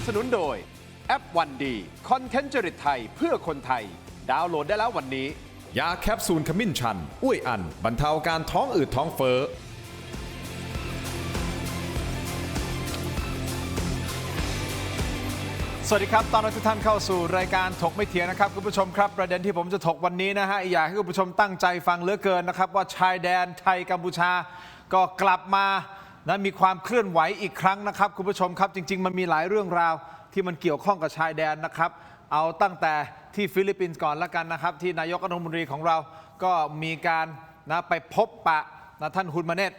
สนุนโดยแอปวันดีคอนเทนต์จริตไทยเพื่อคนไทยดาวน์โหลดได้แล้ววันนี้ยาแคปซูลขมิ้นชันอุ้ยอันบรรเทาการท้องอืดท้องเฟ้อสวัสดีครับตอนรับทุกท่านเข้าสู่รายการถกไม่เถียงนะครับคุณผู้ชมครับประเด็นที่ผมจะถกวันนี้นะฮะอยากให้คุณผู้ชมตั้งใจฟังเหลือเกินนะครับว่าชายแดนไทยกัมพูชาก็กลับมานะมีความเคลื่อนไหวอีกครั้งนะครับคุณผู้ชมครับจริงๆมันมีหลายเรื่องราวที่มันเกี่ยวข้องกับชายแดนนะครับเอาตั้งแต่ที่ฟิลิปปินส์ก่อนละกันนะครับที่นายกรัฐมนตรีของเราก็มีการนะไปพบปะนะท่านฮุนมาเนต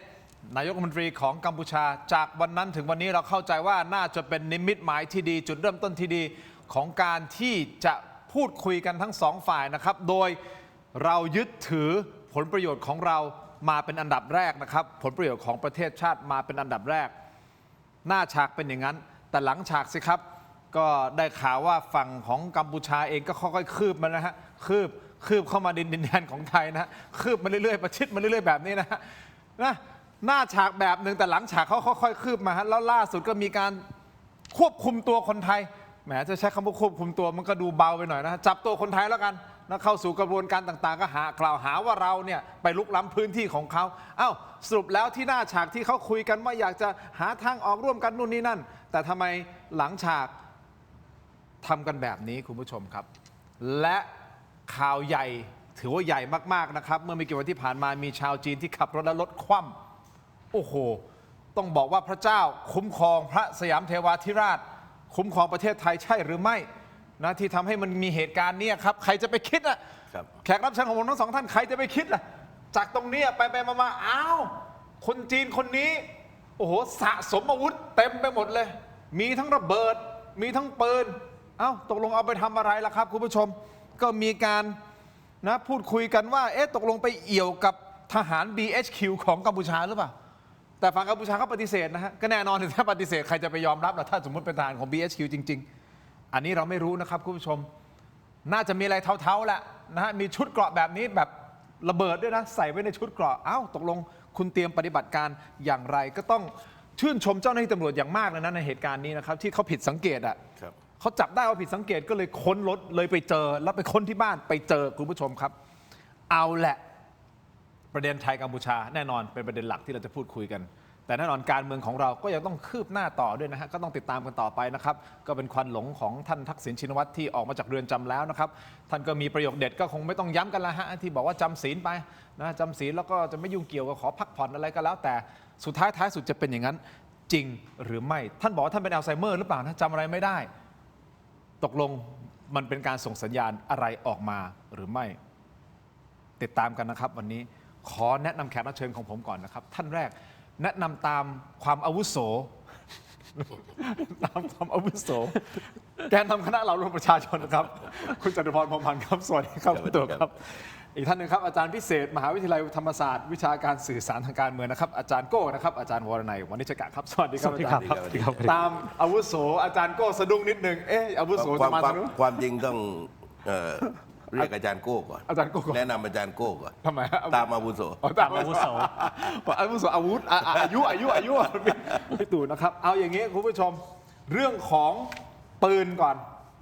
นายกรัฐมนตรีของกัมพูชาจากวันนั้นถึงวันนี้เราเข้าใจว่าน่าจะเป็นนิมิตหมายที่ดีจุดเริ่มต้นที่ดีของการที่จะพูดคุยกันทั้งสองฝ่ายนะครับโดยเรายึดถือผลประโยชน์ของเรามาเป็นอันดับแรกนะครับผลประโยชน์ของประเทศชาติมาเป็นอันดับแรกหน้าฉากเป็นอย่างนั้นแต่หลังฉากสิครับก็ได้ข่าวว่าฝั่งของกัมพูชาเองก็ค่อยๆคืบมานะฮะคืบเข้ามาดินแดนของไทยนะคืบมาเรื่อยๆประชิดมาเรื่อยๆแบบนี้นะหน้าฉากแบบหนึ่งแต่หลังฉากเขาค่อยๆคืบมาฮะแล้วล่าสุดก็มีการควบคุมตัวคนไทยแหมจะใช้คำว่าควบคุมตัวมันก็ดูเบาไปหน่อยนะจับตัวคนไทยแล้วกันแล้วเข้าสู่กระบวนการต่างๆก็กล่าวหาว่าเราเนี่ยไปลุกล้ำพื้นที่ของเขาสรุปแล้วที่หน้าฉากที่เขาคุยกันว่าอยากจะหาทางออกร่วมกันนู่นนี่นั่นแต่ทำไมหลังฉากทำกันแบบนี้คุณผู้ชมครับและข่าวใหญ่ถือว่าใหญ่มากๆนะครับเมื่อไม่กี่วันที่ผ่านมามีชาวจีนที่ขับรถและรถคว่ำโอ้โหต้องบอกว่าพระเจ้าคุ้มครองพระสยามเทวาธิราชคุ้มครองประเทศไทยใช่หรือไม่นะที่ทำให้มันมีเหตุการณ์นี้ครับใครจะไปคิดแขกรับเชิญของผมทั้งสองท่านใครจะไปคิดจากตรงนี้ไปมาคนจีนคนนี้โอ้โหสะสมอาวุธเต็มไปหมดเลยมีทั้งระเบิดมีทั้งปืนตกลงเอาไปทำอะไรล่ะครับคุณผู้ชมก็มีการพูดคุยกันว่าตกลงไปเอี่ยวกับทหาร BHQ ของกัมพูชาหรือเปล่าแต่ฝั่งกัมพูชาเขาปฏิเสธนะฮะก็แน่นอนถ้าปฏิเสธใครจะไปยอมรับล่ะถ้าสมมติเป็นทหารของ BHQ จริงๆอันนี้เราไม่รู้นะครับคุณผู้ชมน่าจะมีอะไรเท่าๆแหละนะฮะมีชุดเกราะแบบนี้แบบระเบิดด้วยนะใส่ไว้ในชุดเกราะตกลงคุณเตรียมปฏิบัติการอย่างไรก็ต้องชื่นชมเจ้าหน้าที่ตำรวจอย่างมากเลยนะในเหตุการณ์นี้นะครับที่เขาผิดสังเกตเขาจับได้ว่าผิดสังเกตก็เลยค้นรถเลยไปเจอแล้วไปค้นที่บ้านไปเจอคุณผู้ชมครับเอาแหละประเด็นไทยกัมพูชาแน่นอนเป็นประเด็นหลักที่เราจะพูดคุยกันแต่แน่นอนการเมืองของเราก็ยังต้องคืบหน้าต่อด้วยนะฮะก็ต้องติดตามกันต่อไปนะครับก็เป็นควันหลงของท่านทักษิณชินวัตรที่ออกมาจากเรือนจำแล้วนะครับท่านก็มีประโยคเด็ดก็คงไม่ต้องย้ำกันละฮะที่บอกว่าจำศีลไปนะจำศีลแล้วก็จะไม่ยุ่งเกี่ยวกับขอพักผ่อนอะไรก็แล้วแต่สุดท้ายสุดจะเป็นอย่างนั้นจริงหรือไม่ท่านบอกว่าท่านเป็นอัลไซเมอร์หรือเปล่านะจำอะไรไม่ได้ตกลงมันเป็นการส่งสัญญาณอะไรออกมาหรือไม่ติดตามกันนะครับวันนี้ขอแนะนำแขกรับเชิญของผมก่อนนะครับท่านแรกแนะนำตามความอาวุโสตามความอาวุโสแกนนำคณะเรารวมประชาชนนะครับคุณจตุพร พรหมพันธ์ครับสวัสดีครับคุณตัวครับอีกท่านหนึ่งครับอาจารย์พิเศษมหาวิทยาลัยธรรมศาสตร์วิชาการสื่อสารทางการเมืองนะครับอาจารย์โก้นะครับอาจารย์วรนัยวณิชกะครับสวัสดีครับอาจารย์ตามอาวุโสอาจารย์โก้สะดุ้งนิดนึงอาวุโสจะมาทางนู้นความจริงต้องเรียกอาจารย์โก้ก่อนอาจารย์โก้แนะนำอาจารย์โก้ก่อนทำไมตามอาวุโสตามอาวุโสอาวุธอายุพี่ตู่นะครับเอาอย่างงี้คุณผู้ชมเรื่องของปืนก่อน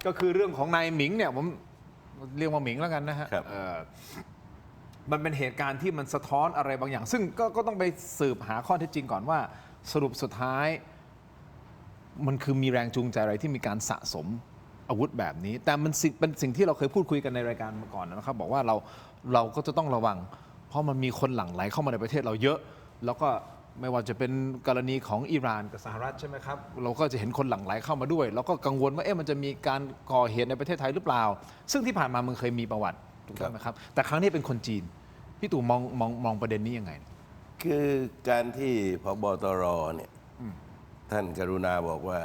ก็คือเรื่องของนายหมิงเนี่ยผมเรียกว่าหมิงแล้วกันนะฮะมันเป็นเหตุการณ์ที่มันสะท้อนอะไรบางอย่างซึ่งก็ต้องไปสืบหาข้อเท็จจริงก่อนว่าสรุปสุดท้ายมันคือมีแรงจูงใจอะไรที่มีการสะสมอาวุธแบบนี้แต่มันเป็นสิ่งที่เราเคยพูดคุยกันในรายการมาก่อนนะครับบอกว่าเราก็จะต้องระวังเพราะมันมีคนหลั่งไหลเข้ามาในประเทศเราเยอะแล้วก็ไม่ว่าจะเป็นกรณีของอิหร่านกับสหรัฐใช่ไหมครับเราก็จะเห็นคนหลั่งไหลเข้ามาด้วยแล้วก็กังวลว่ามันจะมีการก่อเหตุในประเทศไทยหรือเปล่าซึ่งที่ผ่านมามันเคยมีประวัติถูกต้องไหมครับแต่ครั้งนี้เป็นคนจีนพี่ตู่มองประเด็นนี้ยังไงคือการที่พบตรเนี่ยท่านกรุณาบอกว่า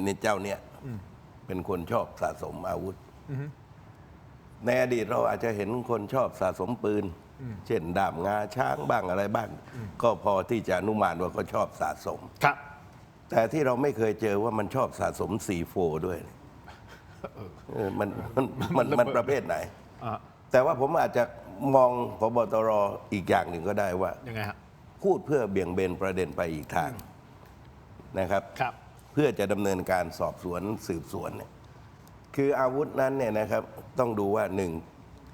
ในเจ้าเนี่ยเป็นคนชอบสะสมอาวุธในอดีตเราอาจจะเห็นคนชอบสะสมปืนเช่นดาบงาช้างบ้างอะไรบ้างก็พอที่จะอนุมานว่าเขาชอบสะสมครับแต่ที่เราไม่เคยเจอว่ามันชอบสะสมC4ด้วยมันประเภทไหนแต่ว่าผมอาจจะมองพบตรอีกอย่างหนึ่งก็ได้ว่ายังไงฮะพูดเพื่อเบี่ยงเบนประเด็นไปอีกทางนะครับครับ เพื่อจะดำเนินการสอบสวนสืบสวนเนี่ยคืออาวุธนั้นเนี่ยนะครับต้องดูว่าหนึ่ง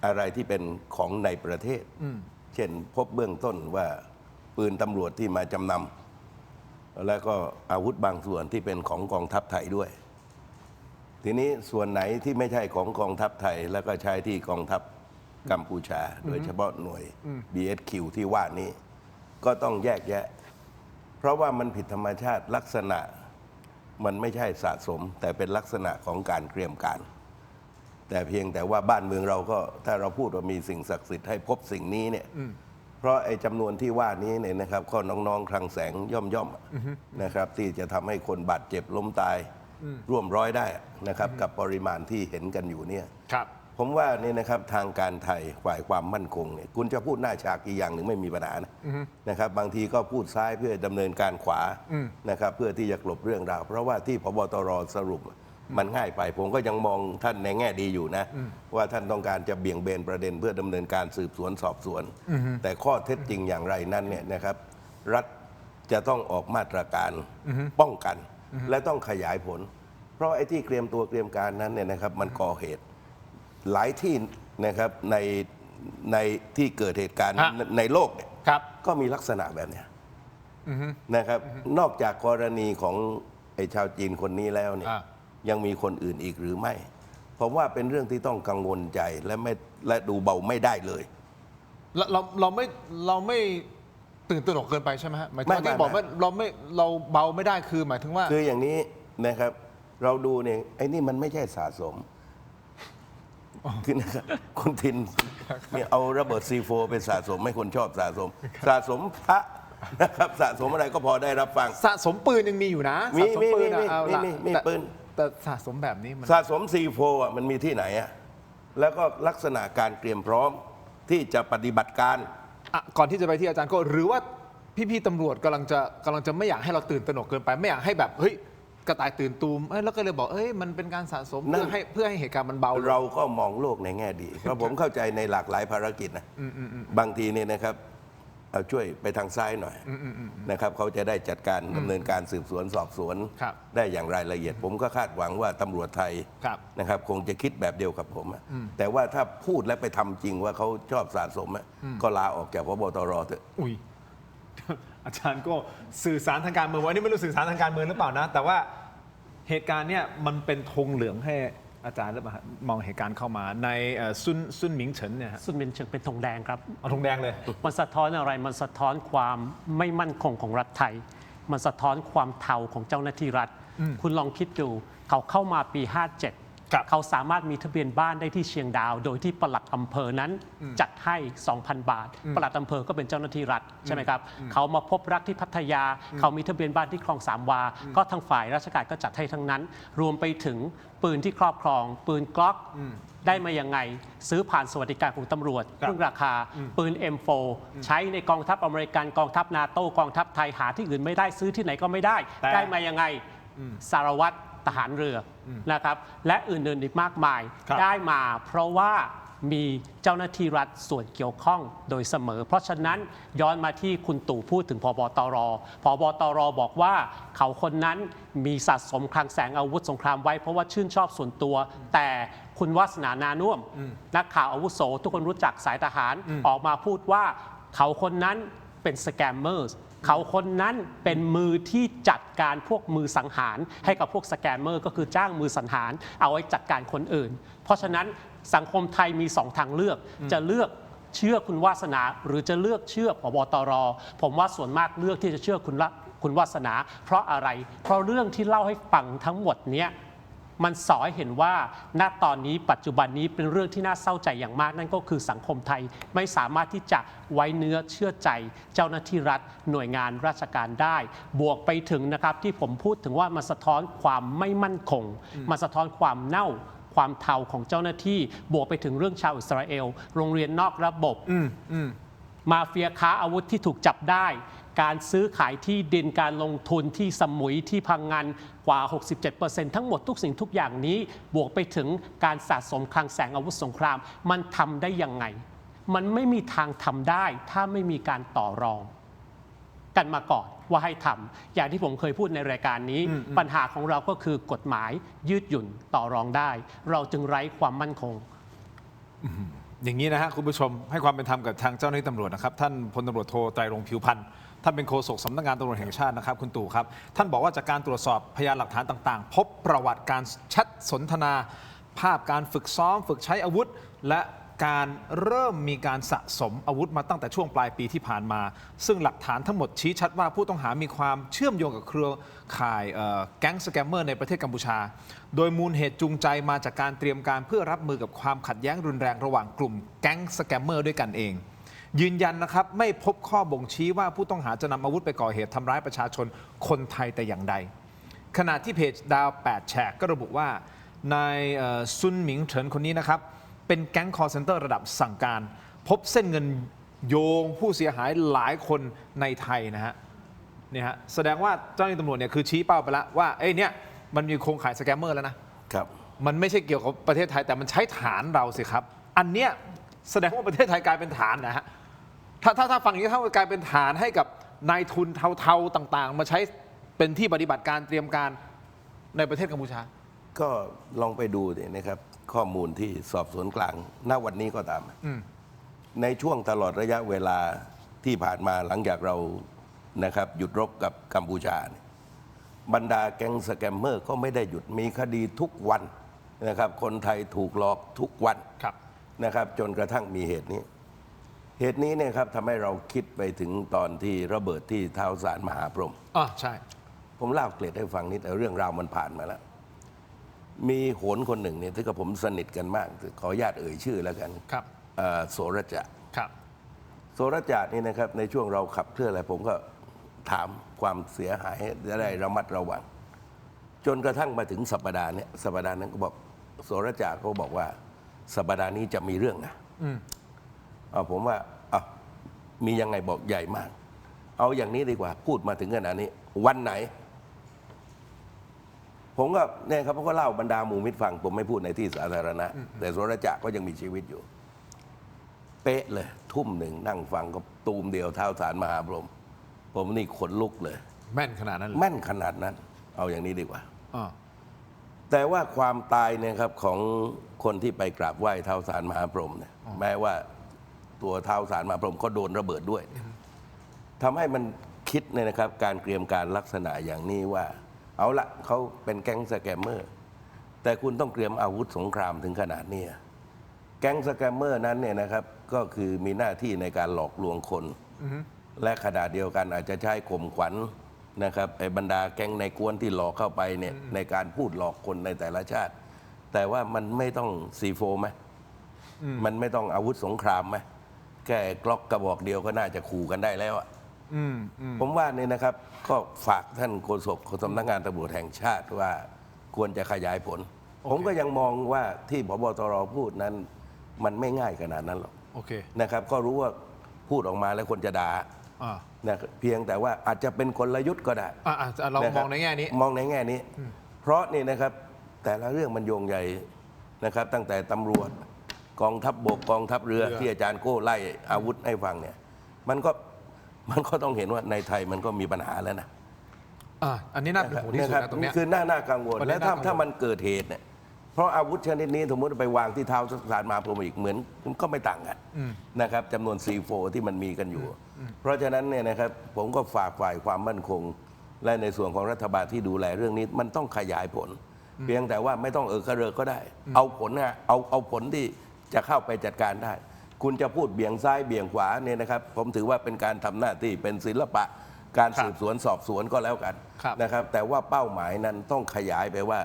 อะไรที่เป็นของในประเทศเช่นพบเบื้องต้นว่าปืนตำรวจที่มาจำนำแล้วก็อาวุธบางส่วนที่เป็นของกองทัพไทยด้วย ทีนี้ส่วนไหนที่ไม่ใช่ของกองทัพไทยแล้วก็ใช้ที่กองทัพกัมพูชา โดยเฉพาะหน่วย BSQ ที่ว่านี้ก็ต้องแยกแยะ เพราะว่ามันผิดธรรมชาติลักษณะมันไม่ใช่สะสม แต่เป็นลักษณะของการเตรียมการ แต่เพียงแต่ว่าบ้านเมืองเราก็ถ้าเราพูดว่ามีสิ่งศักดิ์สิทธิ์ให้พบสิ่งนี้เนี่ยเพราะไอ้จำนวนที่ว่านี้เนี่ยนะครับก็น้องๆคลังแสงย่อมๆนะครับที่จะทำให้คนบาดเจ็บล้มตายร่วมร้อยได้นะครับกับปริมาณที่เห็นกันอยู่เนี่ย ครับ ผมว่านี่นะครับทางการไทยฝ่ายความมั่นคงเนี่ยคุณจะพูดหน้าฉากกี่อย่างหนึ่งไม่มีปัญหานะครับบางทีก็พูดซ้ายเพื่อดำเนินการขวานะครับเพื่อที่จะกลบเรื่องราวเพราะว่าที่พบตรสรุปมันง่ายไปผมก็ยังมองท่านในแง่ดีอยู่นะว่าท่านต้องการจะเบี่ยงเบนประเด็นเพื่อดำเนินการสืบสวนสอบสวนแต่ข้อเท็จจริงอย่างไรนั้นเนี่ยนะครับรัฐจะต้องออกมาตรการป้องกันและต้องขยายผล เพราะไอ้ที่เตรียมตัวเตรียมการนั้นเนี่ยนะครับมันก่อเหตุหลายที่นะครับในที่เกิดเหตุการณ์ในโลกเนี่ย ครับ ก็มีลักษณะแบบเนี้ยนะครับนอกจากกรณีของไอ้ชาวจีนคนนี้แล้วเนี่ยยังมีคนอื่นอีกหรือไม่ผมว่าเป็นเรื่องที่ต้องกังวลใจและดูเบาไม่ได้เลย เราไม่ตื่นตระหนกเกินไปใช่ไหมฮะหมายถึงว่า ไม่ ที่บอกว่าเราเบาไม่ได้คือหมายถึงว่า คืออย่างนี้นะครับเราดูเนี่ยไอ้นี่มันไม่ใช่สะสมคือนะครับคุณทินเนี่ยเอาระเบิดC4ไปสะสมให้คนชอบสะสมพระนะครับสะสมอะไรก็พอได้รับฟัง สะสมปืนยังมีอยู่นะ มี สะสมปืนอะเอาละ มีปืน แต่สะสมแบบนี้มัน สะสมC4อ่ะมันมีที่ไหนอ่ะแล้วก็ลักษณะการเตรียมพร้อมที่จะปฏิบัติการ ก่อนที่จะไปที่อาจารย์ก็หรือว่าพี่ๆตำรวจกำลังจะไม่อยากให้เราตื่นตระหนกเกินไปไม่อยากให้แบบเฮ้ยกระต่ายตื่นตูมแล้วก็เลยบอกมันเป็นการสะสม นั่น เพื่อให้เหตุการณ์มันเบาลง เราก็มองโลกในแง่ดี เพราะผมเข้าใจในหลากหลายภารกิจนะบางทีเนี่ยนะครับเอาช่วยไปทางซ้ายหน่อยนะครับเขาจะได้จัดการดำเนินการสืบสวนสอบสวน ครับ ได้อย่างรายละเอียด ผมก็คาดหวังว่าตำรวจไทย ครับ นะครับคงจะคิดแบบเดียวกับผมอะแต่ว่าถ้าพูดและไปทำจริงว่าเขาชอบสะสมอะก็ลาออกจากพบตรเถอะ อุ้ย อาจารย์ก็สื่อสารทางการเมืองวันนี้ไม่รู้สื่อสารทางการเมืองหรือเปล่านะ แต่ว่าเหตุการณ์เนี่ยมันเป็นธงเหลืองให้อาจารย์หรือเปล่าฮะมองเหตุการณ์เข้ามาในซุนหมิงเฉินเนี่ยฮะ ซุนเมนเฉิงเป็นธงแดงครับ เอาธงแดงเลย มันสะท้อนอะไร มันสะท้อนความไม่มั่นคงของรัฐไทย มันสะท้อนความเทาของเจ้าหน้าที่รัฐ คุณลองคิดดู เขาเข้ามาปี 57 ครับ เขาสามารถมีทะเบียนบ้านได้ที่เชียงดาว โดยที่ปลัดอำเภอนั้นจัดให้ 2,000 บาท ปลัดอำเภอก็เป็นเจ้าหน้าที่รัฐใช่ไหมครับ เขามาพบรักที่พัทยา เขามีทะเบียนบ้านที่คลองสามวา ก็ทางฝ่ายราชการก็จัดให้ทั้งนั้น รวมไปถึงปืนที่ครอบครอง ปืนกล็อกได้มายังไง ซื้อผ่านสวัสดิการของตำรวจ ครับ ครึ่งราคา ปืน M4 ใช้ในกองทัพอเมริกันกองทัพนาโต้กองทัพไทยหาที่อื่นไม่ได้ซื้อที่ไหนก็ไม่ได้ แต่ ได้มายังไงสารวัตรทหารเรือนะครับและอื่นๆอีกมากมาย ครับ ได้มาเพราะว่ามีเจ้าหน้าที่รัฐส่วนเกี่ยวข้องโดยเสมอ เพราะฉะนั้นย้อนมาที่คุณตู่พูดถึงพบตรพบตรบอกว่าเขาคนนั้นมีสะสมคลังแสงอาวุธสงครามไว้เพราะว่าชื่นชอบส่วนตัว แต่คุณวาสนานานุ่วมนักข่าวอาวุโสทุกคนรู้จักสายทหารออกมาพูดว่าเขาคนนั้นเป็นสแกมเมอร์เขาคนนั้นเป็นมือที่จัดการพวกมือสังหารให้กับพวกสแกมเมอร์ก็คือจ้างมือสังหารเอาไว้จัดการคนอื่น เพราะฉะนั้นสังคมไทยมี2ทางเลือกจะเลือกเชื่อคุณวาสนาหรือจะเลือกเชื่อผบตรผมว่าส่วนมากเลือกที่จะเชื่อคุณวาสนาเพราะอะไรเพราะเรื่องที่เล่าให้ฟังทั้งหมดเนี้ยมันสอนให้เห็นว่าณตอนนี้ปัจจุบันนี้เป็นเรื่องที่น่าเศร้าใจอย่างมากนั่นก็คือสังคมไทยไม่สามารถที่จะไว้เนื้อเชื่อใจเจ้าหน้าที่รัฐหน่วยงานราชการได้ บวกไปถึงนะครับที่ผมพูดถึงว่ามันสะท้อนความไม่มั่นคงมันสะท้อนความเน่าความเทาของเจ้าหน้าที่บวกไปถึงเรื่องชาวอิสราเอลโรงเรียนนอกระบบมาเฟียค้าอาวุธที่ถูกจับได้การซื้อขายที่ดินการลงทุนที่สมุยที่พังงานกว่า 67% ทั้งหมดทุกสิ่งทุกอย่างนี้บวกไปถึงการสะสมคลังแสงอาวุธสงครามมันทำได้ยังไงมันไม่มีทางทำได้ถ้าไม่มีการต่อรองกันมาก่อน ว่าให้ทำอย่างที่ผมเคยพูดในรายการนี้ ปัญหาของเราก็คือกฎหมายยืดหยุ่นต่อรองได้ เราจึงไร้ความมั่นคง อย่างนี้นะฮะคุณผู้ชมให้ความเป็นธรรมกับทางเจ้าหน้าที่ตำรวจนะครับท่านพลตำรวจโทไตรรงค์ผิวพันธ์ท่านเป็นโฆษกสำนักงานตำรวจแห่งชาตินะครับคุณตู่ครับท่านบอกว่าจากการตรวจสอบพยานหลักฐานต่างๆ พบประวัติการแชทสนทนา ภาพการฝึกซ้อมฝึกใช้อาวุธ และการเริ่มมีการสะสมอาวุธมาตั้งแต่ช่วงปลายปีที่ผ่านมา ซึ่งหลักฐานทั้งหมดชี้ชัดว่าผู้ต้องหามีความเชื่อมโยงกับเครือข่ายแก๊งสแกมเมอร์ในประเทศกัมพูชา โดยมูลเหตุจูงใจมาจากการเตรียมการเพื่อรับมือกับความขัดแย้งรุนแรงระหว่างกลุ่มแก๊งสแกมเมอร์ด้วยกันเอง ยืนยันนะครับไม่พบข้อบ่งชี้ว่าผู้ต้องหาจะนำอาวุธไปก่อเหตุทำร้ายประชาชนคนไทยแต่อย่างใด ขณะที่เพจดาว 8 แฉกก็ระบุว่านายซุนหมิงเฉินคนนี้นะครับเป็นแก๊งคอร์เซนเตอร์ระดับสั่งการ พบเส้นเงินโยงผู้เสียหายหลายคนในไทยนะฮะเนี่ยฮะแสดงว่าเจ้าหน้าที่ตำรวจเนี่ยคือชี้เป้าไปแล้วว่าเนี่ยมันมีโครงข่ายสแกมเมอร์แล้วนะครับ มันไม่ใช่เกี่ยวกับประเทศไทยแต่มันใช้ฐานเราสิครับอันเนี้ยแสดงว่าประเทศไทยกลายเป็นฐานนะฮะถ้าฟังอย่างนี้เท่ากับกลายเป็นฐานให้กับนายทุนเทาๆต่างๆมาใช้เป็นที่ปฏิบัติการเตรียมการในประเทศกัมพูชาก็ลองไปดูเนี่ยนะครับข้อมูลที่สอบสวนกลางณวันนี้ก็ตามในช่วงตลอดระยะเวลาที่ผ่านมาหลังจากเรานะครับหยุดรบกับกัมพูชาเนี่ยบรรดาแก๊งสแกมเมอร์ก็ไม่ได้หยุดมีคดีทุกวันนะครับคนไทยถูกหลอกทุกวันนะครับจนกระทั่งมีเหตุนี้เนี่ยครับทำให้เราคิดไปถึงตอนที่ระเบิดที่ท้าวสารมหาพรหมใช่ผมเล่าเกร็ดให้ฟังนิดแต่เรื่องราวมันผ่านมาแล้วมีโหนคนหนึ่งเนี่ยที่กับผมสนิทกันมากขออนุญาตเอ่ยชื่อแล้วกันครับโสรจะครับโสรจะนี่นะครับในช่วงเราขับเคลื่อนอะไรผมก็ถามความเสียหายจะได้ระมัดระวังจนกระทั่งมาถึงสัปดาห์นี้สัปดาห์นั้นก็บอกโสรจะเขาบอกว่าสัปดาห์นี้จะมีเรื่องนะผมว่ามียังไงบอกใหญ่มาก เอาอย่างนี้ดีกว่าพูดมาถึงขนาดนี้วันไหนผมก็เนี่ยครับเขาก็เล่าบรรดาหมู่มิตรฟังผมไม่พูดในที่สาธารณะแต่โสรจะก็ยังมีชีวิตอยู่เป๊ะเลยทุ่มหนึ่งนั่งฟังก็ตูมเดียวท้าวสารมหาพรหมผมนี่ขนลุกเลยแม่นขนาดนั้นแม่นขนาดนั้นเอาอย่างนี้ดีกว่าแต่ว่าความตายเนี่ยครับของคนที่ไปกราบไหว้ท้าวสารมหาพรหมเนี่ยแม้ว่าตัวท้าวสารมหาพรหมก็โดนระเบิดด้วยทำให้มันคิดเนี่ยนะครับการเตรียมการลักษณะอย่างนี้ว่าเอาละเขาเป็นแก๊งสแกมเมอร์แต่คุณต้องเตรียมอาวุธสงครามถึงขนาดนี้แก๊งสแกมเมอร์นั้นเนี่ยนะครับก็คือมีหน้าที่ในการหลอกลวงคนและขณะเดียวกันอาจจะใช้ข่มขวัญนะครับไอ้บรรดาแก๊งในกวนที่หลอกเข้าไปเนี่ยในการพูดหลอกคนในแต่ละชาติแต่ว่ามันไม่ต้องซีโฟไหมมันไม่ต้องอาวุธสงครามไหมแค่กล็อกกระบอกเดียวก็น่าจะขู่กันได้แล้วผมว่านี่นะครับก็ฝากท่านโฆษกสำนักงานตำรวจแห่งชาติว่าควรจะขยายผล ผมก็ยังมองว่าที่ผบ.ตร.พูดนั้นมันไม่ง่ายขนาดนั้นหรอกนะครับก็รู้ว่าพูดออกมาแล้วคนจะด่านะเพียงแต่ว่าอาจจะเป็นกลยุทธ์ก็ได้เรามองในแง่นี้มองในแง่นี้เพราะนี่นะครับแต่ละเรื่องมันโยงใหญ่นะครับตั้งแต่ตำรวจกองทัพบกกองทัพเรือที่อาจารย์โก้ไล่อาวุธให้ฟังเนี่ยมันก็ต้องเห็นว่าในไทยมันก็มีปัญหาแล้วนะอันนี้น่าเป็นห่วงที่สุดนะตรงนี้คือน่ากังวลและถ้ามันเกิดเหตุเนี่ยเพราะอาวุธชนิดนี้สมมติไปวางที่เท้าสารมหาพรหมอีกเหมือนก็ไม่ต่างกันนะครับจำนวน C4 ที่มันมีกันอยู่เพราะฉะนั้นเนี่ยนะครับผมก็ฝากฝ่ายความมั่นคงและในส่วนของรัฐบาลที่ดูแลเรื่องนี้มันต้องขยายผลเพียงแต่ว่าไม่ต้องกระเริกก็ได้เอาผลนะเอาผลที่จะเข้าไปจัดการได้คุณจะพูดเบี่ยงซ้ายเบี่ยงขวาเนี่ยนะครับผมถือว่าเป็นการทำหน้าที่เป็นศิลปะการสืบสวนสอบสวนก็แล้วกันนะครับแต่ว่าเป้าหมายนั้นต้องขยายไปว่า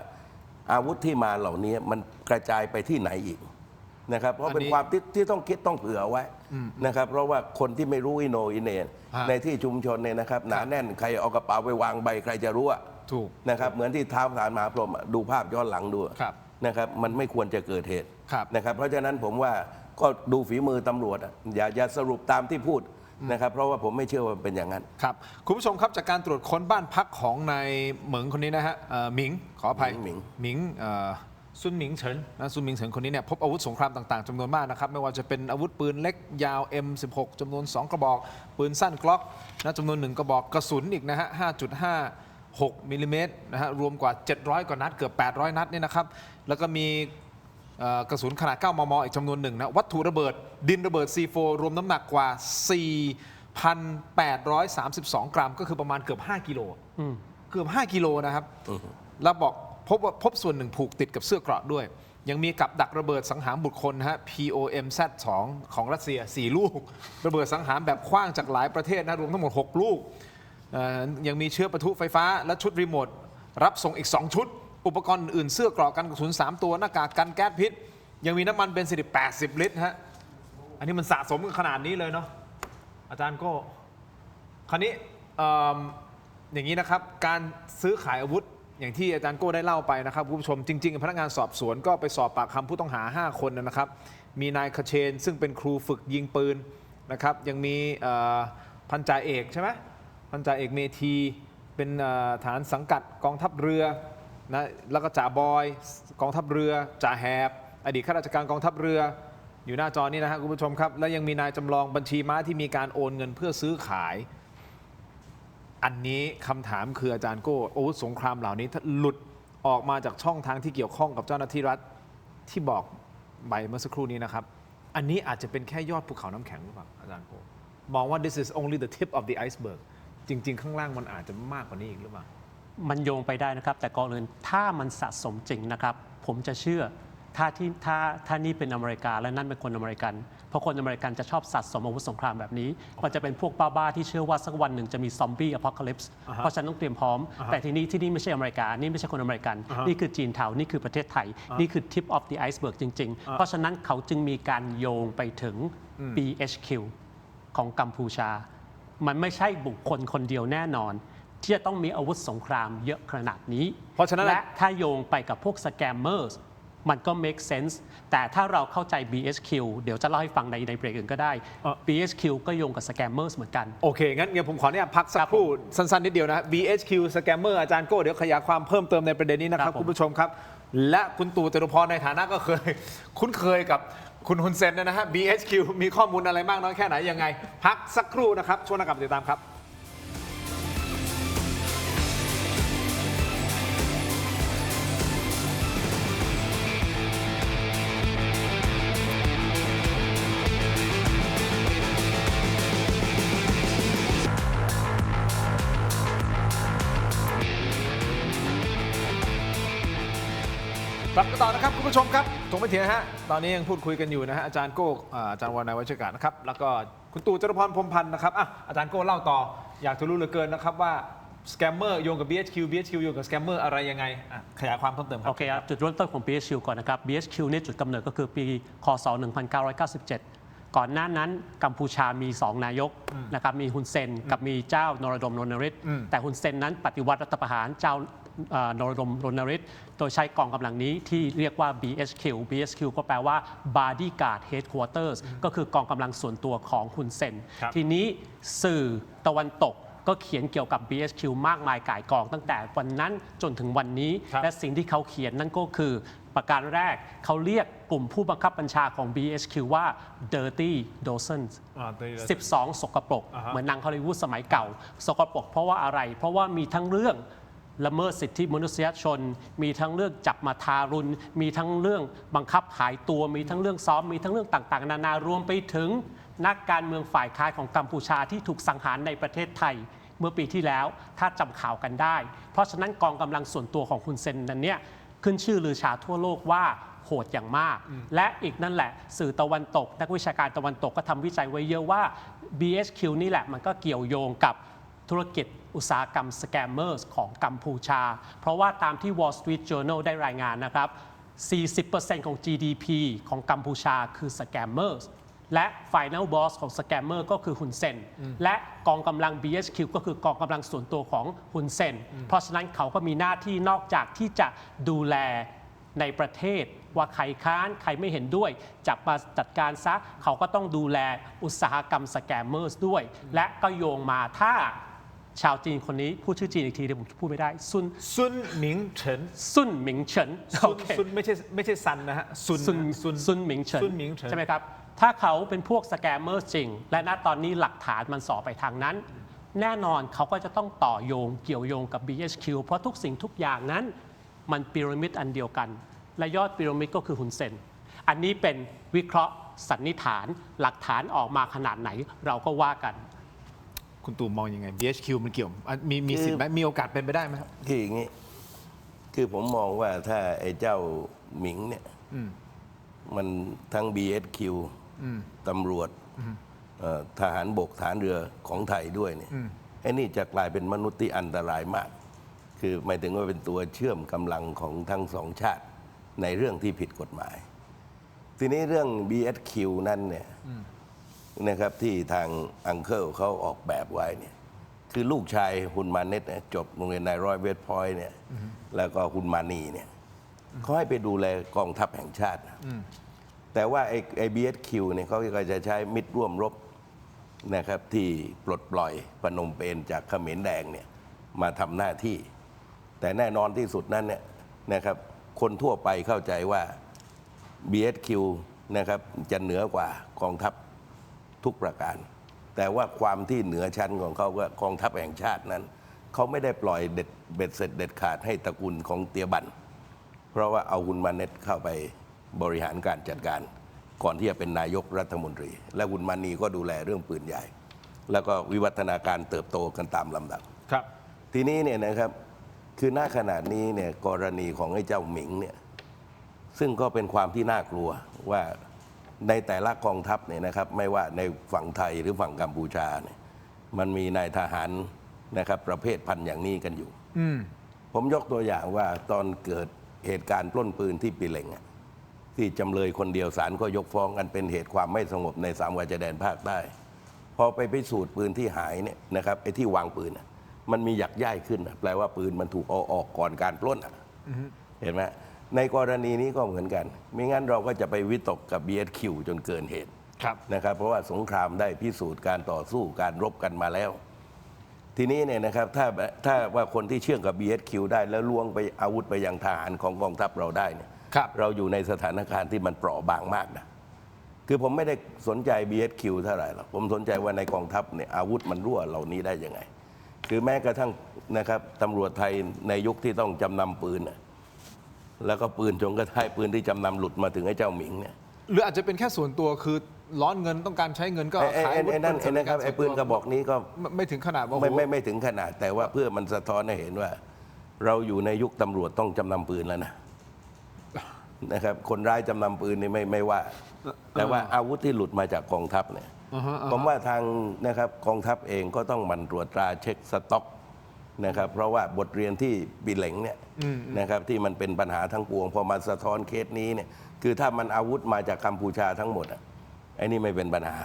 อาวุธที่มาเหล่านี้มันกระจายไปที่ไหนอีกนะครับเพราะเป็นความที่ต้องคิดต้องเผื่อไว้นะครับเพราะว่าคนที่ไม่รู้อิโนอิเนในที่ชุมชนเนี่ยนะครับหนาแน่นใครเอากระเป๋าไปวางใบใครจะรู้นะครับเหมือนที่ท้าวสารมหาพรหมดูภาพย้อนหลังดูนะครับมันไม่ควรจะเกิดเหตุนะครับเพราะฉะนั้นผมว่าก็ดูฝีมือตำรวจอย่าสรุปตามที่พูดนะครับเพราะว่าผมไม่เชื่อว่าเป็นอย่างนั้นครับคุณผู้ชมครับจากการตรวจค้นบ้านพักของนายเหมิงคนนี้นะฮะหมิงขออภัยหมิง ซุนหมิงเฉินนะซุนหมิงเฉินคนนี้เนี่ยพบอาวุธสงครามต่างๆจำนวนมากนะครับไม่ว่าจะเป็นอาวุธปืนเล็กยาว M16 จำนวน 2 กระบอกปืนสั้นกล็อกนะจำนวน 1 กระบอกกระสุนอีกนะฮะ 5.56 มิลลิเมตรนะฮะรวมกว่า 700 กว่านัดเกือบ 800 นัดเนี่ยนะครับแล้วก็มีกระสุนขนาด 9 มม. อีกจำนวนหนึ่งนะวัตถุระเบิดดินระเบิด C4 รวมน้ำหนักกว่า 4,832 กรัมก็คือประมาณเกือบ 5 กิโลเกือบ 5 กิโลนะครับแล้วบอกพบส่วนหนึ่งผูกติดกับเสื้อเกราะด้วยยังมีกับดักระเบิดสังหารบุคคลนะฮะ POMZ-2 ของรัสเซีย 4 ลูกระเบิดสังหารแบบขว้างจากหลายประเทศนะรวมทั้งหมด 6 ลูกยังมีเชื้อปะทุไฟฟ้าและชุดรีโมทรับส่งอีก 2 ชุดอุปกรณ์อื่นเสื้อเกราะกันกระสุน3 ตัวหน้ากากกันแก๊สพิษยังมีน้ำมันเบนซิน80 ลิตรฮะอันนี้มันสะสมกันขนาดนี้เลยเนาะอาจารย์ก็คราวนี้อย่างนี้นะครับการซื้อขายอาวุธอย่างที่อาจารย์โก้ได้เล่าไปนะครับคุณผู้ชมจริงๆพนักงานสอบสวนก็ไปสอบปากคำผู้ต้องหา5 คนนะครับมีนายคเชนซึ่งเป็นครูฝึกยิงปืนนะครับยังมีพันจ่าเอกใช่ไหมพันจ่าเอกเมธีเป็นฐานสังกัดกองทัพเรือนะแล้วก็จ่าบอยกองทัพเรือจ่าแหบอดีตข้าราชการกองทัพเรืออยู่หน้าจอนี้นะครับคุณผู้ชมครับและยังมีนายจำลองบัญชีม้าที่มีการโอนเงินเพื่อซื้อขายอันนี้คำถามคืออาจารย์โก้อาวุธสงครามเหล่านี้ถ้าหลุดออกมาจากช่องทางที่เกี่ยวข้องกับเจ้าหน้าที่รัฐที่บอกใบเมื่อสักครู่นี้นะครับอันนี้อาจจะเป็นแค่ยอดภูเขาน้ำแข็งหรือเปล่าอาจารย์โก้มองว่า this is only the tip of the iceberg จริงๆข้างล่างมันอาจจะมากกว่านี้อีกหรือเปล่ามันโยงไปได้นะครับแต่ก่อนอื่นถ้ามันสะสมจริงนะครับผมจะเชื่อถ้านี่เป็นอเมริกาและนั่นเป็นคนอเมริกันเพราะคนอเมริกันจะชอบสะสมอาวุธสงครามแบบนี้มันจะเป็นพวกบ้าๆที่เชื่อว่าสักวันหนึ่งจะมีซอมบี้อพอคาลิปส์เพราะฉะนั้นต้องเตรียมพร้อมแต่ที่นี่ไม่ใช่อเมริกานี่ไม่ใช่คนอเมริกันนี่คือจีนเทานี่คือประเทศไทยนี่คือ tip of the iceberg จริงๆเพราะฉะนั้นเขาจึงมีการโยงไปถึง BHQ ของกัมพูชามันไม่ใช่บุคคลคนเดียวแน่นอนที่จะต้องมีอาวุธสงครามเยอะขนาดนี้เพราะฉะนั้นและถ้าโยงไปกับพวกสแกมเมอร์มันก็ make sense แต่ถ้าเราเข้าใจ BHQ เดี๋ยวจะเล่าให้ฟังในเบรกอื่นก็ได้ BHQ ก็โยงกับสแกมเมอร์เหมือนกันโอเคงั้นเดี๋ยวผมขอเนี่ยพักสักครู่สั้นๆนิดเดียวนะ BHQ สแกมเมอร์อาจารย์โก้เดี๋ยวขยายความเพิ่มเติมในประเด็นนี้นะครับคุณผู้ชมครับและคุณตู่จตุพรในฐานะก็เคยคุ้นเคยกับคุณฮุนเซนนะฮะ BHQ มีข้อมูลอะไรมากน้อยแค่ไหนยังไงพักสักครู่นะครับช่วงหน้ากลับมาติดตามครับกลับกันต่อนะครับคุณผู้ชมครับตรงไม่เถียงนะฮะตอนนี้ยังพูดคุยกันอยู่นะฮะอาจารย์โก้อาจารย์วรรณัยวัชกานะครับแล้วก็คุณตู่จตุพรพรหมพันธ์นะครับอาจารย์โก้เล่าต่ออยากจะรู้เหลือเกินนะครับว่าสแกมเมอร์โยงกับ BHQ โยงกับสแกมเมอร์อะไรยังไงขยายความเพิ่มเติมครับโอเคจุดเริ่มต้นของ BHQ ก่อนนะครับ BHQ เนี่ยจุดกำเนิดก็คือปีคศ1997ก่อนหน้านั้นกัมพูชามี2นายกนะครับมีฮุนเซนกับมีเจ้านรดมรณฤทธิ์แต่ฮุนเซนนั้นปฏิวัติรัฐประหารเจ้านรดมรณฤทธิ์โดยใช้กองกำลังนี้ที่เรียกว่า BHQ ก็แปลว่า Bodyguard Headquarters ก็คือกองกำลังส่วนตัวของฮุนเซนทีนี้สื่อตะวันตกก็เขียนเกี่ยวกับ BHQ มากมายก่ายกองตั้งแต่วันนั้นจนถึงวันนี้และสิ่งที่เขาเขียนนั่นก็คือประการแรกเขาเรียกกลุ่มผู้บังคับบัญชาของ BHQ ว่า Dirty Dozens 12 สกปรกเหมือนหนังฮอลลีวูดสมัยเก่าสกปรกเพราะว่าอะไรเพราะว่ามีทั้งเรื่องละเมิดสิทธิมนุษยชนมีทั้งเรื่องจับมาทารุณมีทั้งเรื่องบังคับหายตัวมีทั้งเรื่องซ้อมมีทั้งเรื่องต่างๆนานารวมไปถึงนักการเมืองฝ่ายค้านของกัมพูชาที่ถูกสังหารในประเทศไทยเมื่อปีที่แล้วถ้าจำข่าวกันได้เพราะฉะนั้นกองกำลังส่วนตัวของฮุนเซนนั้นเนี่ยขึ้นชื่อลือชาทั่วโลกว่าโหดอย่างมากและอีกนั่นแหละสื่อตะวันตกนักวิชาการตะวันตกก็ทำวิจัยไว้เยอะว่า BHQ นี่แหละมันก็เกี่ยวโยงกับธุรกิจอุตสาหกรรมสแกมเมอร์ของกัมพูชาเพราะว่าตามที่ Wall Street Journal ได้รายงานนะครับ 40% ของ GDP ของกัมพูชาคือสแกมเมอร์และ Final Boss ของสแกมเมอร์ก็คือฮุนเซนและกองกำลัง BHQ ก็คือกองกำลังส่วนตัวของฮุนเซนเพราะฉะนั้นเขาก็มีหน้าที่นอกจากที่จะดูแลในประเทศว่าใครค้านใครไม่เห็นด้วยจับมาจัดการซะเขาก็ต้องดูแลอุตสาหกรรมสแกมเมอร์ด้วยและก็โยงมาถ้า ชาวจีนคนนี้พูดชื่อจีนอีกทีเดี๋ยวผมพูดไม่ได้ซุนหมิงเฉิน ซุนหมิงเฉินโอเค ซุนไม่ใช่ซันนะฮะซุนหมิงเฉิน ซุนหมิงเฉิน ใช่ไหมครับถ้าเขาเป็นพวกสแกมเมอร์จริงและณตอนนี้หลักฐานมันสอไปทางนั้นแน่นอนเขาก็จะต้องต่อโยงเกี่ยวโยงกับ BHQ เพราะทุกสิ่งทุกอย่างนั้นมันพีระมิดอันเดียวกันและยอดพีระมิดก็คือฮุนเซนอันนี้เป็นวิเคราะห์สันนิษฐานหลักฐานออกมาขนาดไหนเราก็ว่ากันคุณตู่มองยังไง BHQ มันเกี่ยวมีสิทธิ์ไหมมีโอกาสเป็นไปได้ไหมครับคืออย่างนี้คือผมมองว่าถ้าไอ้เจ้าหมิงเนี่ยมันทั้ง BHQ ตำรวจทหารบกทหารเรือของไทยด้วยเนี่ยไอ้นี่จะกลายเป็นมนุษย์ที่อันตรายมากคือหมายถึงว่าเป็นตัวเชื่อมกำลังของทั้งสองชาติในเรื่องที่ผิดกฎหมายทีนี้เรื่อง BHQ นั่นเนี่ยนะครับที่ทางอังเคิลเขาออกแบบไว้เนี่ยคือลูกชายฮุนมาเน็ตเนี่ยจบโรงเรียนนายร้อยเวสต์พอยต์เนี่ยแล้วก็ฮุนมานีเนี่ยเขาให้ไปดูแลกองทัพแห่งชาติแต่ว่าไอ้ BHQ เนี่ยเขาก็จะใช้มิตรร่วมรบนะครับที่ปลดปล่อยพนมเปญจากเขมรแดงเนี่ยมาทำหน้าที่แต่แน่นอนที่สุดนั้นเนี่ยนะครับคนทั่วไปเข้าใจว่า BHQ นะครับจะเหนือกว่ากองทัพทุกประการแต่ว่าความที่เหนือชั้นของเขาว่ากองทัพแห่งชาตินั้นเขาไม่ได้ปล่อยเบ็ดเสร็จเด็ดขาดให้ตระกูลของเตียบันเพราะว่าเอาฮุนมาเน็ตเข้าไปบริหารการจัดการก่อนที่จะเป็นนายกรัฐมนตรีและฮุนมานีก็ดูแลเรื่องปืนใหญ่แล้วก็วิวัฒนาการเติบโตกันตามลำดับครับทีนี้เนี่ยนะครับคือณขณะนี้เนี่ยกรณีของไอ้เจ้าหมิงเนี่ยซึ่งก็เป็นความที่น่ากลัวว่าในแต่ละกองทัพเนี่ยนะครับไม่ว่าในฝั่งไทยหรือฝั่งกัมพูชาเนี่ยมันมีนายทหารนะครับประเภทพันอย่างนี้กันอยู่ผมยกตัวอย่างว่าตอนเกิดเหตุการณ์ปล้นปืนที่ปีเหล็งที่จำเลยคนเดียวศาลก็ยกฟ้องกันเป็นเหตุความไม่สงบใน3 ชายแดนภาคใต้พอไปพิสูจน์ปืนที่หายเนี่ยนะครับไอ้ที่วางปืนมันมีหยักย่ายขึ้นแปลว่าปืนมันถูกเอาออกก่อนการปล้นเห็นไหมในกรณีนี้ก็เหมือนกันไม่งั้นเราก็จะไปวิตกกับ BHQ จนเกินเหตุนะครับเพราะว่าสงครามได้พิสูจน์การต่อสู้การรบกันมาแล้วทีนี้เนี่ยนะครับถ้าว่าคนที่เชื่อมกับ BHQ ได้แล้วล้วงไปอาวุธไปยังทหารของกองทัพเราได้เนี่ยเราอยู่ในสถานการณ์ที่มันเปราะบางมากนะคือผมไม่ได้สนใจ BHQ เท่าไหร่หรอกผมสนใจว่าในกองทัพเนี่ยอาวุธมันรั่วเหล่านี้ได้ยังไงคือแม้กระทั่งนะครับตำรวจไทยในยุคที่ต้องจำนำปืนแล้วก็ปืนจงกระทั่งปืนที่จำนำหลุดมาถึงไอ้เจ้าหมิงเนี่ยหรืออาจจะเป็นแค่ส่วนตัวคือร้อนเงินต้องการใช้เงินก็ขายอาวุธไอ้นั่นนะครับไอ้ปืนกระบอกนี้ก็ไม่ถึงขนาดว่าไม่ถึงขนาดแต่ว่าเพื่อมันสะท้อนให้เห็นว่าเราอยู่ในยุคตำรวจต้องจำนำปืนแล้วนะครับคนร้ายจำนำปืนนี่ไม่ว่าแต่ว่าอาวุธที่หลุดมาจากกองทัพเนี่ยผมว่าทางนะครับกองทัพเองก็ต้องหมั่นตรวจตราเช็คสต็อกนะครับเพราะว่าบทเรียนที่ปีเหล็งเนี่ยนะครับที่มันเป็นปัญหาทั้งปวงพอมาสะท้อนเคสนี้เนี่ยคือถ้ามันอาวุธมาจากกัมพูชาทั้งหมดไอ้นี่ไม่เป็นปัญหา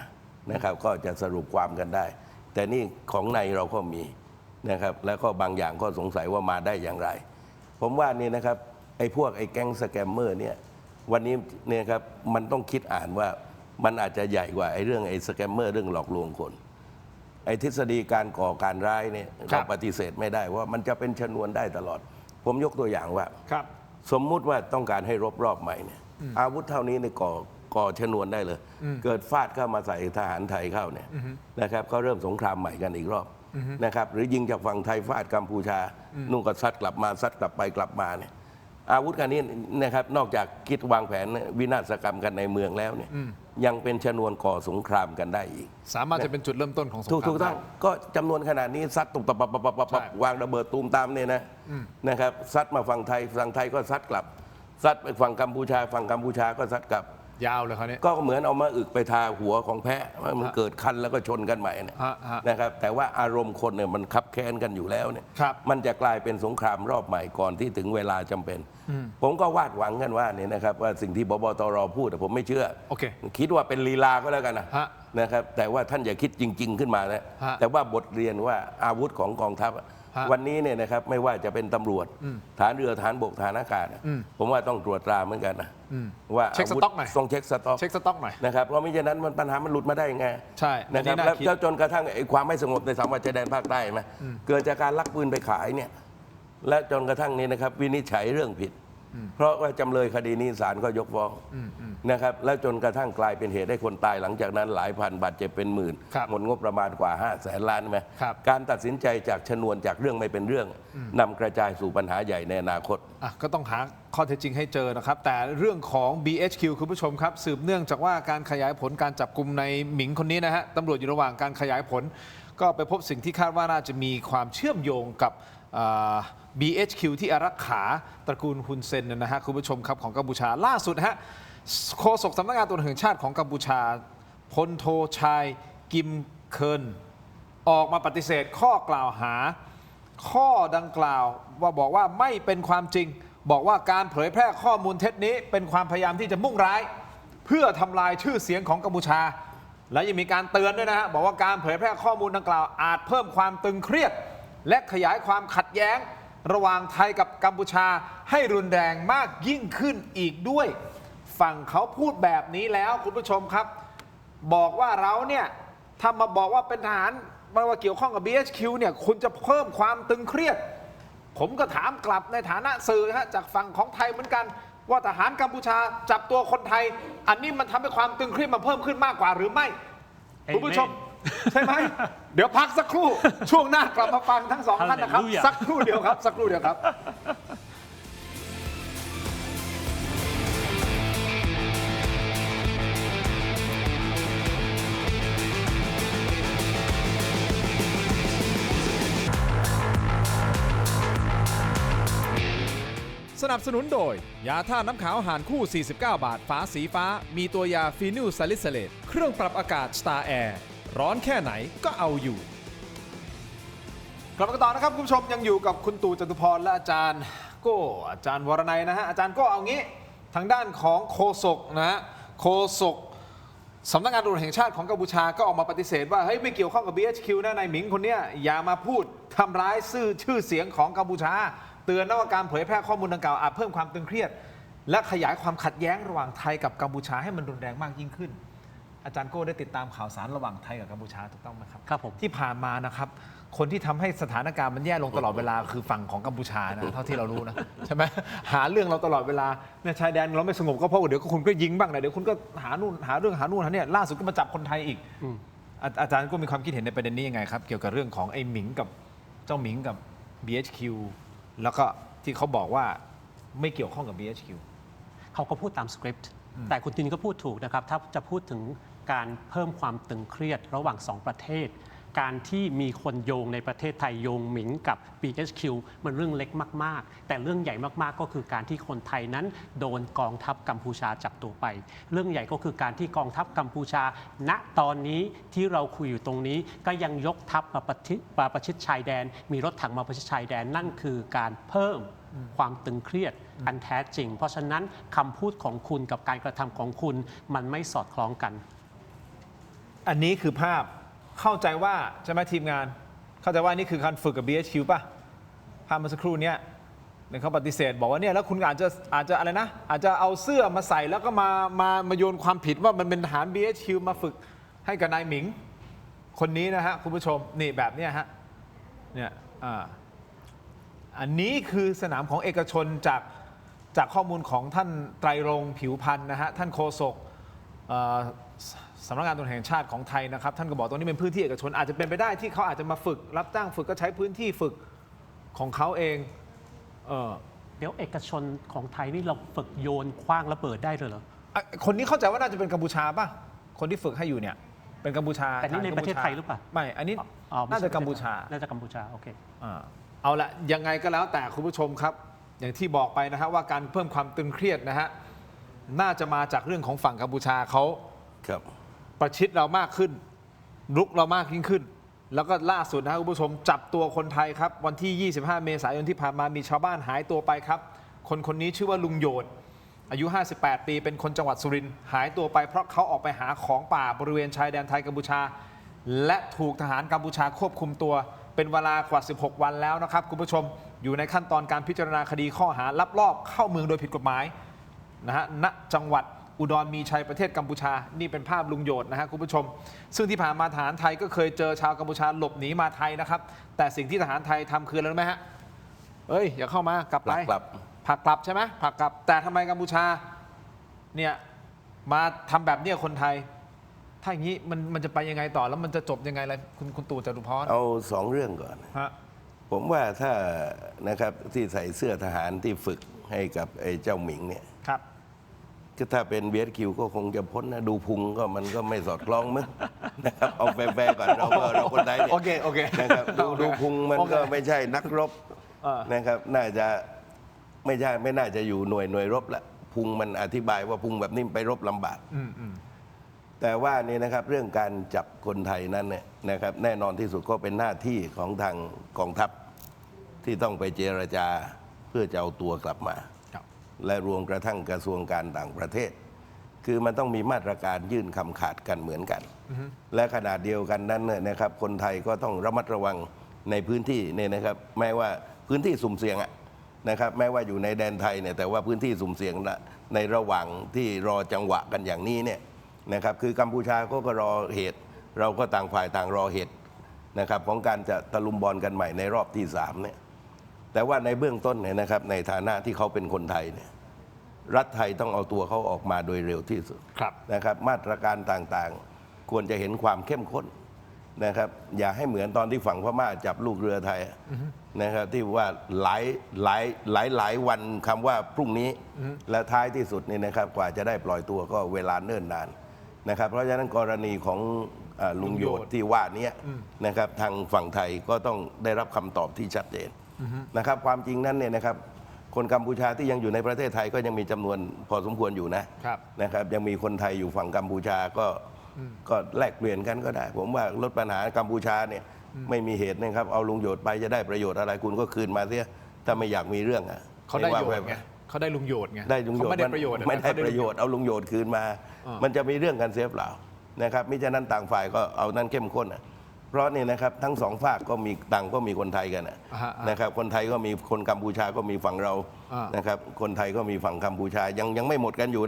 นะครับก็จะสรุปความกันได้แต่นี่ของในเราก็มีนะครับแล้วก็บางอย่างก็สงสัยว่ามาได้อย่างไรผมว่านี่นะครับไอ้พวกไอ้แก๊งสแกมเมอร์เนี่ยวันนี้เนี่ยครับมันต้องคิดอ่านว่ามันอาจจะใหญ่กว่าไอ้เรื่องไอ้สแกมเมอร์เรื่องหลอกลวงคนไอ้ทฤษฎีการก่อการร้ายเนี่ยเราปฏิเสธไม่ได้ว่ามันจะเป็นชนวนได้ตลอดผมยกตัวอย่างว่าสมมุติว่าต้องการให้รอบใหม่เนี่ยอาวุธเท่านี้ในก่อชนวนได้เลยเกิดฟาดเข้ามาใส่ทหารไทยเข้าเนี่ยนะครับก็เริ่มสงครามใหม่กันอีกรอบนะครับหรือยิงจากฝั่งไทยฟาดกัมพูชานุ่งก็ซัดกลับมาซัดกลับไปกลับมาเนี่ยอาวุธกันนี้นะครับนอกจากคิดวางแผนวินาศกรรมกันในเมืองแล้วเนี่ยยังเป็นชนวนก่อสงครามกันได้อีกสามารถจะเป็นจุดเริ่มต้นของสงครามถูกต้องก็จำนวนขนาดนี้ซัดตุบปับวางระเบิดตูมตามเนี่ยนะครับซัดมาฝั่งไทยก็ซัดกลับซัดไปฝั่งกัมพูชาก็ซัดกลับยาวเลยเขาเนี่ยก็เหมือนเอามาอึกไปทาหัวของแพะว่ามันเกิดคันแล้วก็ชนกันใหม่นะครับแต่ว่าอารมณ์คนเนี่ยมันคับแค้นกันอยู่แล้วเนี่ยมันจะกลายเป็นสงครามรอบใหม่ก่อนที่ถึงเวลาจำเป็นผมก็วาดหวังกันว่าเนี่ยนะครับว่าสิ่งที่บปตรพูดผมไม่เชื่อคิดว่าเป็นลีลาก็แล้วกันนะครับแต่ว่าท่านอย่าคิดจริงๆขึ้นมานะแต่ว่าบทเรียนว่าอาวุธของกองทัพ ฮะ วันนี้เนี่ยนะครับไม่ว่าจะเป็นตำรวจฐานเรือฐานบกฐานอากาศอะผมว่าต้องตรวจตราเหมือนกันนะว่า เช็คสต็อกหน่อย ต้องเช็คสต็อก เช็คสต็อกหน่อย นะครับเพราะไม่ฉะนั้นปัญหามันหลุดมาได้ยังไง ใช่ นะครับ อันนี้น่า แล้ว คิด แล้วจนกระทั่งไอ้ความไม่สงบในสามจังหวัดชายแดนภาคใต้ไหมเกิดจากการลักปืนไปขายเนี่ยและจนกระทั่งนี้นะครับวินิจฉัยเรื่องผิด เพราะว่าจำเลยคดีนี้ศาลก็ยกฟ้องนะครับแล้วจนกระทั่งกลายเป็นเหตุให้คนตายหลังจากนั้นหลายพันบาดเจ็บเป็นหมื่น ครับ หมดงบประมาณกว่า500,000 ล้านไหม ครับ การตัดสินใจจากชนวนจากเรื่องไม่เป็นเรื่องนำกระจายสู่ปัญหาใหญ่ในอนาคต ก็ต้องหาข้อเท็จจริงให้เจอนะครับ แต่เรื่องของ BHQ คุณผู้ชมครับ สืบเนื่องจากว่าการขยายผลการจับกลุ่มในหมิงคนนี้นะฮะตำรวจอยู่ระหว่างการขยายผล ก็ไปพบสิ่งที่คาดว่าน่าจะมีความเชื่อมโยงกับBHQ ที่อารักขาตระกูลฮุนเซนนะฮะคุณผู้ชมครับของกัมพูชาล่าสุดฮะโฆษกสำนักงานตำรวจแห่งชาติของกัมพูชาพลโทชายกิมเคินออกมาปฏิเสธข้อกล่าวหา ข้อดังกล่าวว่าบอกว่าไม่เป็นความจริง บอกว่าการเผยแพร่ข้อมูลเท็จนี้เป็นความพยายามที่จะมุ่งร้าย เพื่อทำลายชื่อเสียงของกัมพูชา และยังมีการเตือนด้วยนะฮะบอกว่าการเผยแพร่ข้อมูลดังกล่าวอาจเพิ่มความตึงเครียด และขยายความขัดแย้ง ระหว่างไทยกับกัมพูชาให้รุนแรงมากยิ่งขึ้นอีกด้วย ฝั่งเขาพูดแบบนี้แล้วคุณผู้ชมครับ บอกว่าเราเนี่ยถ้ามาบอกว่าเป็นทหารว่าเกี่ยวข้องกับ BHQ เนี่ยคุณจะเพิ่มความตึงเครียด ผมก็ถามกลับในฐานะสื่อฮะจากฝั่งของไทยเหมือนกัน ว่าทหารกัมพูชาจับตัวคนไทย อันนี้มันทำให้ความตึงเครียดมันเพิ่มขึ้นมากกว่าหรือไม่ คุณผู้ชม ใช่ไหม เดี๋ยวพักสักครู่ ช่วงหน้ากลับมาฟังทั้งสองท่านนะครับ Hallelujah สักครู่เดียวครับ สักครู่เดียวครับ สนับสนุนโดย ยาท่าน้ำขาวหารคู่ 49 บาท ฝาสีฟ้า มีตัวยาฟีนิลซาลิสเลตเครื่องปรับอากาศ Star Air ร้อนแค่ไหนก็เอาอยู่ กลับมากันต่อนะครับคุณผู้ชมยังอยู่กับคุณตู่จตุพรและอาจารย์โก้อาจารย์วรนัยนะฮะอาจารย์โก้เอางี้ทางด้านของโฆษกนะฮะโฆษกสำนักงานตำรวจแห่งชาติของกัมพูชาก็ออกมาปฏิเสธว่าเฮ้ยไม่เกี่ยวข้องกับ BHQ นะนายหมิงคนเนี้ยอย่ามาพูดทำร้ายชื่อเสียงของกัมพูชาเตือนนะว่าการเผยแพร่ข้อมูลดังกล่าวอาจเพิ่มความตึงเครียด และขยายความขัดแย้งระหว่างไทยกับกัมพูชาให้มันรุนแรงมากยิ่งขึ้น อาจารย์โก้ได้ติดตามข่าวสารระหว่างไทยกับกัมพูชาถูกต้องไหมครับ ครับผม ที่ผ่านมานะครับคนที่ทำให้สถานการณ์มันแย่ลงตลอดเวลาคือฝั่งของกัมพูชานะเท่าที่เรารู้นะใช่ไหมหาเรื่องเราตลอดเวลาเนี่ยชายแดนเราไม่สงบก็เพราะว่าเดี๋ยวคุณก็ยิงบ้างนะเดี๋ยวคุณก็หานู่นหาเนี่ยล่าสุดก็มาจับคนไทยอีกอาจารย์ก็มีความคิดเห็นในประเด็นนี้ยังไงครับเกี่ยวกับเรื่องของไอ้หมิงกับเจ้าหมิงกับ BHQ แล้วก็ที่เขาบอกว่าไม่เกี่ยวข้องกับ BHQ เขาก็พูดตามสคริปต์ แต่คุณตินก็พูดถูกนะครับ ถ้าจะพูดถึงการเพิ่มความตึงเครียดระหว่างสองประเทศ การที่มีคนโยงในประเทศไทยโยงหมิงกับ BHQ มันเรื่องเล็กมากๆ แต่เรื่องใหญ่มากๆก็คือการที่คนไทยนั้นโดนกองทัพกัมพูชาจับตัวไป เรื่องใหญ่ก็คือการที่กองทัพกัมพูชาณตอนนี้ที่เราคุยอยู่ตรงนี้ก็ยังยกทัพมาประชิดชายแดน มีรถถังมาประชิดชายแดนนั่นคือการเพิ่มความตึงเครียดอันแท้จริง เพราะฉะนั้นคำพูดของคุณกับการกระทำของคุณมันไม่สอดคล้องกัน อันนี้คือภาพเข้าใจว่าใช่ไหมทีมงาน เข้าใจว่านี่คือการฝึกกับ BHQ ป่ะภาพเมื่อสักครู่เนี้ยเนี่ยเขาปฏิเสธบอกว่าเนี่ยแล้วคุณอาจจะอะไรนะอาจจะเอาเสื้อมาใส่แล้วก็มาโยนความผิดว่ามันเป็นทหาร BHQ มาฝึกให้กับนายหมิง คนนี้นะฮะคุณผู้ชมนี่แบบเนี้ยฮะเนี่ยอันนี้คือสนามของเอกชนจากข้อมูลของท่านไตรรงค์ผิวพันธ์นะฮะท่านโฆษกสำนักงานตำรวจแห่งชาติของไทยนะครับท่านก็บอกตรงนี้เป็นพื้นที่เอกชนอาจจะเป็นไปได้ที่เขาอาจจะมาฝึกรับจ้างฝึกก็ใช้พื้นที่ฝึกของเขาเองเดี๋ยวเอกชนของไทยนี่เราฝึกโยนคว้างระเบิดได้เลยเหรอ คนนี้เข้าใจว่าน่าจะเป็นกัมพูชาป่ะคนที่ฝึกให้อยู่เนี่ยเป็นกัมพูชาแต่นี่ในประเทศไทยหรือเปล่าไม่อันนี้น่าจะกัมพูชาน่าจะกัมพูชาโอเคเอาละยังไงก็แล้วแต่คุณผู้ชมครับอย่างที่บอกไปนะฮะว่าการเพิ่มความตึงเครียดนะฮะน่าจะมาจากเรื่องของฝั่งกัมพูชาเขาประชิดเรามากขึ้นรุกเรามากยิ่งขึ้นแล้วก็ล่าสุดนะครับคุณผู้ชมจับตัวคนไทยครับวันที่ 25 เมษายนที่ผ่านมามีชาวบ้านหายตัวไปครับคนนี้ชื่อว่าลุงโยดอายุ 58 ปีเป็นคนจังหวัดสุรินทร์หายตัวไปเพราะเขาออกไปหาของป่าบริเวณชายแดนไทยกัมพูชาและถูกทหารกัมพูชาควบคุมตัวไป เป็นเวลากว่า 16 วันแล้วนะครับคุณผู้ชมอยู่ในขั้นตอนการพิจารณาคดีข้อหาลักลอบเข้าเมืองโดยผิดกฎหมายนะฮะณจังหวัดอุดรมีชัยประเทศกัมพูชานี่เป็นภาพลุงโยดนะฮะคุณผู้ชมซึ่งที่ผ่านมาทหารไทยก็เคยเจอชาวกัมพูชาหลบหนีมาไทยนะครับแต่สิ่งที่ทหารไทยทำคืออะไรรู้ไหมฮะเอ้ยอย่าเข้ามากลับไป กลับ ผลักกลับใช่ไหมผลักกลับแต่ทำไมกัมพูชาเนี่ยมาทำแบบเนี้ยคนไทยถ้าอย่างนี้มันจะไปยังไงต่อแล้วมันจะจบยังไงล่ะคุณตู่จตุพร เอาสองเรื่องก่อน ฮะ ผมว่าถ้านะครับที่ใส่เสื้อทหารที่ฝึกให้กับไอ้เจ้าหมิงเนี่ย ครับ ก็ถ้าเป็น BSQ ก็คงจะพ้นนะดูพุงก็มันก็ไม่สอดคล้องมั้ง นะครับเอาแฟร์ๆก่อนเราคนไทยเนี่ย โอเค นะครับดูพุงมันก็ โอเค ไม่ใช่นักรบ เ นะครับน่าจะไม่น่าจะอยู่หน่วยรบละพุงมันอธิบายว่าพุงแบบนี้ไปรบลำบาก แต่ว่านี่นะครับเรื่องการจับคนไทยนั้นเนี่ยนะครับแน่นอนที่สุดก็เป็นหน้าที่ของทางกองทัพที่ต้องไปเจรจาเพื่อจะเอาตัวกลับมา ครับ และรวมกระทั่งกระทรวงการต่างประเทศ คือมันต้องมีมาตรการยื่นคำขาดกันเหมือนกัน และขนาดเดียวกันนั้นเนี่ยนะครับคนไทยก็ต้องระมัดระวังในพื้นที่เนี่ยนะครับแม้ว่าพื้นที่สุ่มเสี่ยงอะนะครับแม้ว่าอยู่ในแดนไทยเนี่ยแต่ว่าพื้นที่สุ่มเสี่ยงในระหว่างที่รอจังหวะกันอย่างนี้เนี่ยนะครับคือกัมพูชาก็รอเหตุ เราก็ต่างฝ่ายต่างรอเหตุนะครับของการจะตะลุมบอลกันใหม่ในรอบที่3เนี่ยแต่ว่าในเบื้องต้นเนี่ยนะครับในฐานะที่เขาเป็นคนไทยเนี่ยรัฐไทยต้องเอาตัวเขาออกมาโดยเร็วที่สุด ครับ นะครับมาตรการต่างๆ ควรจะเห็นความเข้มข้นนะครับอย่าให้เหมือนตอนที่ฝั่งพม่าจับลูกเรือไทยนะครับที่ว่าหลายวันคำว่าพรุ่งนี้และท้ายที่สุดนี่นะครับกว่าจะได้ปล่อยตัวก็เวลาเนิ่นนานนะครับเพราะฉะนั้นกรณีของลุงโยดที่ว่านี้นะครับทางฝั่งไทยก็ต้องได้รับคำตอบที่ชัดเจนนะครับความจริงนั้นเนี่ยนะครับคนกัมพูชาที่ยังอยู่ในประเทศไทยก็ยังมีจำนวนพอสมควรอยู่นะครับยังมีคนไทยอยู่ฝั่งกัมพูชาก็แลกเปลี่ยนกันก็ได้ ผมว่าลดปัญหากัมพูชาเนี่ยไม่มีเหตุนะครับเอาลุงโยดไปจะได้ประโยชน์อะไรคุณก็คืนมาเสียถ้าไม่อยากมีเรื่องอ่ะ เขาได้โยดไงเขาได้ลุงโยดไง ได้ลุงโยด เขาไม่ได้ประโยชน์ ไม่ได้ประโยชน์เอาลุงโยดคืนมา มันจะมีเรื่องกันเสียเปล่านะครับมิฉะนั้นต่างฝ่ายก็เอานั้นเข้มข้นอ่ะเพราะนี่นะครับทั้งสองฝากก็มีต่างก็มีคนไทยกันนะครับคนไทยก็มีคนกัมพูชาก็มีฝั่งเรานะครับคนไทยก็มีฝั่งกัมพูชายังไม่หมดกันอยู่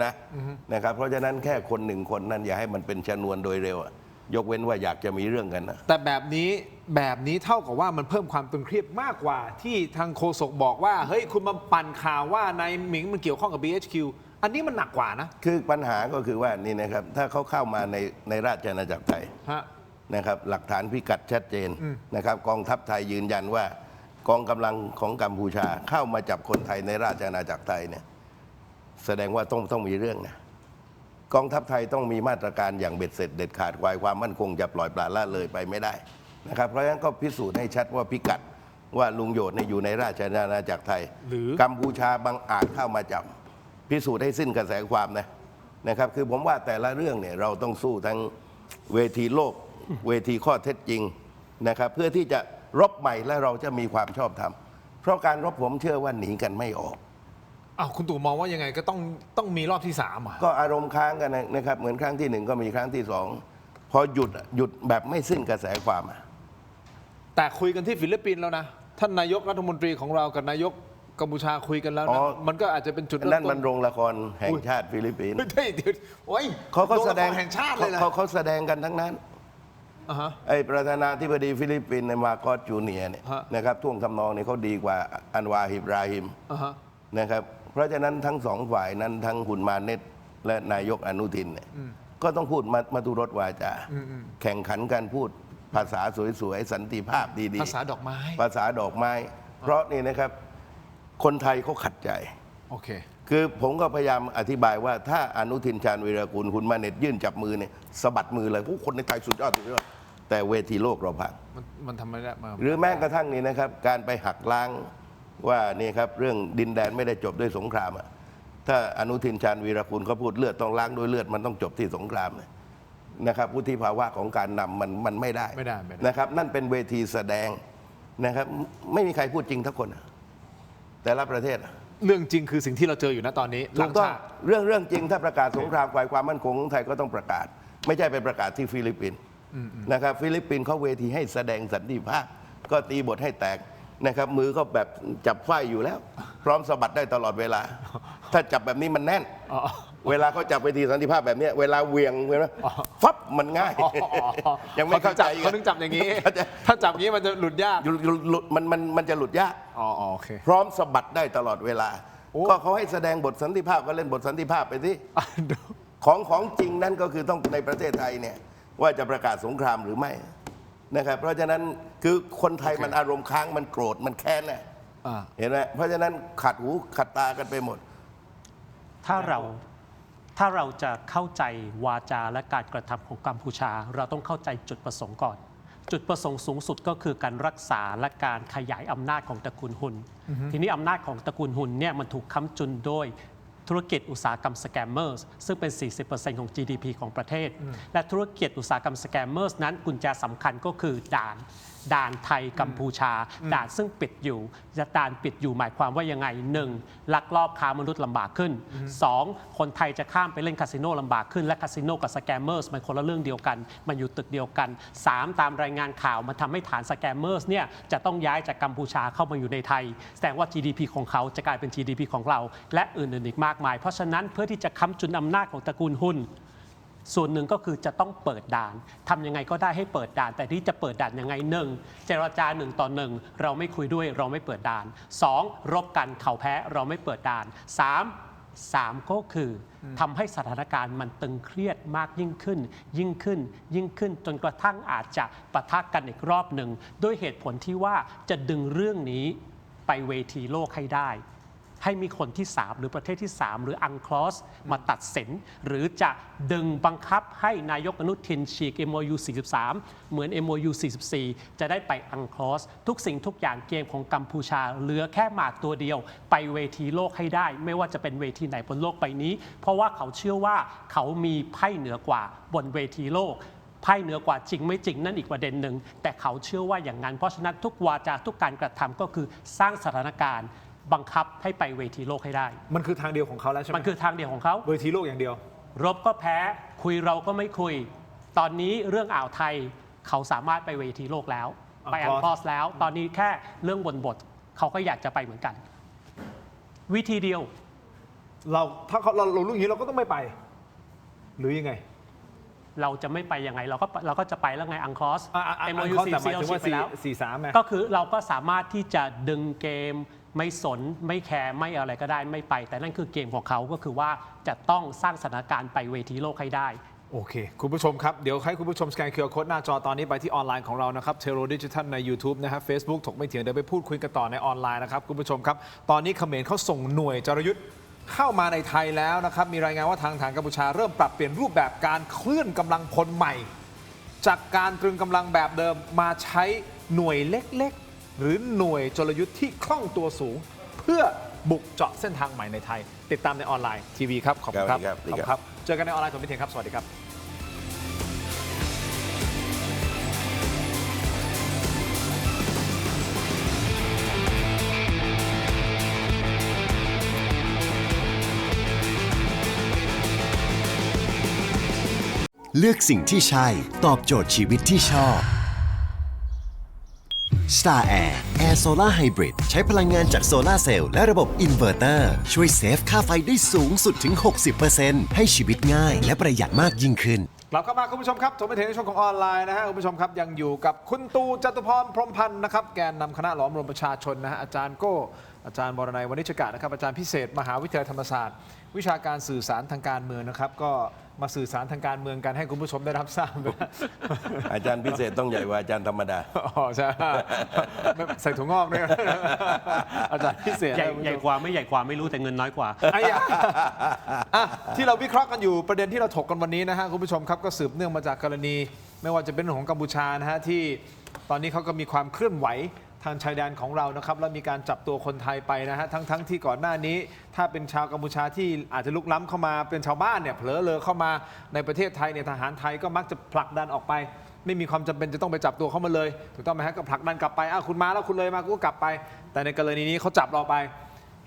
นะครับเพราะฉะนั้นแค่คนหนึ่งคนนั้นอย่าให้มันเป็นชนวนโดยเร็วอะยกเว้นว่าอยากจะมีเรื่องกันนะ แต่แบบนี้เท่ากับว่ามันเพิ่มความตึงเครียดมากกว่าที่ทางโฆษกบอกว่าเฮ้ยคุณมาปั่นข่าวว่านายหมิงมันเกี่ยวข้องกับ BHQ อันนี้มันหนักกว่านะ คือปัญหาก็คือว่านี่นะครับถ้าเขาเข้ามาในราชอาณาจักรไทย ฮะ นะครับหลักฐานพิกัดชัดเจนนะครับกองทัพไทยยืนยันว่ากองกำลังของกัมพูชาเข้ามาจับคนไทยในราชอาณาจักรไทยเนี่ยแสดงว่าต้องมีเรื่องนะกองทัพไทยต้องมีมาตรการอย่างเบ็ดเสร็จเด็ดขาดความมั่นคงจะปล่อยปละละเลยไปไม่ได้นะครับเพราะฉะนั้นก็พิสูจน์ให้ชัดว่าพิกัดว่าลุงโยดเนี่ยอยู่ในราชอาณาจักรไทย หรือ กัมพูชาบังอาจเข้ามาจับพิสูจน์ให้สิ้นกระแสความนะครับคือผมว่าแต่ละเรื่องเนี่ยเราต้องสู้ทั้งเวทีโลกเวทีข้อเท็จจริงนะครับเพื่อที่จะรบใหม่และเราจะมีความชอบธรรมเพราะการรบผมเชื่อว่าหนีกันไม่ออก อ้าวคุณตู่มองว่ายังไงก็ต้องมีรอบที่3อ่ะ ก็อารมณ์ค้างกันนะครับเหมือนครั้งที่1ก็มีครั้งที่2พอหยุดแบบไม่สิ้นกระแสความอะ แต่คุยกันที่ฟิลิปปินส์แล้วนะท่านนายกรัฐมนตรีของเรากับนายกกัมพูชาคุยกันแล้วนะมันก็อาจจะเป็นจุดเริ่มต้น นั่นมันโรงละครแห่งชาติฟิลิปปินส์ ไม่ใช่เดี๋ยวโอ้ย เขาก็แสดง โรงละครแห่งชาติเลยนะ เขาแสดงกันทั้งนั้น อ่าฮะ ไอ้ประธานาธิบดีฟิลิปปินส์ในมาโกสจูเนียร์เนี่ย ฮะ นะครับท่วงทำนองเนี่ยเขาดีกว่าอันวาฮิบราฮิม อ่าฮะ นะครับเพราะฉะนั้นทั้งสองฝ่ายนั้นทั้งคุณมาเน็ตและนายกอนุทินเนี่ยก็ต้องพูดมาตุรสวาจาแข่งขันกันพูดภาษาสวยๆสันติภาพดีๆ ภาษาดอกไม้ ภาษาดอกไม้ เพราะนี่นะครับคนไทยเขาขัดใจ โอเค คือผมก็พยายามอธิบายว่าถ้าอนุทินชาญวีรกุลคุณมาเน็ตยื่นจับมือเนี่ยสะบัดมือเลยผู้คนในไทยสุดยอดแต่เวทีโลกเราพัง มันทำไม่ได้มา หรือแม้กระทั่งนี่นะครับการไปหักล้างว่านี่ครับเรื่องดินแดนไม่ได้จบด้วยสงครามอะถ้าอนุทินชาญวีรกุลเขาพูดเลือดต้องล้างด้วยเลือดมันต้องจบที่สงครามนะครับวุฒิภาวะของการนำมันไม่ได้นะครับนั่นเป็นเวทีแสดงนะครับไม่มีใครพูดจริงทุกคนแต่ละประเทศ เรื่องจริงคือสิ่งที่เราเจออยู่นะตอนนี้ ถูกต้องเรื่องจริงถ้าประกาศสงครามฝ่ายความมั่นคงของไทยก็ต้องประกาศ ไม่ใช่ไปประกาศที่ฟิลิปปินส์นะครับฟิลิปปินส์เขาเวทีให้แสดงสันติภาพ ก็ตีบทให้แตกนะครับ มือก็แบบจับไขว้อยู่แล้ว พร้อมสะบัดได้ตลอดเวลา ถ้าจับแบบนี้มันแน่น เวลาเขาจับเวทีสันติภาพแบบเนี้ยเวลาเหวียงเวลาฟับมันง่าย ยังไม่เข้าใจ เขาถึงจับอย่างนี้ ถ้าจับอย่างนี้มันจะหลุดยาก หลุดมันจะหลุดยาก อ๋อโอเค พร้อมสะบัดได้ตลอดเวลา ก็เขาให้แสดงบทสันติภาพก็เล่นบทสันติภาพไปสิของจริงนั่นก็คือต้องในประเทศไทยเนี่ยว่าจะประกาศสงครามหรือไม่นะครับเพราะฉะนั้นคือคนไทยมันอารมณ์ค้างมันโกรธมันแค้นน่ะเห็นไหมเพราะฉะนั้นขัดหูขัดตากันไปหมด ถ้าเราจะเข้าใจวาจาและการกระทำของกัมพูชา เราต้องเข้าใจจุดประสงค์ก่อน จุดประสงค์สูงสุดก็คือการรักษาและการขยายอำนาจของตระกูลฮุนทีนี้อำนาจของตระกูลฮุนเนี่ยมันถูกค้ำจุนโดยธุรกิจอุตสาหกรรมสแกมเมอร์สซึ่งเป็น 40% ของ GDP ของประเทศ และธุรกิจอุตสาหกรรมสแกมเมอร์สนั้นกุญแจสำคัญก็คือด่านไทยกัมพูชาด่านซึ่งปิดอยู่ด่านปิดอยู่หมายความว่ายังไง 1. ลักลอบค้ามนุษย์ลำบากขึ้น 2. คนไทยจะข้ามไปเล่นคาสิโนลำบากขึ้นและคาสิโนกับสแกมเมอร์สมันคนละเรื่องเดียวกันมันอยู่ตึกเดียวกัน 3. ตามรายงานข่าวมันทำให้ฐานสแกมเมอร์สเนี่ยจะต้องย้ายจากกัมพูชาเข้ามาอยู่ในไทยแสดงว่า GDP ของเขาจะกลายเป็น GDP ของเราและอื่นๆอีกมากมายเพราะฉะนั้นเพื่อที่จะค้ำจุนอำนาจของตระกูลฮุนส่วนหนึ่งก็คือจะต้องเปิดด่านทำยังไงก็ได้ให้เปิดด่านแต่ที่จะเปิดด่านยังไง 1. เจรจา1 ต่อ 1เราไม่คุยด้วยเราไม่เปิดด่าน 2. รบกันเขาแพ้เราไม่เปิดด่าน 3. ก็คือทำให้สถานการณ์มันตึงเครียดมากยิ่งขึ้นจนกระทั่งอาจจะปะทะกันอีกรอบหนึ่งด้วยเหตุผลที่ว่าจะดึงเรื่องนี้ไปเวทีโลกให้ได้ให้มีคนที่ 3 หรือประเทศที่ 3 หรืออังคลอสมาตัดสินหรือจะดึงบังคับให้นายกอนุทินฉีก MOU 43 เหมือน MOU 44 จะได้ไปอังคลอสทุกสิ่งทุกอย่างเกมของกัมพูชาเหลือแค่หมากตัวเดียวไปเวทีโลกให้ได้ไม่ว่าจะเป็นเวทีไหนบนโลกใบนี้เพราะว่าเขาเชื่อว่าเขามีไพ่เหนือกว่าบนเวทีโลกไพ่เหนือกว่าจริงไม่จริงนั่นอีกประเด็นหนึ่งแต่เขาเชื่อว่าอย่างนั้นเพราะฉะนั้นทุกวาจาทุกการกระทำก็คือสร้างสถานการณ์บังคับให้ไปเวทีโลกให้ได้มันคือทางเดียวของเขาแล้วใช่ไหมมันคือทางเดียวของเขาเวทีโลกอย่างเดียวรบก็แพ้คุยเราก็ไม่คุยตอนนี้เรื่องอ่าวไทยเขาสามารถไปเวทีโลกแล้วไปอังคลอสแล้วตอนนี้แค่เรื่องบนบทเขาก็อยากจะไปเหมือนกันวิธีเดียวถ้าเรารู้อย่างนี้เราก็ต้องไม่ไปหรือยังไงเราจะไม่ไปยังไงเราก็จะไปแล้วไงอังคลอส MOU 44เราฉีกไปแล้ว43ก็คือเราก็สามารถที่จะดึงเกมไม่สนไม่แคร์ไม่อะไรก็ได้ไม่ไปแต่นั่นคือเกมของเขาก็คือว่าจะต้องสร้างสถานการณ์ไปเวทีโลกให้ได้โอเคคุณผู้ชมครับเดี๋ยวให้คุณผู้ชมสแกน QR Code หน้าจอตอนนี้ไปที่ออนไลน์ของเรานะครับเทโรดิจิทัลใน YouTube นะครับ Facebook ถกไม่เถียงเดี๋ยวไปพูดคุยกันต่อในออนไลน์นะครับคุณผู้ชมครับตอนนี้เขมรเขาส่งหน่วยจรยุทธ์เข้ามาในไทยแล้วนะครับมีรายงานว่าทางฐานกัมพูชาเริ่มปรับเปลี่ยนรูปแบบการเคลื่อนกำลังพลใหม่จากการตรึงกำลังแบบเดิมมาใช้หน่วยเล็กๆหรือหน่วยจรยุทธ์ที่คล่องตัวสูงเพื่อบุกเจาะเส้นทางใหม่ในไทยติดตามในออนไลน์ทีวีครับขอบคุณครับเจอกันในออนไลน์ถกไม่เถียงครับสวัสดีครับเลือกสิ่งที่ใช่ตอบโจทย์ชีวิตที่ชอบ Star Air Air Solar Hybrid ใช้พลังงานจากโซลาร์เซลล์และระบบอินเวอร์เตอร์ช่วยเซฟค่าไฟได้สูงสุดถึง 60% ให้ชีวิตง่ายและประหยัดมากยิ่งขึ้นกลับเข้ามาคุณผู้ชมครับถกไม่เถียงในช่วงของออนไลน์นะฮะคุณผู้ชมครับยังอยู่กับคุณตูจตุพรพรหมพันธ์นะครับแกนนำคณะหลอมรวมประชาชนนะฮะอาจารย์โก้อาจารย์บรนัยวณิชกะนะครับอาจารย์พิเศษมหาวิทยาลัยธรรมศาสตร์วิชาการสื่อสารทางการเมืองนะครับก็มาสื่อสารทางการเมืองกันให้คุณผู้ชมได้รับทราบอาจารย์พิเศษต้องใหญ่กว่าอาจารย์ธรรมดาอ๋อใช่ใส่ถุงงอกด้วยอาจารย์พิเศษใหญ่กว่าไม่ใหญ่กว่าไม่รู้แต่เงินน้อยกว่าที่เราวิเคราะห์กันอยู่ประเด็นที่เราถกกันวันนี้นะฮะคุณผู้ชมครับก็สืบเนื่องมาจากกรณีไม่ว่าจะเป็นเรื่องของกัมพูชานะฮะที่ตอนนี้เขาก็มีความเคลื่อนไหวทางชายแดนของเรานะครับแล้วมีการจับตัวคนไทยไปนะฮะทั้งที่ก่อนหน้านี้ถ้าเป็นชาวกัมพูชาที่อาจจะลุกล้ำเข้ามาเป็นชาวบ้านเนี่ยเผลอเลอเข้ามาในประเทศไทยเนี่ยทหารไทยก็มักจะผลักดันออกไปไม่มีความจำเป็นจะต้องไปจับตัวเข้ามาเลยถูกต้องไหมฮะก็ผลักดันกลับไปคุณมาแล้วคุณเลยมากูก็กลับไปแต่ในกรณีนี้เขาจับเราไป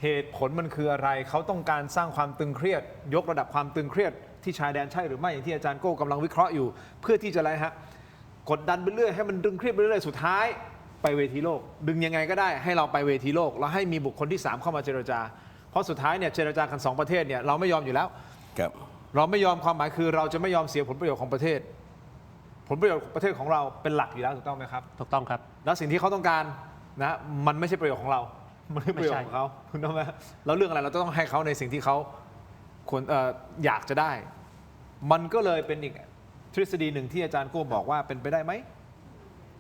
เหตุผลมันคืออะไรเขาต้องการสร้างความตึงเครียดยกระดับความตึงเครียดที่ชายแดนใช่หรือไม่อย่างที่อาจารย์โก้กำลังวิเคราะห์อยู่เพื่อที่จะอะไรฮะกดดันไปเรื่อยให้มันตึงเครียดไปเรื่อยสุดท้าย ไปเวทีโลก ดึงยังไงก็ได้ให้เราไปเวทีโลกแล้วให้มีบุคคลที่ 3 เข้ามาเจรจาเพราะสุดท้ายเนี่ยเจรจากัน2ประเทศเนี่ยเราไม่ยอมอยู่แล้ว ครับ เราไม่ยอมความหมายคือเราจะไม่ยอมเสียผลประโยชน์ของประเทศ ผลประโยชน์ของประเทศของเราเป็นหลักอยู่แล้วถูกต้องไหมครับ ถูกต้องครับ แล้วสิ่งที่เขาต้องการนะมันไม่ใช่ประโยชน์ของเรา มันไม่ใช่ประโยชน์ของเขาถูกต้องไหมแล้วเรื่องอะไรเราต้องให้เขาในสิ่งที่เขาควรอยากจะได้ มันก็เลยเป็นอีกทฤษฎีหนึ่งที่อาจารย์โก้บอกว่าเป็นไปได้ไหม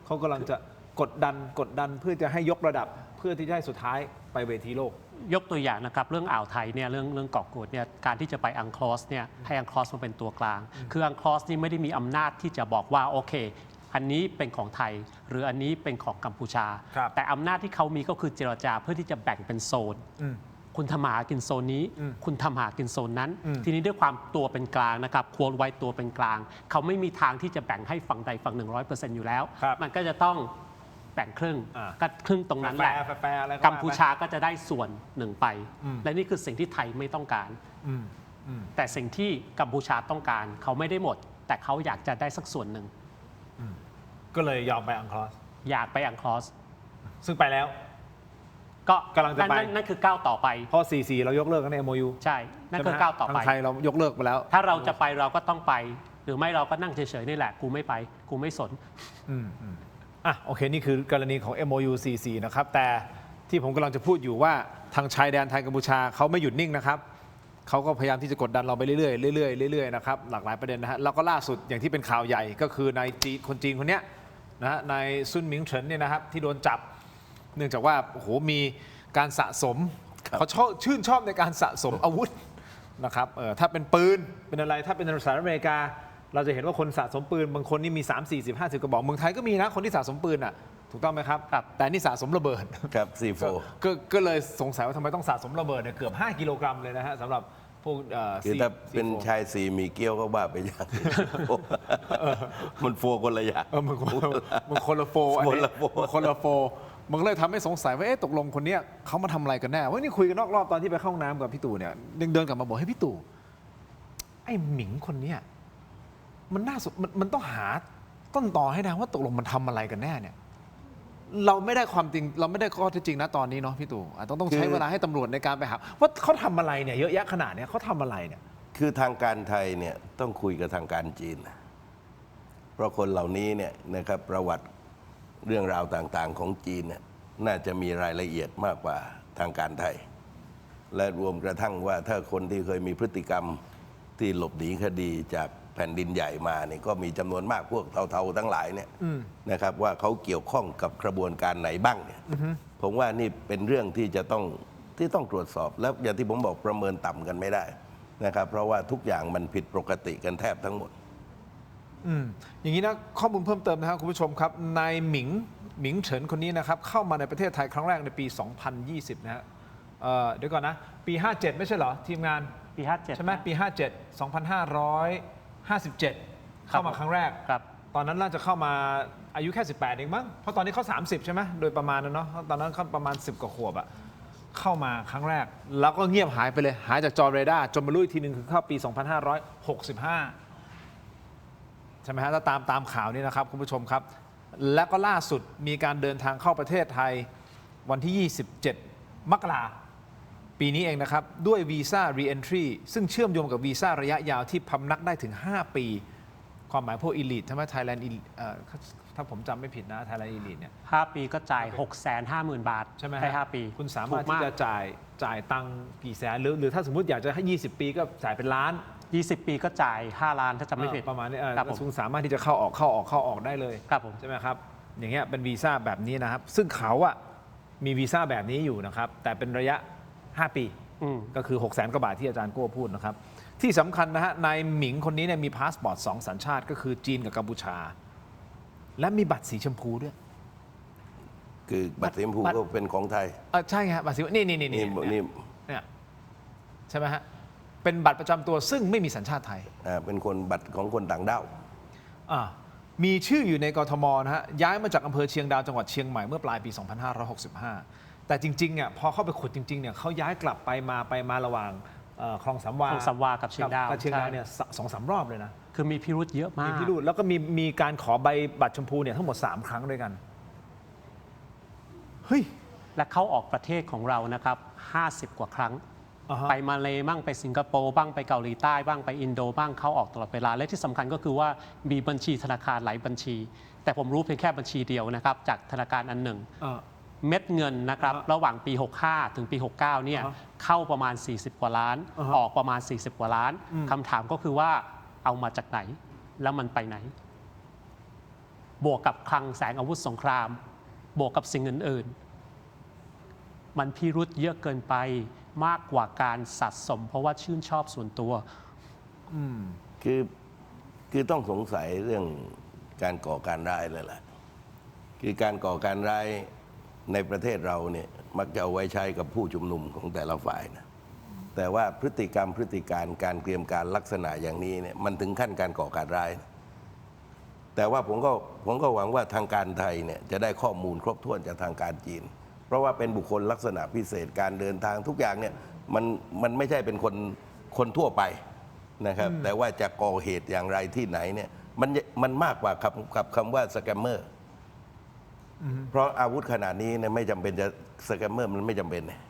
เขากำลังจะกดดันเพื่อจะให้ยกระดับเพื่อที่จะให้สุดท้ายไปเวทีโลก ยกตัวอย่างนะครับเรื่องอ่าวไทยเนี่ยเรื่องเกาะกูดเนี่ยการที่จะไปอังคลอสเนี่ยให้อังคลอสมาเป็นตัวกลาง คืออังคลอสนี่ไม่ได้มีอำนาจที่จะบอกว่าโอเค อันนี้เป็นของไทยหรืออันนี้เป็นของกัมพูชา ครับ แต่อำนาจที่เขามีก็คือเจรจาเพื่อที่จะแบ่งเป็นโซน คุณทำหากินโซนนี้ คุณทำหากินโซนนั้น ทีนี้ด้วยความตัวเป็นกลางนะครับควรไว้ตัวเป็นกลาง เขาไม่มีทางที่จะแบ่งให้ฝั่งใดฝั่งหนึ่ง100%อยู่แล้ว ครับ มันก็จะต้องแบ่งครึ่ง ก็ครึ่งตรงนั้นแหละ แฟร์อะไรก็ว่าไป กัมพูชาก็จะได้ส่วนหนึ่งไป และนี่คือสิ่งที่ไทยไม่ต้องการ แต่สิ่งที่กัมพูชาต้องการเขาไม่ได้หมด แต่เขาอยากจะได้สักส่วนหนึ่ง ก็เลยยอมไปอังคลอส อยากไปอังคลอส ซึ่งไปแล้ว ก็ กำลังจะไป นั่นคือก้าวต่อไป เพราะ 44 เรายกเลิกกันใน MOU ใช่ นั่นคือก้าวต่อไป ทางไทยเรายกเลิกไปแล้ว ถ้าเราจะไปเราก็ต้องไป หรือไม่เราก็นั่งเฉยๆนี่แหละ กูไม่ไป กูไม่สน โอเค นี่คือกรณีของ MOU 44 นะครับ แต่ที่ผมกำลังจะพูดอยู่ว่าทางชายแดนไทยกัมพูชาเขาไม่หยุดนิ่งนะครับ เขาก็พยายามที่จะกดดันเราไปเรื่อยๆเรื่อยๆเรื่อยๆนะครับ หลากหลายประเด็นนะฮะ แล้วก็ล่าสุดอย่างที่เป็นข่าวใหญ่ก็คือนายคนจีนคนเนี้ยนะฮะ นายซุนหมิงเฉินเนี่ยนะครับที่โดนจับ เนื่องจากว่าโอ้โหมีการสะสม เขาชื่นชอบในการสะสมอาวุธนะครับถ้าเป็นปืนเป็นอะไรถ้าเป็นสหรัฐอเมริกา เราจะเห็นว่าคนสะสมปืนบางคนนี่มี3 40 50กระบอกเมืองไทยก็มีนะคนที่สะสมปืนอ่ะถูกต้องไหมครับ แต่นี่สะสมระเบิด ครับC4 ก็เลยสงสัยว่าทำไมต้องสะสมระเบิดเนี่ยเกือบ5 กิโลกรัมเลยนะฮะสำหรับพวกคือถ้าเป็นชายสีมีเกี้ยวก็บ้าไปอย่างมันโฟคนละอย่าง มันคนละโฟอันนี้มันคนละโฟมันก็เลยทำให้สงสัยว่าตกลงคนเนี้ยเขามาทำอะไรกันแน่ว่านี่คุยกันนอกรอบตอนที่ไปเข้าห้องน้ำกับพี่ตู่เนี่ยเดินกลับมาบอกให้พี่ตู่ไอ้หมิงคนเนี้ยมันน่าสนมันต้องหาต้นต่อให้ได้ว่าตกลงมันทำอะไรกันแน่เนี่ยเราไม่ได้ความจริงเราไม่ได้ข้อเท็จจริงนะตอนนี้เนาะพี่ตู่ต้องใช้เวลาให้ตำรวจในการไปหาว่าเขาทำอะไรเนี่ยเยอะแยะขนาดเนี้ยเขาทำอะไรเนี่ย คือทางการไทยเนี่ยต้องคุยกับทางการจีนเพราะคนเหล่านี้เนี่ยนะครับประวัติเรื่องราวต่างๆของจีนเนี่ยน่าจะมีรายละเอียดมากกว่าทางการไทย และรวมกระทั่งว่าถ้าคนที่เคยมีพฤติกรรมที่หลบหนีคดีจากแผ่นดินใหญ่มาเนี่ยก็มีจำนวนมากพวกเทาๆทั้งหลายเนี่ยนะครับว่าเขาเกี่ยวข้องกับกระบวนการไหนบ้างเนี่ยผมว่านี่เป็นเรื่องที่จะต้องตรวจสอบแล้วอย่างที่ผมบอกประเมินต่ำกันไม่ได้นะครับเพราะว่าทุกอย่างมันผิดปกติกันแทบทั้งหมดอย่างนี้นะข้อมูลเพิ่มเติมนะครับคุณผู้ชมครับนายหมิงเฉินคนนี้นะครับเข้ามาในประเทศไทยครั้งแรกในปี 2020 นะฮะเดี๋ยวก่อนนะปี 57 ไม่ใช่เหรอทีมงานปี 57 ใช่ไหมปี 57 2557 เข้ามาครั้งแรก ตอนนั้นน่าจะเข้ามาอายุแค่ 18 เองมั้งเพราะตอนนี้เขา 30 ใช่ไหมโดยประมาณนั้นเนาะตอนนั้นเขาประมาณ 10 กว่าขวบอะเข้ามาครั้งแรกแล้วก็เงียบหายไปเลยหายจากจอเรดาร์จนมารู้อีกทีนึงคือเข้าปี 2565ใช่ไหมฮะถ้าตามข่าวนี้นะครับคุณผู้ชมครับและก็ล่าสุดมีการเดินทางเข้าประเทศไทยวันที่ 27 มกราคมปีนี้เองนะครับด้วยวีซ่า Re-entry ซึ่งเชื่อมโยงกับวีซ่าระยะยาวที่พำนักได้ถึง 5 ปี ความหมายพวก Elite ใช่ไหม Thailand Elite ถ้าผมจำไม่ผิดนะ Thailand Elite เนี่ย5 ปีก็จ่าย 650,000 บาทใช่ไหม ให้5 ปี คุณสามารถที่จะจ่ายตังค์กี่แสนหรือถ้าสมมติอยากจะให้20 ปีก็จ่ายเป็นล้าน20 ปีก็จ่าย5 ล้านถ้าจำไม่ผิดประมาณนี้ครับผม คุณสามารถที่จะเข้าออกได้เลย ครับผม ใช่ไหมครับอย่างเงี้ยเป็นวีซ่าแบบนี้นะครับซึ่งเขาอะมีวีซ่าแบบนี้อยู่นะครับแต่เป็นระยะ 5 ปีก็คือ 600,000 กว่าบาทที่อาจารย์โก้พูดนะครับที่สำคัญนะฮะนายหมิงคนนี้เนี่ยมีพาสปอร์ต2 สัญชาติก็คือจีนกับกัมพูชาและมีบัตรสีชมพูด้วย คือบัตรสีชมพูก็เป็นของไทยใช่ครับบัตรสีนี่เนี่ยใช่ไหมฮะเป็นบัตรประจำตัวซึ่งไม่มีสัญชาติไทยเป็นคนบัตรของคนต่างด้าวมีชื่ออยู่ในกทมนะฮะย้ายมาจากอำเภอเชียงดาวจังหวัดเชียงใหม่เมื่อปลายปี 2565 แต่จริงๆเนี่ยพอเข้าไปขุดจริงๆเนี่ยเขาย้ายกลับไปมาระหว่างคลองสามวากับเชียงดาวเนี่ย 2-3 รอบเลยนะคือมีพิรุธเยอะมากมีพิรุธแล้วก็มีการขอใบบัตรชมพูเนี่ยทั้งหมด3 ครั้งด้วยกัน เฮ้ย และเข้าออกประเทศของเรานะครับ50 กว่าครั้ง อ่าฮะ ไปมาเลบ้างไปสิงคโปร์บ้างไปเกาหลีใต้บ้างไปอินโดบ้างเข้าออกตลอดเวลาและที่สำคัญก็คือว่ามีบัญชีธนาคารหลายบัญชี แต่ผมรู้เพียงแค่บัญชีเดียวนะครับจากธนาคารอันหนึ่ง เม็ดเงินนะครับระหว่างปี 65 ถึงปี 69 เนี่ย อ่าฮะ เข้าประมาณ 40 กว่าล้าน อ่าฮะ ออกประมาณ 40 กว่าล้านคำถามก็คือว่าเอามาจากไหน แล้วมันไปไหน บวกกับคลังแสงอาวุธสงคราม บวกกับสิ่งอื่นๆ มันพิรุษเยอะเกินไปมากกว่าการสะสม เพราะว่าชื่นชอบส่วนตัว คือต้องสงสัยเรื่องการก่อการร้ายเลยล่ะคือการก่อการร้ายในประเทศเราเนี่ยมักจะเอาไว้ใช้กับผู้ชุมนุมของแต่ละฝ่ายนะแต่ว่าพฤติกรรมพฤติการการเตรียมการลักษณะอย่างนี้เนี่ยมันถึงขั้นการก่อการร้าย แต่ว่าผมก็หวังว่าทางการไทยเนี่ยจะได้ข้อมูลครบถ้วนจากทางการจีน เพราะว่าเป็นบุคคลลักษณะพิเศษการเดินทางทุกอย่างเนี่ยมันไม่ใช่เป็นคนทั่วไปนะครับแต่ว่าจะก่อเหตุอย่างไรที่ไหนเนี่ยมันมากกว่าคำว่าสแกมเมอร์เพราะอาวุธขนาดนี้เนี่ยไม่จำเป็นจะสแกมเมอร์มันไม่จำเป็นเนี่ย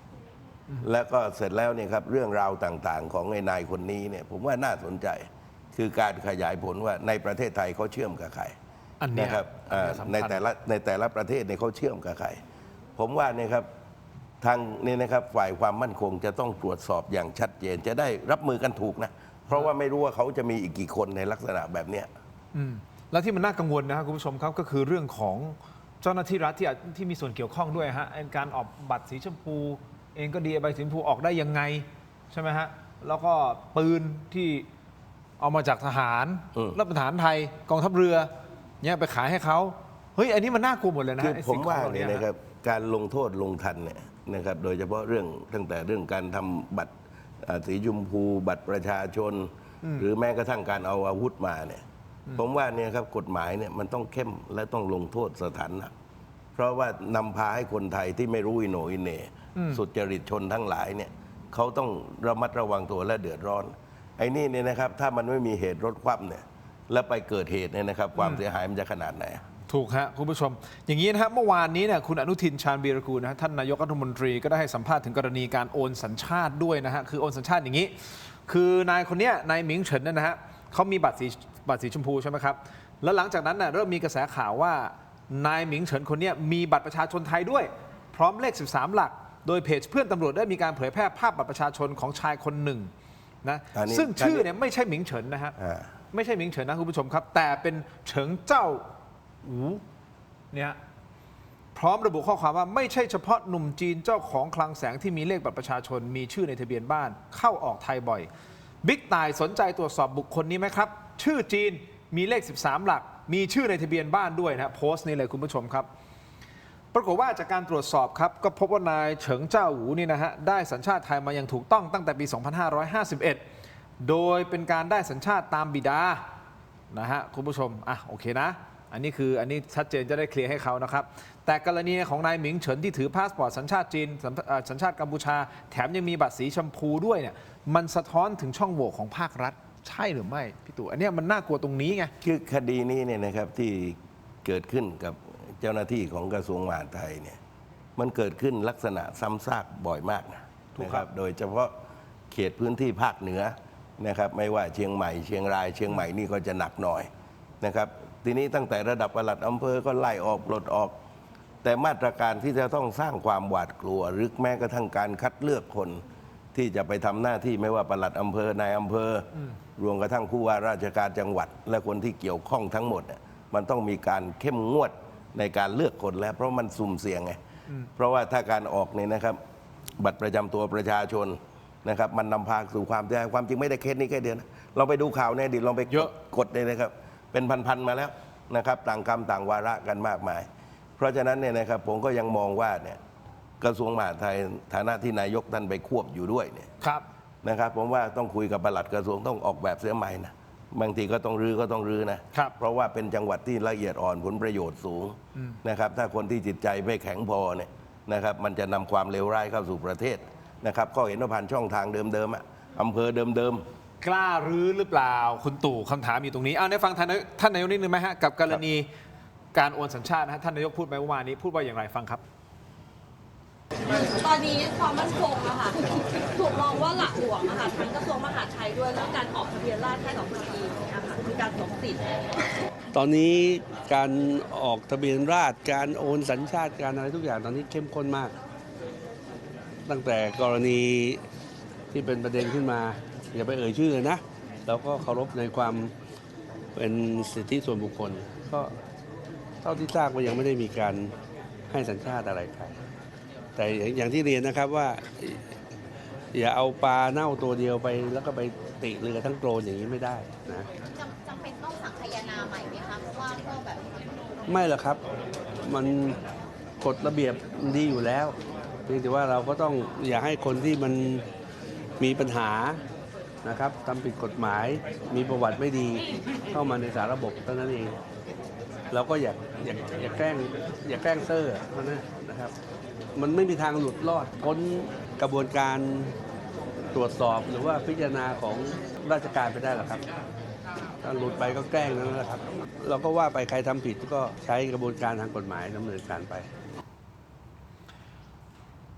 แล้วก็เสร็จแล้วเนี่ยครับเรื่องราวต่างๆ ของไอ้นายคนนี้เนี่ยผมว่าน่าสนใจคือการขยายผลว่าในประเทศไทยเขาเชื่อมกับใคร อันเนี้ย นะครับ อันเนี้ยสำคัญ ในแต่ละประเทศเนี่ยเขาเชื่อมกับใครผมว่าเนี่ยครับทางนี่นะครับฝ่ายความมั่นคงจะต้องตรวจสอบอย่างชัดเจนจะได้รับมือกันถูกนะเพราะว่าไม่รู้ว่าเขาจะมีอีกกี่คนในลักษณะแบบเนี้ย แล้วที่มันน่ากังวลนะครับคุณผู้ชมครับก็คือเรื่องของเจ้าหน้าที่รัฐที่มีส่วนเกี่ยวข้องด้วยฮะไอ้การออกบัตรสีชมพูเองก็ดีใบสีชมพูออกได้ยังไงใช่ไหมฮะแล้วก็ปืนที่เอามาจากทหารแล้วเป็นทหารไทยกองทัพเรือเนี่ยไปขายให้เขาเฮ้ยอันนี้มันน่ากลัวหมดเลยนะ คือ ไอ้ ผม สิ่งของ ว่า เหล่ เนี่ยนะครับการลงโทษลงทันเนี่ยนะครับโดยเฉพาะเรื่องตั้งแต่เรื่องการทำบัตรสีชมพูบัตรประชาชน หรือแม้กระทั่งการเอาอาวุธมาเนี่ยผมว่าเนี่ยครับกฎหมายเนี่ยมันต้องเข้มและต้องลงโทษสถานหนักเพราะว่านำพาให้คนไทยที่ไม่รู้อิโหนอิเหน่สุจริตชนทั้งหลายเนี่ยเขาต้องระมัดระวังตัวและเดือดร้อนไอ้นี่เนี่ยนะครับถ้ามันไม่มีเหตุรถคว่ำเนี่ยแล้วไปเกิดเหตุเนี่ยนะครับความเสียหายมันจะขนาดไหน ถูกฮะคุณผู้ชม อย่างนี้นะครับเมื่อวานนี้เนี่ยคุณอนุทินชาญวีรกูลนะฮะท่านนายกรัฐมนตรีก็ได้ให้สัมภาษณ์ถึงกรณีการโอนสัญชาติด้วยนะฮะคือโอนสัญชาติอย่างนี้ คือนายคนเนี้ยนายหมิงเฉินเนี่ยนะฮะเขามีบัตรสีชมพูใช่ไหมครับแล้วหลังจากนั้นน่ะเริ่มมีกระแสข่าวว่านายหมิงเฉินคนเนี้ยมีบัตรประชาชนไทยด้วย พร้อมเลข 13 หลัก โดยเพจเพื่อนตำรวจได้มีการเผยแพร่ภาพบัตรประชาชนของชายคนหนึ่งนะ อันนี้ ซึ่งชื่อเนี่ยไม่ใช่หมิงเฉินนะฮะไม่ใช่หมิงเฉินนะคุณผู้ชมครับแต่เป็นเฉิงเจ้าอูเนี่ยพร้อมระบุข้อความว่าไม่ใช่เฉพาะหนุ่มจีนเจ้าของคลังแสงที่มีเลขบัตรประชาชนมีชื่อในทะเบียนบ้านเข้าออกไทยบ่อยบิ๊กต่ายสนใจตรวจสอบบุคคลนี้ไหมครับชื่อจีนมีเลข 13 หลักมีชื่อในทะเบียนบ้านด้วยนะโพสต์นี่เลยคุณผู้ชมครับปรากฏว่าจากการตรวจสอบครับก็พบว่านายเฉิงเจ้าหูนี่นะฮะได้สัญชาติไทยมาอย่างถูกต้องตั้งแต่ปี 2551 โดยเป็นการได้สัญชาติตามบิดานะฮะคุณผู้ชมโอเคนะอันนี้ชัดเจนจะได้เคลียร์ให้เขานะครับแต่กรณีของนายหมิงเฉินที่ถือพาสปอร์ตสัญชาติจีนสัญชาติกัมพูชาแถมยังมีบัตรสีชมพูด้วยเนี่ยมันสะท้อนถึงช่องโหว่ของภาครัฐใช่หรือไม่พี่ตู่อันนี้มันน่ากลัวตรงนี้ไง คือคดีนี้เนี่ยนะครับที่เกิดขึ้นกับเจ้าหน้าที่ของกระทรวงมหาดไทยเนี่ยมันเกิดขึ้นลักษณะซ้ำซากบ่อยมากนะครับโดยเฉพาะเขตพื้นที่ภาคเหนือนะครับไม่ว่าเชียงใหม่เชียงรายเชียงใหม่นี่ก็จะหนักหน่อยนะครับทีนี้ตั้งแต่ระดับปลัดอำเภอก็ไล่ออกปลดออกแต่มาตรการที่จะต้องสร้างความหวาดกลัวหรือแม้กระทั่งการคัดเลือกคนที่จะไปทำหน้าที่ไม่ว่าปลัดอำเภอนายอำเภอรวมกระทั่งผู้ว่าราชการจังหวัดและคนที่เกี่ยวข้องทั้งหมดมันต้องมีการเข้มงวดในการเลือกคนแล้วเพราะมันสุ่มเสี่ยงไงเพราะว่าถ้าการออกเนี่ยนะครับบัตรประจำตัวประชาชนนะครับมันนำพาสู่ความเสียหายความจริงไม่ได้เคสนี้แค่เดียวนะเราไปดูข่าวในอดีตลองไป เยอะ กดเลยนะครับเป็นพันๆมาแล้วนะครับต่างกรรมต่างวาระกันมากมายเพราะฉะนั้นเนี่ยนะครับผมก็ยังมองว่าเนี่ยกระทรวงมหาดไทยฐานะที่นายกท่านไปควบอยู่ด้วยเนี่ย ครับ นะครับผมว่าต้องคุยกับปลัดกระทรวงต้องออกแบบเสียใหม่นะบางทีก็ต้องรื้อนะครับ เพราะว่าเป็นจังหวัดที่ละเอียดอ่อนผลประโยชน์สูงนะครับถ้าคนที่จิตใจไม่แข็งพอเนี่ยนะครับมันจะนำความเลวร้ายเข้าสู่ประเทศนะครับก็เห็นว่าผ่านช่องทางเดิมๆอำเภอเดิม กล้ารื้อหรือเปล่าคุณตู่คำถามอยู่ตรงนี้ได้ฟังท่านนายกนิดนึงไหมฮะกับกรณีการโอนสัญชาตินะฮะท่านนายกพูดไปเมื่อวานนี้พูดว่าอย่างไรฟังครับ ตอนนี้ความมั่นคงอะค่ะถูกมองว่าหละหลวมอะค่ะทั้งกระทรวงมหาดไทยด้วยเรื่องการออกทะเบียนราษฎร์ให้กับคนจีนเนี่ยค่ะคือการสมสิทธิ์ ตอนนี้การออกทะเบียนราษฎร์การโอนสัญชาติการอะไรทุกอย่างตอนนี้เข้มข้นมาก ตั้งแต่กรณีที่เป็นประเด็นขึ้นมาอย่าไปเอ่ยชื่อนะเราก็เคารพในความเป็นสิทธิส่วนบุคคลก็เท่าที่ทราบก็ยังไม่ได้มีการให้สัญชาติอะไรใครแต่อย่างที่เรียนนะครับว่าอย่าเอาปลาเน่าตัวเดียวไปแล้วก็ไปติเรือทั้งโกลนอย่างนี้ไม่ได้นะ จำเป็นต้องสังคายนาใหม่ไหมคะ เพราะว่าก็แบบ ไม่หรอกครับ มันกฎระเบียบดีอยู่แล้วเพียงแต่ว่าเราก็ต้องอย่าให้คนที่มันมีปัญหานะครับทำผิดกฎหมายมีประวัติไม่ดีเข้ามาในสารระบบเท่านั้นเองเราก็อย่าแกล้งเซอร์มันนะครับมันไม่มีทางหลุดรอดพ้นกระบวนการตรวจสอบหรือว่าพิจารณาของราชการไปได้หรอกครับถ้าหลุดไปก็แกล้งนั่นแหละครับเราก็ว่าไปใครทำผิดก็ใช้กระบวนการทางกฎหมายดำเนินการไป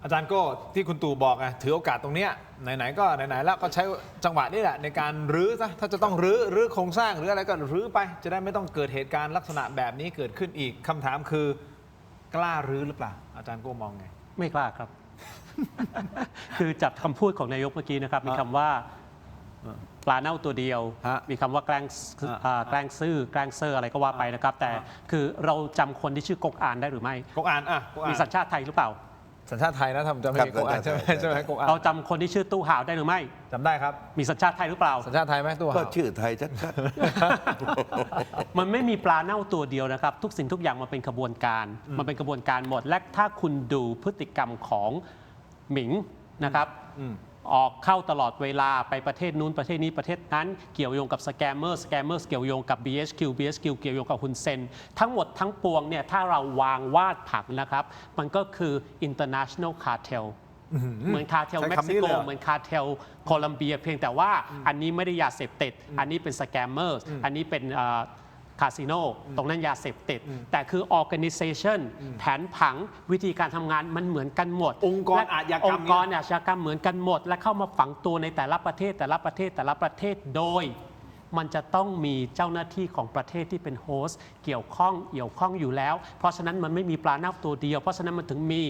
อาจารย์ก็ที่คุณตู่บอกไงถือโอกาสตรงเนี้ยไหนๆก็ไหนๆแล้วก็ใช้จังหวะนี้แหละในการรื้อซะถ้าจะต้องรื้อโครงสร้างหรืออะไรก็รื้อไปจะได้ไม่ต้องเกิดเหตุการณ์ลักษณะแบบนี้เกิดขึ้นอีกคำถามคือกล้ารื้อหรือเปล่าอาจารย์ก็มองไง ไม่กล้าครับ คือจับคำพูดของนายกเมื่อกี้นะครับ มีคำว่าปลาเน่าตัวเดียว ฮะ มีคำว่าแกล้งแกล้งซื่อแกล้งเซอร์อะไรก็ว่าไปนะครับ แต่คือเราจำคนที่ชื่อกกอานได้หรือไม่ กกอ่านกกอ่าน มีสัญชาติไทยหรือเปล่า สัญชาติไทยนะทำจำไม่ผิดกกอ่านใช่ไหมใช่ไหมกกอ่าน เราจำคนที่ชื่อตู้ห่าวได้หรือไม่ จำได้ครับ มีสัญชาติไทยหรือเปล่า สัญชาติไทยไหมตัว ก็ ห่าว ชื่อไทยชัด มันไม่มีปลาเน่าตัวเดียวนะครับ ทุกสิ่งทุกอย่างมันเป็นกระบวนการ มันเป็นกระบวนการหมด และถ้าคุณดูพฤติกรรมของหมิงนะครับ ออกเข้าตลอดเวลาไปประเทศนู้นประเทศนี้ประเทศนั้นเกี่ยวโยงกับสแกมเมอร์เกี่ยวโยงกับ BHQ เกี่ยวโยงกับฮุนเซนทั้งหมดทั้งปวงเนี่ยถ้าเราวางวาดผังนะครับ มันก็คือ international cartel เหมือนคาร์เทล ใช้ เม็ก คำนี้ ซิโก เลยเหรอ เหมือนคาร์เทลโคลัมเบียเพียงแต่ว่าอันนี้ไม่ได้ยาเสพติดอันนี้เป็นสแกมเมอร์อันนี้เป็นคาสิโนตรงนั้นยาเสพติดแต่คือ organization แผนผังวิธีการทำงานมันเหมือนกันหมด องค์กรอาชญากรรม องค์กรอาชญากรรมเหมือนกันหมด และเข้ามาฝังตัวในแต่ละประเทศโดย มันจะต้องมีเจ้าหน้าที่ของประเทศที่เป็นโฮสต์เกี่ยวข้องอยู่แล้ว เพราะฉะนั้นมันไม่มีปลาเน่าตัวเดียว เพราะฉะนั้นมันถึงมี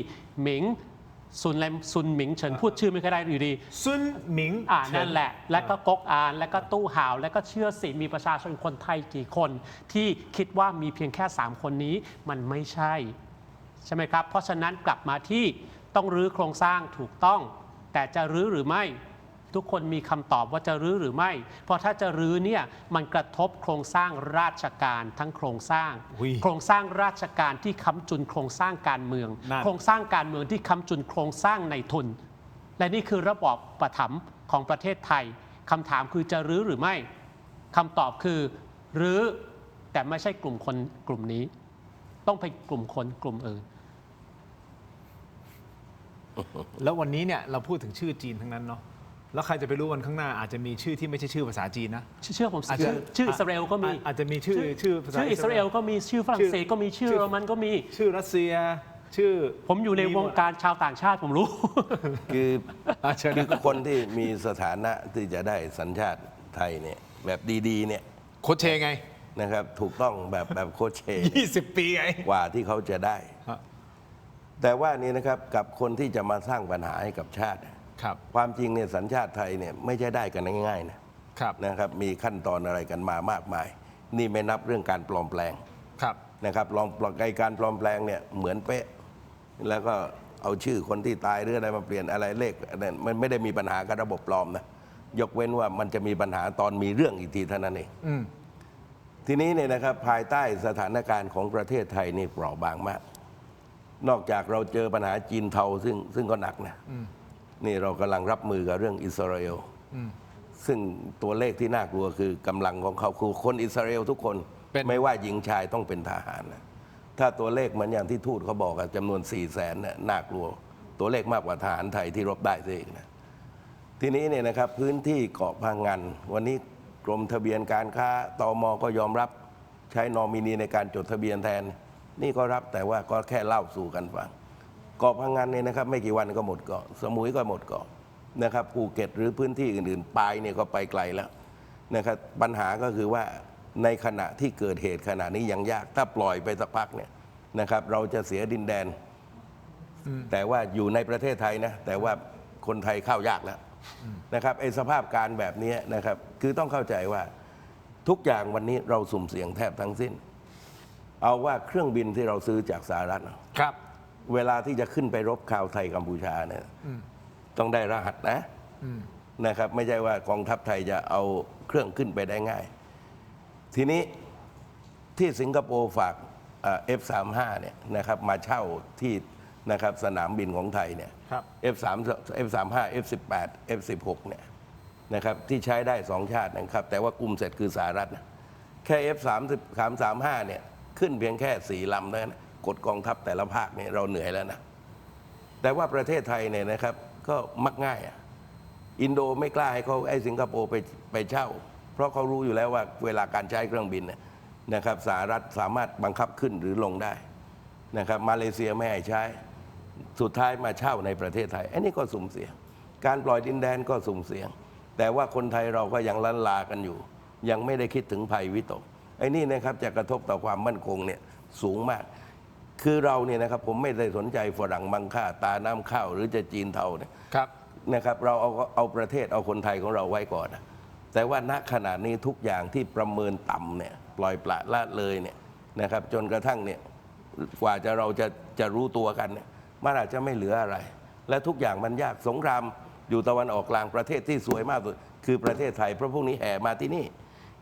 หมิงซุนหมิงเฉินพูดชื่อไม่ค่อยได้อยู่ดี ซุนหมิง นั่นแหละ และก็ก๊กอาน และก็ตู้ห่าว และก็เชื่อสิมีประชาชนคนไทยกี่คน ที่คิดว่ามีเพียงแค่ 3 คนนี้มันไม่ใช่ไหมครับ เพราะฉะนั้นกลับมาที่ต้องรื้อโครงสร้างถูกต้อง แต่จะรื้อหรือไม่ ทุกคนมีคำตอบว่าจะรื้อหรือไม่ เพราะถ้าจะรื้อเนี่ยมันกระทบโครงสร้างราชการทั้งโครงสร้าง อุ้ย โครงสร้างราชการที่ค้ำจุนโครงสร้างการเมือง นั่น โครงสร้างการเมืองที่ค้ำจุนโครงสร้างในทุน และนี่คือระบอบประถมภ์ของประเทศไทยคำถามคือจะรื้อหรือไม่คำตอบคือรื้อแต่ไม่ใช่กลุ่มคนกลุ่มนี้ ต้องเป็นกลุ่มคนกลุ่มอื่น แล้ววันนี้เนี่ยเราพูดถึงชื่อจีนทั้งนั้นเนาะแล้วใครจะไปรู้วันข้างหน้าอาจจะมีชื่อที่ไม่ใช่ชื่อภาษาจีนนะ เชื่อผมสิชื่ออิสราเอลก็มี อาจจะมีชื่อภาษา ชื่ออิสราเอลก็มีชื่อฝรั่งเศสก็มีชื่อเยอรมันก็มี ชื่อรัสเซียชื่อ ผมอยู่ในวงการชาวต่างชาติผมรู้ ๆ คือ เชิญ คือคนที่มีสถานะที่จะได้สัญชาติไทยเนี่ยแบบดีๆเนี่ย โคชเชไง นะครับถูกต้องแบบโคชเช 20 ปีไง กว่าที่เขาจะได้ ครับ แต่ว่านี่นะครับกับคนที่จะมาสร้างปัญหาให้กับชาติ ครับ ความจริงเนี่ยสัญชาติไทยเนี่ยไม่ใช่ได้กันง่ายๆนะครับ นะครับมีขั้นตอนอะไรกันมามากมาย นี่ไม่นับเรื่องการปลอมแปลง ครับ นะครับลองการปลอมแปลงเนี่ยเหมือนเป๊ะ แล้วก็เอาชื่อคนที่ตายหรืออะไรมาเปลี่ยนอะไรเลขนั่นมันไม่ได้มีปัญหากับระบบปลอมนะยกเว้นว่ามันจะมีปัญหาตอนมีเรื่องอีกทีเท่านั้นเองทีนี้เนี่ยนะครับภายใต้สถานการณ์ของประเทศไทยนี่เปราะบางมาก นอกจากเราเจอปัญหาจีนเทาซึ่งก็หนักนะนี่เรากำลังรับมือกับเรื่องอิสราเอลซึ่งตัวเลขที่น่ากลัวคือกำลังของเขาคือคนอิสราเอลทุกคน เป็น ไม่ว่าหญิงชายต้องเป็นทหารนะถ้าตัวเลขเหมือนอย่างที่ทูตเขาบอกจำนวน 400,000เนี่ยน่ากลัว ตัวเลขมากกว่าทหารไทยที่รบได้ซะอีกนะทีนี้เนี่ยนะครับพื้นที่เกาะพังงานวันนี้กรมทะเบียนการค้าตม.ก็ยอมรับใช้นอมินีในการจดทะเบียนแทน นี่ก็รับแต่ว่าก็แค่เล่าสู่กันฟัง เกาะพังงานเนี่ยนะครับไม่กี่วันก็หมดเกาะสมุยก็หมดเกาะนะครับภูเก็ตหรือพื้นที่อื่นๆปลายเนี่ยก็ไปไกลแล้วนะครับปัญหาก็คือว่าในขณะที่เกิดเหตุขณะนี้ยังยากถ้าปล่อยไปสักพักเนี่ยนะครับเราจะเสียดินแดนแต่ว่าอยู่ในประเทศไทยนะแต่ว่าคนไทยเข้ายากแล้วนะครับไอ้สภาพการแบบนี้นะครับคือต้องเข้าใจว่าทุกอย่างวันนี้เราสุ่มเสี่ยงแทบทั้งสิ้นเอาว่าเครื่องบินที่เราซื้อจากสหรัฐครับเวลาที่จะขึ้นไปรบข่าวไทยกัมพูชาเนี่ยต้องได้รหัสนะครับไม่ใช่ว่ากองทัพไทยจะเอาเครื่องขึ้นไปได้ง่ายทีนี้ที่สิงคโปร์ฝากF35 เนี่ยนะครับมาเช่าที่นะครับสนามบินของไทยเนี่ย F35 F18 F16 เนี่ยนะครับที่ใช้ได้2ชาตินะครับแต่ว่ากลุ่มเสร็จคือสหรัฐนะแค่ F35 เนี่ยขึ้นเพียงแค่4ลำเท่านั้นกดกองทัพแต่ละภาคเนี่ยเราเหนื่อยแล้วนะแต่ว่าประเทศไทยเนี่ยนะครับก็มักง่ายอินโดไม่กล้าให้เขาไอ้สิงคโปร์ไปเช่าเพราะเขารู้อยู่แล้วว่าเวลาการใช้เครื่องบินเนี่ยนะครับสหรัฐสามารถบังคับขึ้นหรือลงได้นะครับมาเลเซียไม่ให้ใช้สุดท้ายมาเช่าในประเทศไทยอันนี้ก็สุ่มเสี่ยงการปล่อยดินแดนก็สุ่มเสี่ยงแต่ว่าคนไทยเราก็ยังล้านลากันอยู่ยังไม่ได้คิดถึงภัยวิตกไอ้นี่นะครับจะกระทบต่อความมั่นคงเนี่ยสูงมากคือเราเนี่ยนะครับผมไม่ได้สนใจฝรั่งมังค่าตาน้ำข้าวหรือจะจีนเทาเนี่ยนะครับเราเอาประเทศเอาคนไทยของเราไว้ก่อนนะแต่ว่าณขณะนี้ทุกอย่างที่ประเมินต่ำเนี่ยปล่อยปละละเลยเนี่ยนะครับจนกระทั่งเนี่ยกว่าเราจะรู้ตัวกันเนี่ยมันอาจจะไม่เหลืออะไร และทุกอย่างมันยากสงครามอยู่ตะวันออกกลางประเทศที่สวยมากสุดคือประเทศไทยเพราะพวกนี้แห่มาที่นี่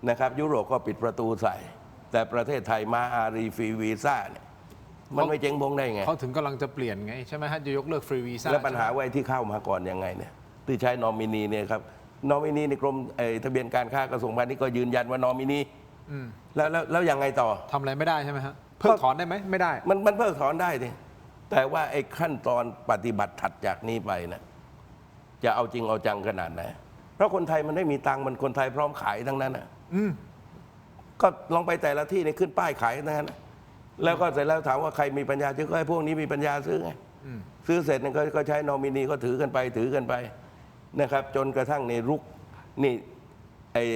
นะครับยุโรปก็ปิดประตูใส่แต่ประเทศไทยมาอารีฟรีวีซ่าเนี่ยมันไม่เจ๊งบงได้ไงเขาถึงกำลังจะเปลี่ยนไงใช่ไหมฮะจะยกเลิกฟรีวีซ่าและปัญหาไว้ที่เข้ามาก่อนยังไงเนี่ยที่ใช้นอมินีเนี่ยครับนอมินีในกรมทะเบียนการค้ากระทรวงพาณิชย์ก็ยืนยันว่านอมินีแล้วยังไงต่อทำอะไรไม่ได้ใช่ไหมฮะเพิกถอนได้ไหมไม่ได้มันเพิกถอนได้ดิแต่ว่าไอ้ขั้นตอนปฏิบัติถัดจากนี้ไปนะจะเอาจริงเอาจังขนาดไหนเพราะคนไทยมันไม่มีตังค์มันคนไทยพร้อมขายทั้งนั้นนะก็ลองไปแต่ละที่นี่ขึ้นป้ายขายทั้งนั้นแล้วก็เสร็จแล้วถามว่าใครมีปัญญาซื้อก็ให้พวกนี้มีปัญญาซื้อไงซื้อเสร็จเนี่ยก็ใช้นอมินีก็ถือกันไปนะครับจนกระทั่งในรุกนี่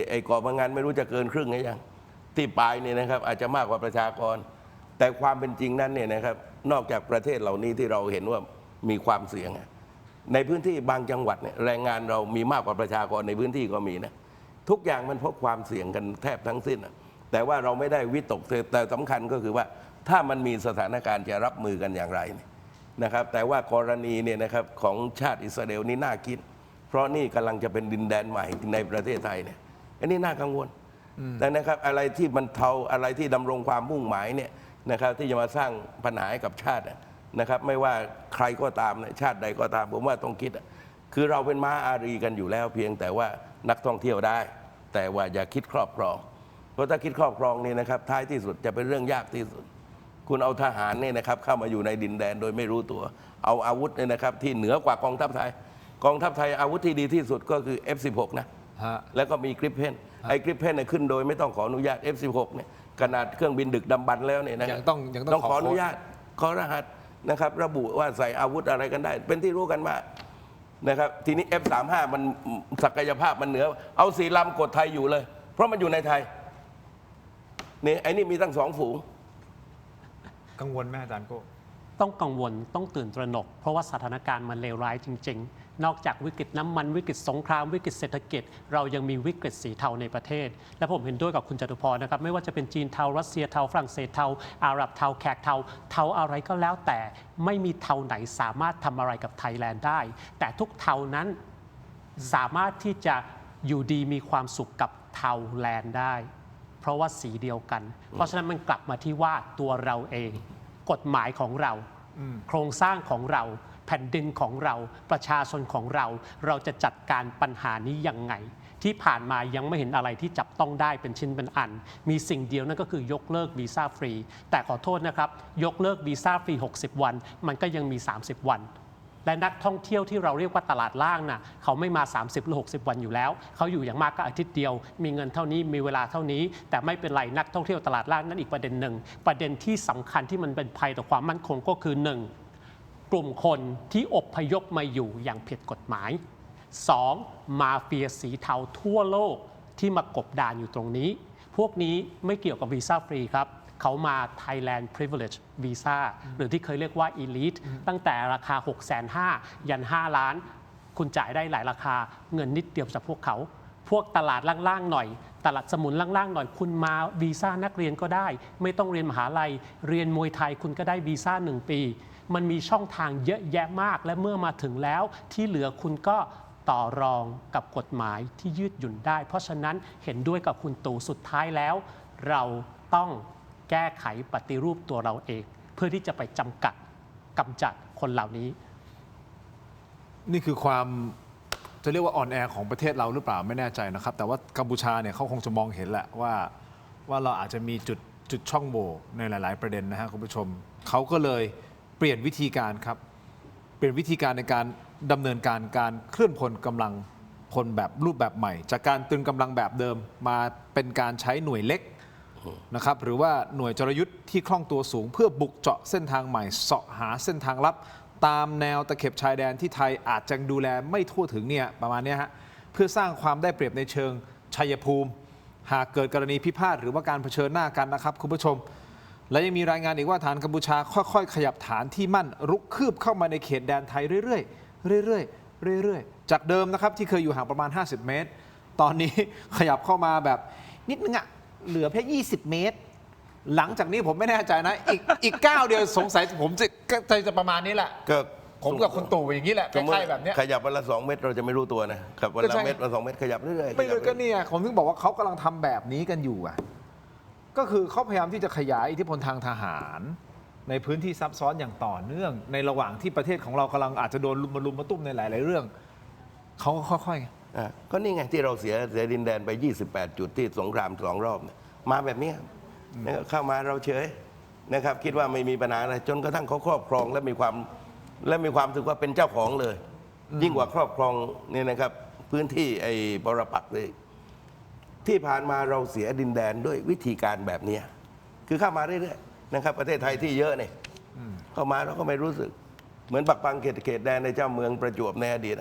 ไอ้เกาะพังงานไม่รู้จะเกินครึ่งหรือยังที่ปลายเนี่ยนะครับอาจจะมากกว่าประชากรแต่ความเป็นจริงนั้นเนี่ยนะครับนอกจากประเทศเหล่านี้ที่เราเห็นว่ามีความเสี่ยงในพื้นที่บางจังหวัดเนี่ยแรงงานเรามีมากกว่าประชากรในพื้นที่ก็มีนะทุกอย่างมันพบความเสี่ยงกันแทบทั้งสิ้นแต่ว่าเราไม่ได้วิตกแต่สำคัญก็คือว่าถ้ามันมีสถานการณ์จะรับมือกันอย่างไรนะครับแต่ว่ากรณีเนี่ยนะครับของชาติอิสราเอลนี่น่าคิดเพราะนี่กำลังจะเป็นดินแดนใหม่ในประเทศไทยเนี่ยอันนี้น่ากังวลแต่นะครับอะไรที่มันเทาอะไรที่ดำรงความมุ่งหมายเนี่ยนะครับที่จะมาสร้างปัญหาให้กับชาตินะครับไม่ว่าใครก็ตามชาติใดก็ตามผมว่าต้องคิดคือเราเป็นม้าอารีกันอยู่แล้วเพียงแต่ว่านักท่องเที่ยวได้แต่ว่าอย่าคิดครอบครองเพราะถ้าคิดครอบครองนี่นะครับท้ายที่สุดจะเป็นเรื่องยากที่สุดคุณเอาทหารเนี่ยนะครับเข้ามาอยู่ในดินแดนโดยไม่รู้ตัวเอาอาวุธเนี่ยนะครับที่เหนือกว่ากองทัพไทยกองทัพไทยอาวุธที่ดีที่สุดก็คือ F16 นะแล้วก็มีกริปเพนไอ้กริปเพนเนี่ยขึ้นโดยไม่ต้องขออนุญาต F16 เนี่ยขนาดเครื่องบินดึกดำบรรพ์แล้วเนี่ยนะต้องขออนุญาตขอรหัสนะครับระบุว่าใส่อาวุธอะไรกันได้เป็นที่รู้กันมากนะครับทีนี้ F35 มันศักยภาพมันเหนือเอา4ลำกดไทยอยู่เลยเพราะมันอยู่ในไทยนี่ไอ้นี่มีตั้ง2 ฝูงกังวลไหมอาจารย์โก้ต้องกังวลต้องตื่นตระหนกเพราะว่าสถานการณ์มันเลวร้ายจริงๆนอกจากวิกฤตน้ำมันวิกฤตสงครามวิกฤตเศรษฐกิจเรายังมีวิกฤตสีเทาในประเทศและผมเห็นด้วยกับคุณจตุพรนะครับไม่ว่าจะเป็นจีนเทารัสเซียเทาฝรั่งเศสเทาอาหรับเทาแขกเทาเทาอะไรก็แล้วแต่ไม่มีเทาไหนสามารถทำอะไรกับไทยแลนด์ได้แต่ทุกเทานั้นสามารถที่จะอยู่ดีมีความสุขกับเทาแลนด์ได้เพราะว่าสีเดียวกันเพราะฉะนั้นมันกลับมาที่ว่าตัวเราเองกฎหมายของเราโครงสร้างของเราแผ่นดินของเราประชาชนของเราจะจัดการปัญหานี้ยังไงที่ผ่านมายังไม่เห็นอะไรที่จับต้องได้เป็นชิ้นเป็นอันมีสิ่งเดียวนั่นก็คือยกเลิกวีซ่าฟรีแต่ขอโทษนะครับยกเลิกวีซ่าฟรี60 วันมันก็ยังมี30 วันและนักท่องเที่ยวที่เราเรียกว่าตลาดล่างน่ะเขาไม่มา30หรือ60 วันอยู่แล้วเขาอยู่อย่างมากก็อาทิตย์เดียวมีเงินเท่านี้มีเวลาเท่านี้แต่ไม่เป็นไรนักท่องเที่ยวตลาดล่างนั้นอีกประเด็นหนึ่งประเด็นที่สำคัญที่มันเป็นภัยต่อความมั่นคงก็คือ1 กลุ่มคนที่อพยพมาอยู่อย่างผิดกฎหมาย 2. มาเฟียสีเทาทั่วโลกที่มากบดานอยู่ตรงนี้ พวกนี้ไม่เกี่ยวกับวีซ่าฟรีครับ เขามา Thailand Privilege Visa หรือที่เคยเรียกว่า Elite ตั้งแต่ราคา 650,000 ยัน 5 ล้าน คุณจ่ายได้หลายราคาเงินนิดเดียวจากพวกเขา พวกตลาดล่างๆหน่อย ตลาดสมุนล่างๆหน่อย คุณมาวีซ่านักเรียนก็ได้ ไม่ต้องเรียนมหาลัย เรียนมวยไทยคุณก็ได้วีซ่า1 ปี มันมีช่องทางเยอะแยะมาก และเมื่อมาถึงแล้วที่เหลือคุณก็ต่อรองกับกฎหมายที่ยืดหยุ่นได้ เพราะฉะนั้นเห็นด้วยกับคุณตู่สุดท้ายแล้ว เราต้องแก้ไขปฏิรูปตัวเราเอง เพื่อที่จะไปจำกัดกำจัดคนเหล่านี้ นี่คือความจะเรียกว่าอ่อนแอของประเทศเราหรือเปล่าไม่แน่ใจนะครับ แต่ว่ากัมพูชาเนี่ยเขาคงจะมองเห็นแหละว่าเราอาจจะมีจุดช่องโหว่ในหลาย ๆ ประเด็นนะฮะคุณผู้ชมเขาก็เลยเปลี่ยนวิธีการครับเปลี่ยนวิธีการในการดำเนินการเคลื่อนพลกำลังพลแบบรูปแบบใหม่ จากการตรึงกำลังแบบเดิมมาเป็นการใช้หน่วยเล็กนะครับหรือว่าหน่วยจรยุทธ์ที่คล่องตัวสูงเพื่อบุกเจาะเส้นทางใหม่เสาะหาเส้นทางลับตามแนวตะเข็บชายแดนที่ไทยอาจจะดูแลไม่ทั่วถึงเนี่ยประมาณนี้ฮะเพื่อสร้างความได้เปรียบในเชิงชัยภูมิหากเกิดกรณีพิพาทหรือว่าการเผชิญหน้ากันนะครับคุณผู้ชมและยังมีรายงานอีกว่าฐานกัมพูชาค่อยๆขยับฐานที่มั่นรุกคืบเข้ามาในเขตแดนไทยเรื่อยๆจากเดิมนะครับที่เคยอยู่ห่างประมาณ50 เมตรตอนนี้ขยับเข้ามาแบบนิดนึงอะเหลือแค่20 เมตรหลังจากนี้ผมไม่แน่ใจนะอีกก้าวเดียวสงสัยผมจะประมาณนี้แหละก็ผมกับคุณตู่อย่างนี้แหละใกล้ๆแบบนี้ขยับวันละ2 เมตรเราจะไม่รู้ตัวนะครับวันละเมตรวันละ2 เมตรขยับเรื่อยๆไม่เลยก็เนี่ยผมถึงบอกว่าเขากำลังทำแบบนี้กันอยู่อ่ะก็คือเขาพยายามที่จะขยายอิทธิพลทางทหารในพื้นที่ซับซ้อนอย่างต่อเนื่องในระหว่างที่ประเทศของเรากำลังอาจจะโดนลุมมาตุ้มในหลายๆเรื่องเขาก็ค่อยๆก็นี่ไงที่เราเสียดินแดนไป28 จุดที่สงคราม2 รอบมาแบบนี้เข้ามาเราเฉยนะครับคิดว่าไม่มีปัญหาอะไรจนกระทั่งเขาครอบครองและมีความรู้สึกว่าเป็นเจ้าของเลยยิ่งกว่าครอบครองเนี่ยนะครับพื้นที่ไอ้ปรปักษ์เลยที่ผ่านมาเราเสียดินแดนด้วยวิธีการแบบนี้คือเข้ามาเรื่อยๆนะครับประเทศไทยที่เยอะเนี่ยเข้ามาเราก็ไม่รู้สึกเหมือนปักปังเขตแดนในเจ้าเมืองประจวบในอดีต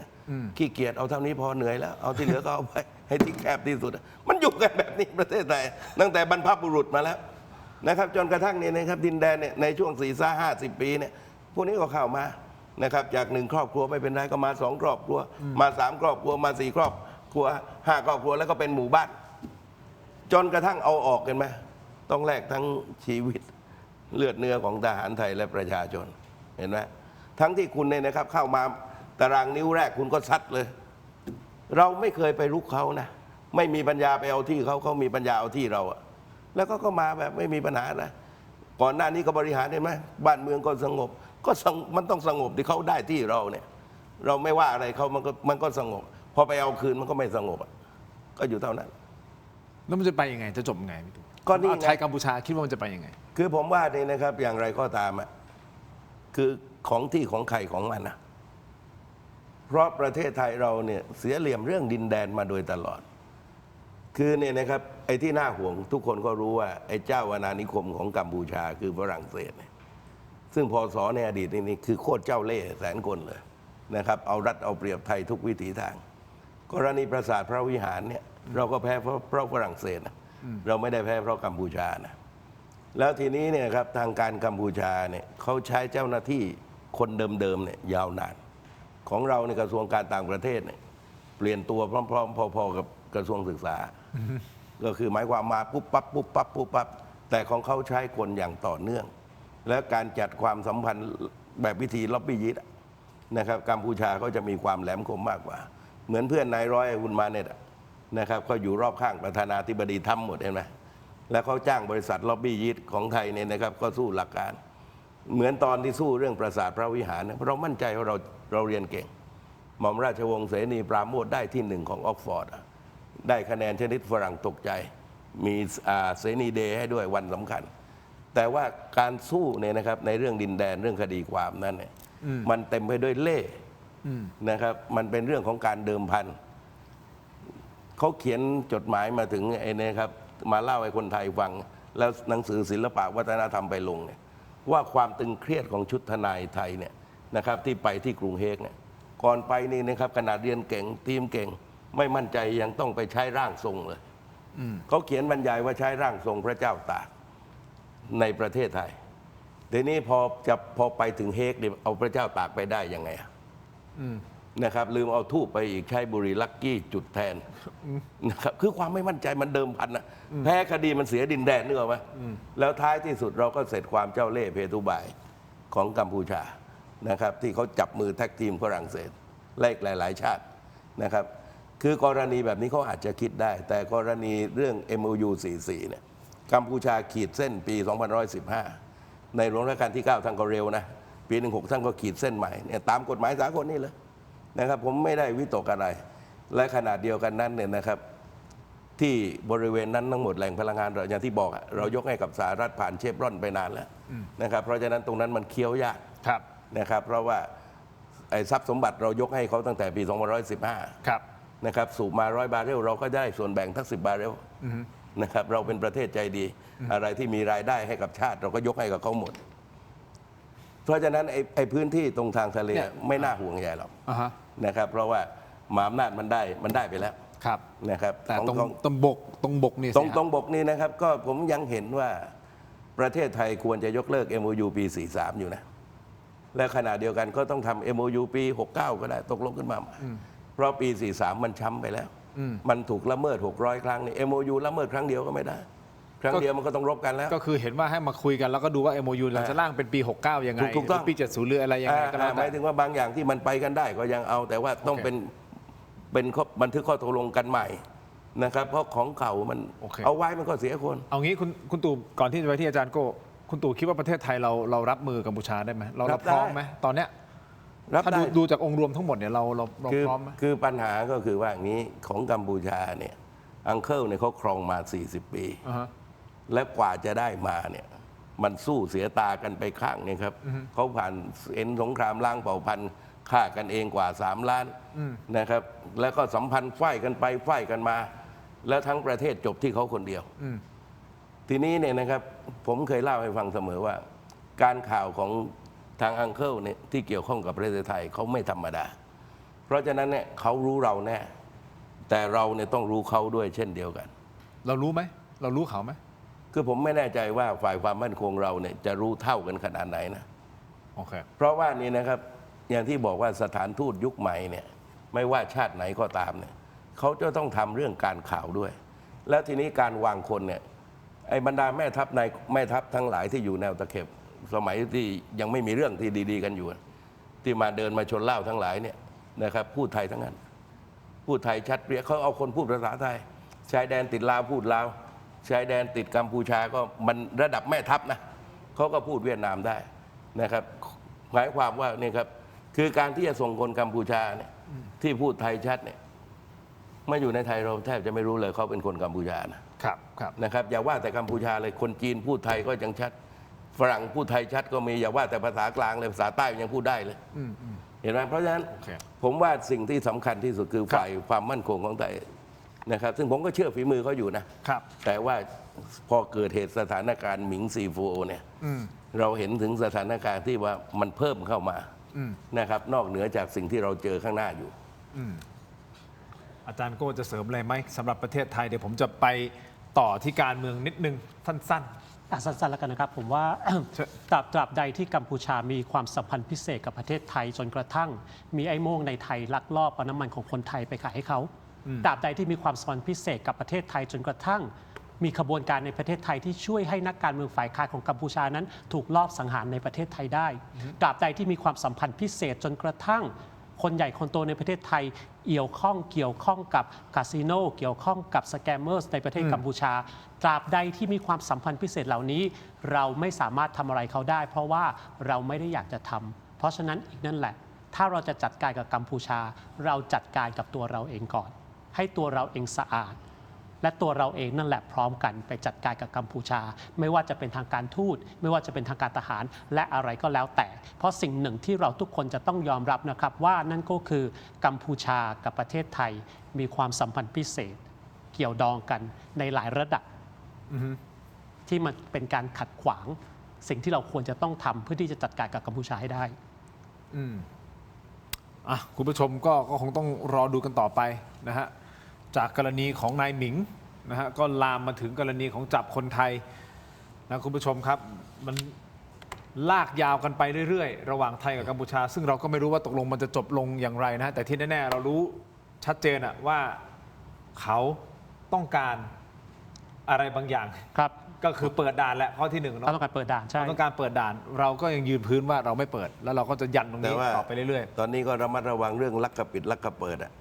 ขี้เกียจเอาเท่านี้พอเหนื่อยแล้วเอาที่เหลือก็เอาไปให้ที่แคบที่สุดมันอยู่กันแบบนี้ประเทศไทยตั้งแต่บรรพบุรุษมาแล้วนะครับจนกระทั่งเนี่ยนะครับดินแดนเนี่ยในช่วง40-50 ปีเนี่ยพวกนี้ก็เข้ามานะครับจาก1 ครอบครัวไม่เป็นไรก็มา2 ครอบครัวมา3 ครอบครัวมา4 ครอบครัว5 ครอบครัวแล้วก็เป็นหมู่บ้านจนกระทั่งเอาออกกันไหมต้องแลกทั้งชีวิตเลือดเนื้อของทหารไทยและประชาชนเห็นไหมทั้งที่คุณเนี่ยนะครับเข้ามาตารางนิ้วแรกคุณก็ซัดเลยเราไม่เคยไปรุกเขานะไม่มีปัญญาไปเอาที่เขามีปัญญาเอาที่เราอะแล้วก็มาแบบไม่มีปัญหานะก่อนหน้านี้ก็บริหารเห็นไหมบ้านเมืองก็สงบมันต้องสงบที่เขาได้ที่เราเนี่ยเราไม่ว่าอะไรเขามันก็สงบพอไปเอาคืนมันก็ไม่สงบอะก็อยู่เท่านั้นแล้วมันจะไปยังไงจะจบยังไงพี่ตู่ก็นี่ไทยกัมพูชาคิดว่ามันจะไปยังไงคือผมว่าเนี่ยนะครับอย่างไรก็ตามอะคือของที่ของใครของมันนะเพราะประเทศไทยเราเนี่ยเสียเหลี่ยมเรื่องดินแดนมาโดยตลอดคือเนี่ยนะครับไอ้ที่น่าห่วงทุกคนก็รู้ว่าไอ้เจ้าอาณานิคมของกัมพูชาคือฝรั่งเศสซึ่งพศในอดีตนี่คือโคตรเจ้าเล่ห์แสนกลเลยนะครับเอารัดเอาเปรียบไทยทุกวิถีทางกรณีปราสาทพระวิหารเนี่ยเราก็แพ้เพราะฝรั่งเศสนะเราไม่ได้แพ้เพราะกัมพูชานะแล้วทีนี้เนี่ยครับทางการกัมพูชาเนี่ยเขาใช้เจ้าหน้าที่คนเดิมๆเนี่ยยาวนานของเราในกระทรวงการต่างประเทศเนี่ยเปลี่ยนตัวพร้อมๆพอๆกับกระทรวงศึกษาก็คือหมายความมาปุ๊บปั๊บแต่ของเขาใช้คนอย่างต่อเนื่องและการจัดความสัมพันธ์แบบวิธีล็อบบี้ยิสนะครับกัมพูชาเขาจะมีความแหลมคมมากกว่าเหมือนเพื่อนนายร้อยฮุนมาเน็ตนะครับเขาอยู่รอบข้างประธานาธิบดีทำหมดเห็นไหมแล้วเขาจ้างบริษัทล็อบบี้ยิสของไทยเนี่ยนะครับก็สู้หลักการเหมือนตอนที่สู้เรื่องปราสาทพระวิหารเรามั่นใจว่าเราเรียนเก่งหม่อมราชวงศ์เสนีปราโมทย์ได้ที่1ของออกฟอร์ดได้คะแนนชนิดฝรั่งตกใจมีเสนีเดย์ให้ด้วยวันสำคัญแต่ว่าการสู้เนี่ยนะครับในเรื่องดินแดนเรื่องคดีความนั้นเนี่ยมันเต็มไปด้วยเล่ห์นะครับมันเป็นเรื่องของการเดิมพันเขาเขียนจดหมายมาถึงไอ้นี่ครับมาเล่าให้คนไทยฟังแล้วหนังสือศิลปะวัฒนธรรมไปลงเนี่ยว่าความตึงเครียดของชุดทนายไทยเนี่ย นะครับที่ไปที่กรุงเฮกเนี่ยก่อนไปนี่นะครับขนาดเรียนเก่งทีมเก่งไม่มั่นใจยังต้องไปใช้ร่างทรงเลยเขาเขียนบรรยายว่าใช้ร่างทรงพระเจ้าตากในประเทศไทยทีนี้พอไปถึงเฮกเนี่ยเอาพระเจ้าตากไปได้ยังไงนะครับลืมเอาทูบไปอีกใช้บุหรี่ลักกี้จุดแทนนะครับคือความไม่มั่นใจมันเดิมพันนะแพ้คดีมันเสียดินแดนนึกออกไหมแล้วท้ายที่สุดเราก็เสร็จความเจ้าเล่ห์เพทุบายของกัมพูชานะครับที่เขาจับมือแท็กทีมฝรั่งเศสและอีกหลายๆชาตินะครับคือกรณีแบบนี้เขาอาจจะคิดได้แต่กรณีเรื่อง MOU 44เนี่ยกัมพูชาขีดเส้นปี 2515 ในหลวงรัชกาลที่ 9 ท่านก็เร็วนะปี 16 ท่านก็ขีดเส้นใหม่เนี่ยตามกฎหมายสากลนี่เลยนะครับผมไม่ได้วิตกอะไรและขนาดเดียวกันนั้นเนี่ยนะครับที่บริเวณนั้นทั้งหมดแหล่งพลังงานเราอย่างที่บอกเรายกให้กับสหรัฐผ่านเชฟรอนไปนานแล้วนะครับเพราะฉะนั้นตรงนั้นมันเคี้ยวยากนะครับเพราะว่าไอ้ทรัพย์สมบัติเรายกให้เขาตั้งแต่ปี 2515 นะครับสูบมา100 บาร์เรลเราก็ได้ส่วนแบ่งทั้ง10 บาร์เรลนะครับเราเป็นประเทศใจดีอะไรที่มีรายได้ให้กับชาติเราก็ยกให้กับเขาหมดเพราะฉะนั้นไอ้พื้นที่ตรงทางทะเลไม่น่าห่วงใหญ่หรอกนะครับเพราะว่ามหาอำนาจมันได้ไปแล้วนะครับแต่ตรงบกนี่ตรงบกนี่นะครับก็ผมยังเห็นว่าประเทศไทยควรจะยกเลิก MOU ปี 43 อยู่นะและขณะเดียวกันก็ต้องทำ MOU ปี 69 ก็ได้ตกลงขึ้นมาเพราะปี 43 มันช้ำไปแล้วมันถูกละเมิด600 ครั้งนี่ MOU ละเมิดครั้งเดียวก็ไม่ได้ครั้งเดียวมันก็ต้องรบกันแล้วก็คือเห็นว่าให้มาคุยกันแล้วก็ดูว่า MOU เราจะร่างเป็นปี 69 ยังไงถูกต้องปี 70 หรืออะไรยังไงก็แล้วหมายถึงว่าบางอย่างที่มันไปกันได้ก็ยังเอาแต่ว่าต้องเป็นบันทึกข้อตกลงกันใหม่นะครับเพราะของเก่ามันเอาไว้มันก็เสียคนเอางี้คุณตู่ก่อนที่จะไปที่อาจารย์โก้คุณตู่คิดว่าประเทศไทยเรารับมือกัมพูชาได้ไหมเราพร้อมไหมตอนเนี้ยถ้าดูจากองค์รวมทั้งหมดเนี่ยเราพร้อมไหมคือปัญหาก็คือว่าอย่างนี้ของกัมพูชาเนี่ยอังเคิลเนี่ยเขาครองมา40 ปีและกว่าจะได้มาเนี่ยมันสู้เสียตากันไปข้างเนี่ยครับเขาผ่านสงครามล้างเผ่าพันธุ์ฆ่ากันเองกว่า3 ล้านนะครับแล้วก็สัมพันธ์ไฟกันไปไฟกันมาแล้วทั้งประเทศจบที่เขาคนเดียวทีนี้เนี่ยนะครับผมเคยเล่าให้ฟังเสมอว่าการข่าวของทางอังเคิลเนี่ยที่เกี่ยวข้องกับประเทศไทยเขาไม่ธรรมดาเพราะฉะนั้นเนี่ยเขารู้เราแน่แต่เราเนี่ยต้องรู้เขาด้วยเช่นเดียวกันเรารู้ไหมเรารู้เขาไหมคือผมไม่แน่ใจว่าฝ่ายความมั่นคงเราเนี่ยจะรู้เท่ากันขนาดไหนนะโอเคเพราะว่านี่นะครับอย่างที่บอกว่าสถานทูตยุคใหม่เนี่ยไม่ว่าชาติไหนก็ตามเนี่ยเขาจะต้องทำเรื่องการข่าวด้วยแล้วทีนี้การวางคนเนี่ยไอ้บรรดาแม่ทัพทั้งหลายที่อยู่แนวตะเข็บสมัยที่ยังไม่มีเรื่องที่ดีๆกันอยู่ที่มาเดินมาชนเหล้าทั้งหลายเนี่ยนะครับพูดไทยทั้งนั้นพูดไทยชัดเปรี้ยเขาเอาคนพูดภาษาไทยชายแดนติดลาวพูดลาวชายแดนติดกัมพูชาก็มันระดับแม่ทัพนะเขาก็พูดเวียดนามได้นะครับหมายความว่านี่ครับคือการที่จะส่งคนกัมพูชาเนี่ยที่พูดไทยชัดเนี่ยมาอยู่ในไทยเราแทบจะไม่รู้เลยเขาเป็นคนกัมพูชานะครับอย่าว่าแต่กัมพูชาเลยคนจีนพูดไทยก็ยังชัดฝรั่งพูดไทยชัดก็มีอย่าว่าแต่ภาษากลางเลยภาษาใต้ยังพูดได้เลยเห็นไหมเพราะฉะนั้นผมว่าสิ่งที่สำคัญที่สุดคือฝ่ายความมั่นคงของไทยนะครับซึ่งผมก็เชื่อฝีมือเขาอยู่นะแต่ว่าพอเกิดเหตุสถานการณ์หมิงซีฟูโอเนี่ยเราเห็นถึงสถานการณ์ที่ว่ามันเพิ่มเข้ามานะครับนอกเหนือจากสิ่งที่เราเจอข้างหน้าอยู่อาจารย์โก้จะเสริมอะไรไหมสำหรับประเทศไทยเดี๋ยวผมจะไปต่อที่การเมืองนิดนึงสั้นๆแล้วกันนะครับผมว่า ตราบใดที่กัมพูชามีความสัมพันธ์พิเศษกับประเทศไทยจนกระทั่งมีไอ้โม่งในไทยลักลอบเอาน้ำมันของคนไทยไปขายให้เขาตราบใดที่มีความสัมพันธ์พิเศษกับประเทศไทยจนกระทั่งมีขบวนการในประเทศไทยที่ช่วยให้นักการเมืองฝ่ายค้านของกัมพูชานั้นถูกลอบสังหารในประเทศไทยได้ตราบใดที่มีความสัมพันธ์พิเศษจนกระทั่งคนใหญ่คนโตในประเทศไทยเกี่ยวข้องกับคาสิโนเกี่ยวข้องกับสแกมเมอร์สในประเทศกัมพูชาตราบใดที่มีความสัมพันธ์พิเศษเหล่านี้เราไม่สามารถทำอะไรเขาได้เพราะว่าเราไม่ได้อยากจะทำเพราะฉะนั้นอีกนั่นแหละถ้าเราจะจัดการกับกัมพูชาเราจัดการกับตัวเราเองก่อนให้ตัวเราเองสะอาดและตัวเราเองนั่นแหละพร้อมกันไปจัดการกับกัมพูชาไม่ว่าจะเป็นทางการทูตไม่ว่าจะเป็นทางการทหารและอะไรก็แล้วแต่เพราะสิ่งหนึ่งที่เราทุกคนจะต้องยอมรับนะครับว่านั่นก็คือกัมพูชากับประเทศไทยมีความสัมพันธ์พิเศษเกี่ยวดองกันในหลายระดับที่มันเป็นการขัดขวางสิ่งที่เราควรจะต้องทำเพื่อที่จะจัดการกับกัมพูชาให้ได้ คุณผู้ชมก็คงต้องรอดูกันต่อไปนะฮะจากกรณีของนายหมิงนะฮะก็ลามมาถึงกรณีของจับคนไทยนะคุณผู้ชมครับมันลากยาวกันไปเรื่อยๆระหว่างไทยกับกัมพูชาซึ่งเราก็ไม่รู้ว่าตกลงมันจะจบลงอย่างไรนะแต่ที่แน่ๆเรารู้ชัดเจนว่าเขาต้องการอะไรบางอย่าง ครับ ก็คือเปิดด่านแหละข้อที่หนึ่งเนาะ เขาต้องการเปิดด่านใช่ เราต้องการเปิดด่านเราก็ยังยืนพื้นว่าเราไม่เปิดแล้วเราก็จะยันตรง แต่ นี้ ว่า ต่อไปเรื่อย ตอนนี้ก็ระมัดระวังเรื่องลักกะปิดลักกะเปิดอ่ะ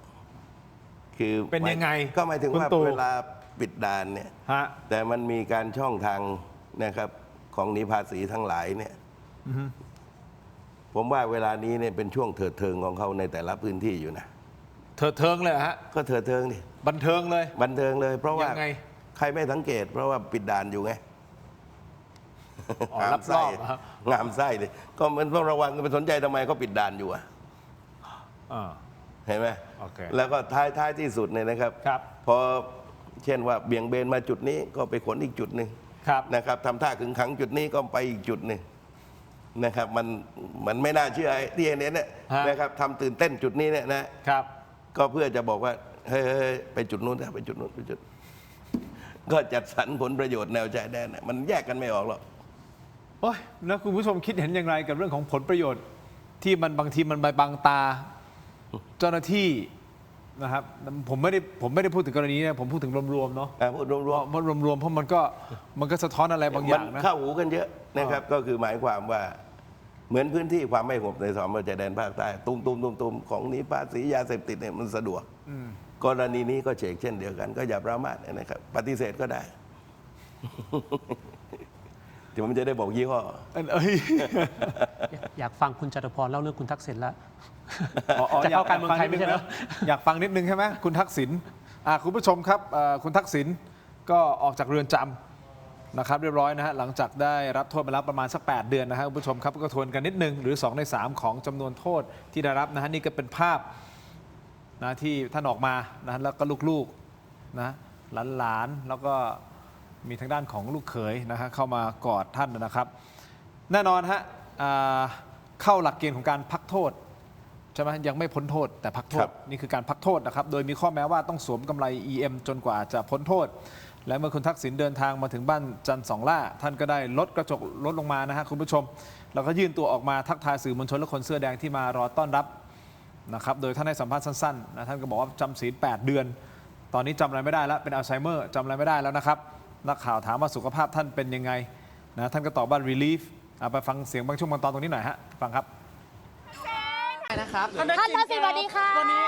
คือ เป็นยังไง ก็หมายถึง คุณ ว่า ตู่ เวลาปิดด่านเนี่ย ๆฮะ แต่มันมีการช่องทางนะครับของหนีภาษีทั้งหลายเนี่ยผมว่าเวลานี้เนี่ยเป็นช่วงเถิดเทิงของเขาในแต่ละพื้นที่อยู่นะ เถิดเทิงเลยเหรอฮะ ก็เถิดเทิงดิ บันเทิงเลย บันเทิงเลย เพราะว่า ยังไง ใครไม่สังเกต เพราะว่าปิดด่านอยู่ไง อ๋อรับรอบเหรอฮะ งามไส้เลยก็มันต้องระวังไปสนใจทำไมเขาปิดด่านอยู่อ่ะ อ่า เห็นไหม โอเค แล้วก็ท้ายที่สุดเนี่ยนะครับ ครับ พอเช่นว่าเบี่ยงเบนมาจุดนี้ก็ไปขนอีกจุดหนึ่ง ครับ นะครับทำท่าขึงขังจุดนี้ก็ไปอีกจุดหนึ่งนะครับมันไม่น่าเชื่อไอ้ที่เห็นเนี่ย ฮะ นะครับทำตื่นเต้นจุดนี้เนี่ยนะครับ ก็เพื่อจะบอกว่าเฮ้ยไปจุดนู้นนะไปจุดนู้นไปจุด ก็จัดสรรผลประโยชน์แนวชายแดนน่ะมันแยกกันไม่ออกหรอก โอ้ยแล้วคุณผู้ชมคิดเห็นอย่างไรกับเรื่องของผลประโยชน์ที่มันบางทีมันไปบังตาเจ้าหน้าที่นะครับผมไม่ได้พูดถึงกรณีนี้นะผมพูดถึงรวมๆเนาะ พูดรวม เพราะรวมๆเพราะมันก็สะท้อนอะไรบางอ มั ย่างนะ เข้าหูกันเยอะนะครับ ก็คือหมายความว่าเหมือนพื้นที่ความไม่สงบในสามชายแดนภาคใต้ตุ้มของหนีภาษียาเสพติดเนี่ยมันสะดวกกรณีนี้ก็เฉกเช่นเดียวกัน ก็อย่าประมาทนะครับปฏิเสธก็ได้ เดี๋ยวผมจะได้บอกยี่ห้อ เอ้ย อยากฟังคุณจตุพรเล่าเรื่องคุณทักษิณแล้ว อ๋อ จะเข้าการเมืองไทยไม่ใช่เหรอ อยากฟังนิดนึงใช่ไหมคุณทักษิณคุณผู้ชมครับคุณทักษิณก็ออกจากเรือนจำนะครับเรียบร้อยนะฮะหลังจากได้รับโทษมาแล้วประมาณสัก8 เดือนนะฮะคุณผู้ชมครับก็ทวนกันนิดนึงหรือ2 ใน 3ของจำนวนโทษที่ได้รับนะฮะนี่ก็เป็นภาพนะที่ท่านออกมานะแล้วก็ลูกๆนะหลานๆแล้วก็มีทางด้านของลูกเขยนะฮะเข้ามากอดท่านนะครับ แน่นอนฮะเข้าหลักเกณฑ์ของการพักโทษใช่ไหมยังไม่พ้นโทษแต่พักโท ครั ษ บ นี่คือการพักโทษนะครับโดยมีข้อแม้ว่าต้องสวมกำไร EM จนกว่าจะพ้นโทษ และเมื่อคุณทักษิณเดินทางมาถึงบ้านจันทร์สองล่าท่านก็ได้ลดกระจกลดลงมานะฮะคุณผู้ชมแล้วก็ยื่นตัวออกมาทักทายสื่อมวลชนและคนเสื้อแดงที่มารอต้อนรับนะครับโดยท่านให้สัมภาษณ์สั้นๆนะท่านก็บอกว่าจำศีล8 เดือน ตอนนี้จำอะไรไม่ได้แล้วเป็นอัลไซเมอร์จำอะไรไม่ได้แล้วนะครับนักข่าวถามว่าสุขภาพท่านเป็นยังไงนะท่านก็ตอบว่า relief ไปฟังเสียงบางช่วงบางตอนตรงนี้หน่อยฮะฟังครับ นะครับ ท่านทักษิณสวัสดีค่ะ วันนี้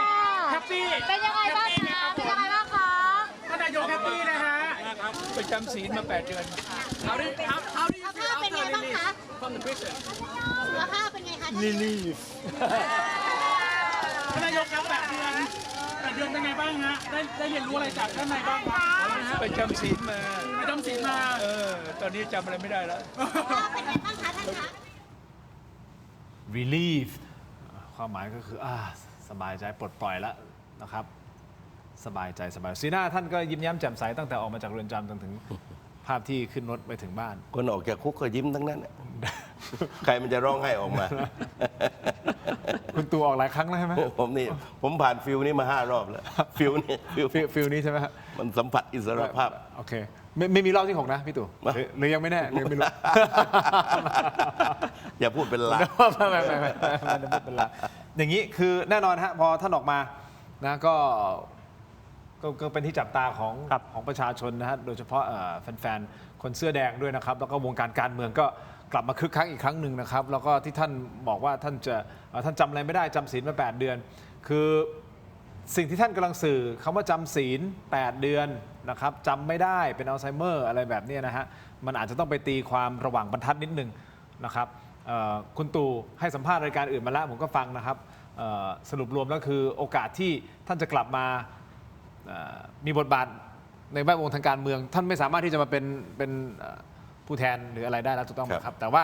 แฮปปี้ เป็นยังไงบ้างคะเป็นยังไงบ้างคะ ท่านนายกแฮปปี้นะฮะไปจำศีลมา8 เดือน How do you สุขภาพเป็นยังไงบ้างคะ from the prison สุขภาพเป็นไงคะ relief ท่านนายกครับ8 เดือนเป็นไงบ้างฮะได้เรียนรู้อะไรจากท่านนายบ้างครับไปจำศีลมาตอนนี้จำอะไรไม่ได้แล้ว สุขภาพเป็นยังไงบ้างคะท่านคะ relief ความหมายก็คือสบายใจปลดปล่อยแล้วนะครับสบายใจสบายสีหน้าท่านก็ยิ้มแย้มแจ่มใสตั้งแต่ออกมาจากเรือนจำจนถึงภาพที่ขึ้นรถไปถึงบ้าน คนออกจากคุกก็ยิ้มทั้งนั้นน่ะ ใครมันจะร้องไห้ออกมา คุณตู่ออกหลายครั้งแล้วใช่ไหม ผมผ่านฟิลนี้มา5 รอบแล้ว ฟิลนี้ ฟิลนี้ใช่ไหมฮะ มันสัมผัสอิสรภาพ โอเคไม่มีรอบที่ 6 นะพี่ตู่หรือยังไม่แน่หรือไม่รู้ อย่าพูดเป็นลาง ไม่เป็นไรอย่างนี้คือแน่นอนฮะพอท่านออกมานะก็เป็นที่จับตาของประชาชนนะฮะโดยเฉพาะแฟนๆคนเสื้อแดงด้วยนะครับแล้วก็วงการการเมืองก็กลับมาคึกคักอีกครั้งหนึ่งนะครับแล้วก็ที่ท่านบอกว่าท่านจำอะไรไม่ได้จำศีลมา8 เดือนคือสิ่งที่ท่านกำลังสื่อคำว่าจำศีล8 เดือนนะครับจำไม่ได้เป็นอัลไซเมอร์อะไรแบบนี้นะฮะมันอาจจะต้องไปตีความระหว่างบรรทัดนิดนึงนะครับคุณตู่ให้สัมภาษณ์รายการอื่นมาแล้วผมก็ฟังนะครับสรุปรวมแล้วคือโอกาสที่ท่านจะกลับมามีบทบาทในแวดวงทางการเมืองท่านไม่สามารถที่จะมาเป็นผู้แทนหรืออะไรได้แล้วถูกต้องไหมครับแต่ว่า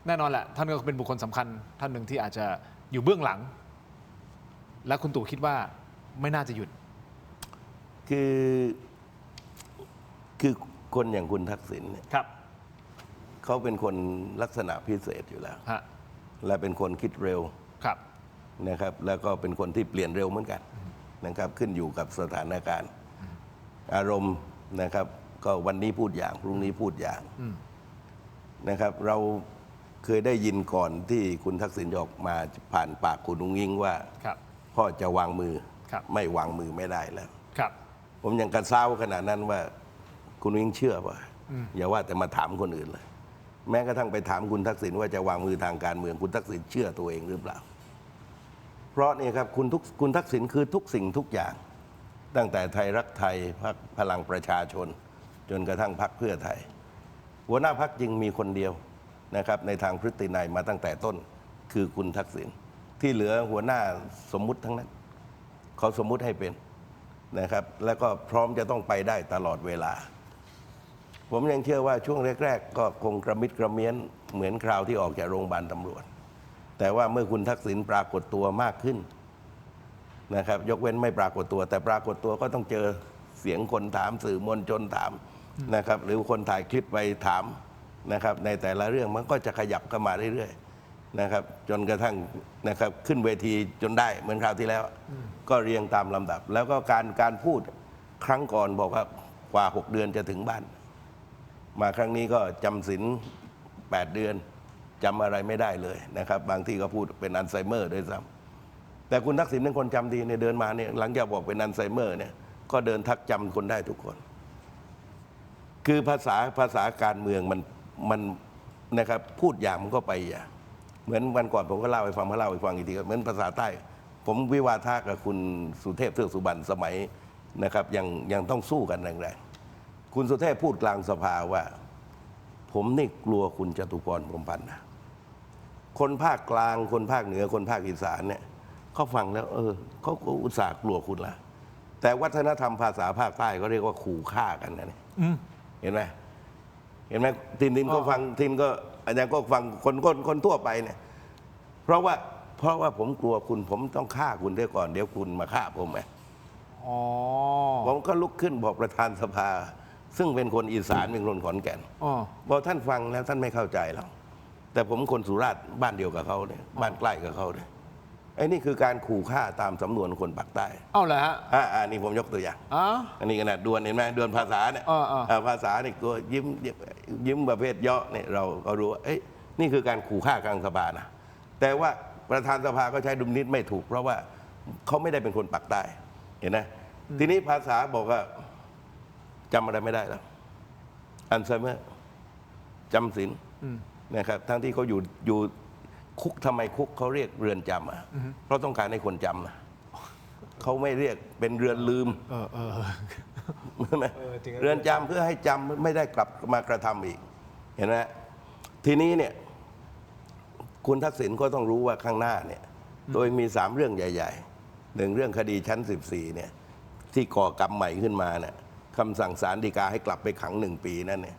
แน่นอนแหละท่านก็เป็นบุคคลสำคัญท่านหนึ่งที่อาจจะอยู่เบื้องหลังและคุณตู่คิดว่าไม่น่าจะหยุดคือคนอย่างคุณทักษิณเนี่ย ครับ เขาเป็นคนลักษณะพิเศษอยู่แล้ว ฮะ และเป็นคนคิดเร็ว ครับ นะครับแล้วก็เป็นคนที่เปลี่ยนเร็วเหมือนกันนะครับขึ้นอยู่กับสถานการณ์อารมณ์นะครับก็วันนี้พูดอย่างพรุ่งนี้พูดอย่างนะครับเราเคยได้ยินก่อนที่คุณทักษิณออกมาผ่านปากคุณอุ้งอิงว่า ครับ พ่อจะวางมือ ครับ ไม่วางมือไม่ได้แล้ว ครับ ผมยังกระซ้าวขนาดนั้นว่าคุณอุ้งอิงเชื่อป่ะอย่าว่าแต่มาถามคนอื่นเลย แม้กระทั่งไปถามคุณทักษิณว่าจะวางมือทางการเมืองคุณทักษิณเชื่อตัวเองหรือเปล่า เพราะนี่ครับคุณทักษิณคือทุกสิ่งทุกอย่าง ตั้งแต่ไทยรักไทยพรรคพลังประชาชน จนกระทั่งพรรคเพื่อไทย หัวหน้าพรรคจริงมีคนเดียวนะครับในทางพฤตินัยมาตั้งแต่ต้นคือคุณทักษิณที่เหลือหัวหน้าสมมุติทั้งนั้นเขาสมมุติให้เป็นนะครับแล้วก็พร้อมจะต้องไปได้ตลอดเวลา ผมยังเชื่อว่าช่วงแรกๆก็คงกระมิดกระเมี้ยนเหมือนคราวที่ออกจากโรงพยาบาลตำรวจแต่ว่าเมื่อคุณทักษิณปรากฏตัวมากขึ้นนะครับยกเว้นไม่ปรากฏตัวแต่ปรากฏตัวก็ต้องเจอเสียงคนถามสื่อมวลชนถามนะครับหรือคนถ่ายคลิปไปถามนะครับในแต่ละเรื่องมันก็จะขยับเข้ามาเรื่อยๆนะครับจนกระทั่งนะครับขึ้นเวทีจนได้เหมือนคราวที่แล้วก็เรียงตามลำดับ แล้วก็การพูดครั้งก่อนบอกว่ากว่า6 เดือนจะถึงบ้านมาครั้งนี้ก็จำศีล8 เดือนจำอะไรไม่ได้เลยนะครับบางที่ก็พูดเป็นอัลไซเมอร์ด้วยซ้ำแต่คุณทักษิณเป็นคนจำดีเนี่ยเดินมาเนี่ยหลังจากบอกเป็นอัลไซเมอร์เนี่ยก็เดินทักจำคนได้ทุกคน คือภาษาการเมืองมันนะครับพูดอย่างมันก็ไปอย่างเหมือนวันก่อนผมก็เล่าให้ฟังอีกทีเหมือนภาษาใต้ ผมวิวาทะกับคุณสุเทพเทือกสุบรรณสมัยนะครับยังต้องสู้กันแรงๆคุณสุเทพพูดกลางสภาว่าผมนี่กลัวคุณจตุพรพรหมพันธ์นะคนภาคกลางคนภาคเหนือคนภาคอีสานเนี่ยเขาฟังแล้วเขาอุตส่าห์กลัวคุณละแต่วัฒนธรรมภาษาภาคใต้ก็เรียกว่าขู่ฆ่ากันนะเนี่ยเห็นไหมทินก็ฟังทินก็อาจารย์ก็ฟังคนทั่วไปเนี่ยเพราะว่าผมกลัวคุณผมต้องฆ่าคุณได้ก่อนเดี๋ยวคุณมาฆ่าผมไงผมก็ลุกขึ้นบอกประธานสภาซึ่งเป็นคนอีสานเป็นคนขอนแก่นบอกท่านฟังแล้วท่านไม่เข้าใจหรอกแต่ผมคนสุราษฎร์บ้านเดียวกับเขาเนี่ยบ้านใกล้กับเขาเนี่ยไอ้นี่คือการขู่ฆ่าตามสำนวนคนปากใต้เอาเลยฮะนี่ผมยกตัวอย่างอันนี้ขนาดดวนเห็นไหมดวนภาษาเนี่ยภาษาเนี่ยก็ยิ้มประเภทเยาะเนี่ยเราก็รู้ว่านี่คือการขู่ฆ่ากลางสภานะแต่ว่าประธานสภาก็ใช้ดุลพินิจไม่ถูกเพราะว่าเขาไม่ได้เป็นคนปากใต้เห็นไหมทีนี้ภาษาบอกว่าจำอะไรไม่ได้แล้วอัลไซเมอร์จำศีลนะครับทั้งที่เขาอยู่คุกทำไมคุกเขาเรียกเรือนจำอ่ะเพราะต้องการให้คนจำนะเขาไม่เรียกเป็นเรือนลืมเรือนจำเพื่อให้จำไม่ได้กลับมากระทำอีกเห็นไหมทีนี้เนี่ยคุณทักษิณก็ต้องรู้ว่าข้างหน้าเนี่ยโดยมี3 เรื่องใหญ่ๆ1 เรื่องคดีชั้น 14เนี่ยที่ก่อกรรมใหม่ขึ้นมาเนี่ยคำสั่งศาลฎีกาให้กลับไปขัง1 ปีนั่นเนี่ย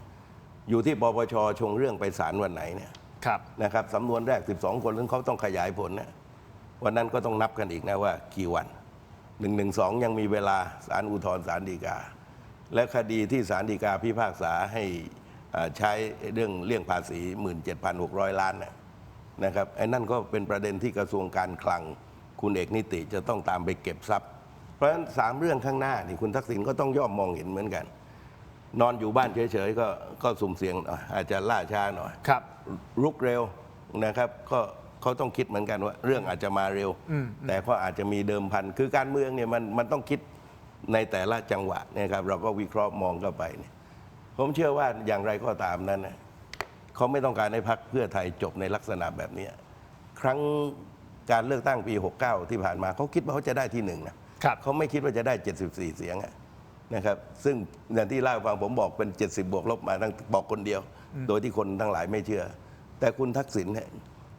อยู่ที่ปปช.ชงเรื่องไปศาลวันไหนเนี่ยนะครับสำนวนแรก12 คนซึ่งเขาต้องขยายผลเนี่ยวันนั้นก็ต้องนับกันอีกนะว่ากี่วัน112ยังมีเวลาศาลอุทธรณ์ศาลฎีกาและคดีที่ศาลฎีกาพิพากษาให้ใช้เรื่องเลี่ยงภาษี 17,600 ล้านนะครับไอ้นั่นก็เป็นประเด็นที่กระทรวงการคลังคุณเอกนิติจะต้องตามไปเก็บทรัพย์เพราะฉะนั้น3 เรื่องข้างหน้านี่คุณทักษิณก็ต้องย่อมมองเห็นเหมือนกันนอนอยู่บ้านเฉยๆก็สุ่มเสี่ยงอาจจะล่าช้าหน่อยรุกเร็วนะครับก็เขาต้องคิดเหมือนกันว่าเรื่องอาจจะมาเร็วแต่ก็อาจจะมีเดิมพันคือการเมืองเนี่ยมันต้องคิดในแต่ละจังหวะนะครับเราก็วิเคราะห์มองเข้าไปเนี่ยผมเชื่อว่าอย่างไรก็ตามนั้นนะเขาไม่ต้องการให้พรรคเพื่อไทยจบในลักษณะแบบนี้ครั้งการเลือกตั้งปี69ที่ผ่านมาเขาคิดว่าเขาจะได้ที่1นะเขาไม่คิดว่าจะได้74 เสียงนะครับซึ่งอย่างที่เล่าให้ฟังผมบอกเป็น70 บวกลบมาตั้งบอกคนเดียวโดยที่คนทั้งหลายไม่เชื่อแต่คุณทักษิณเนี่ย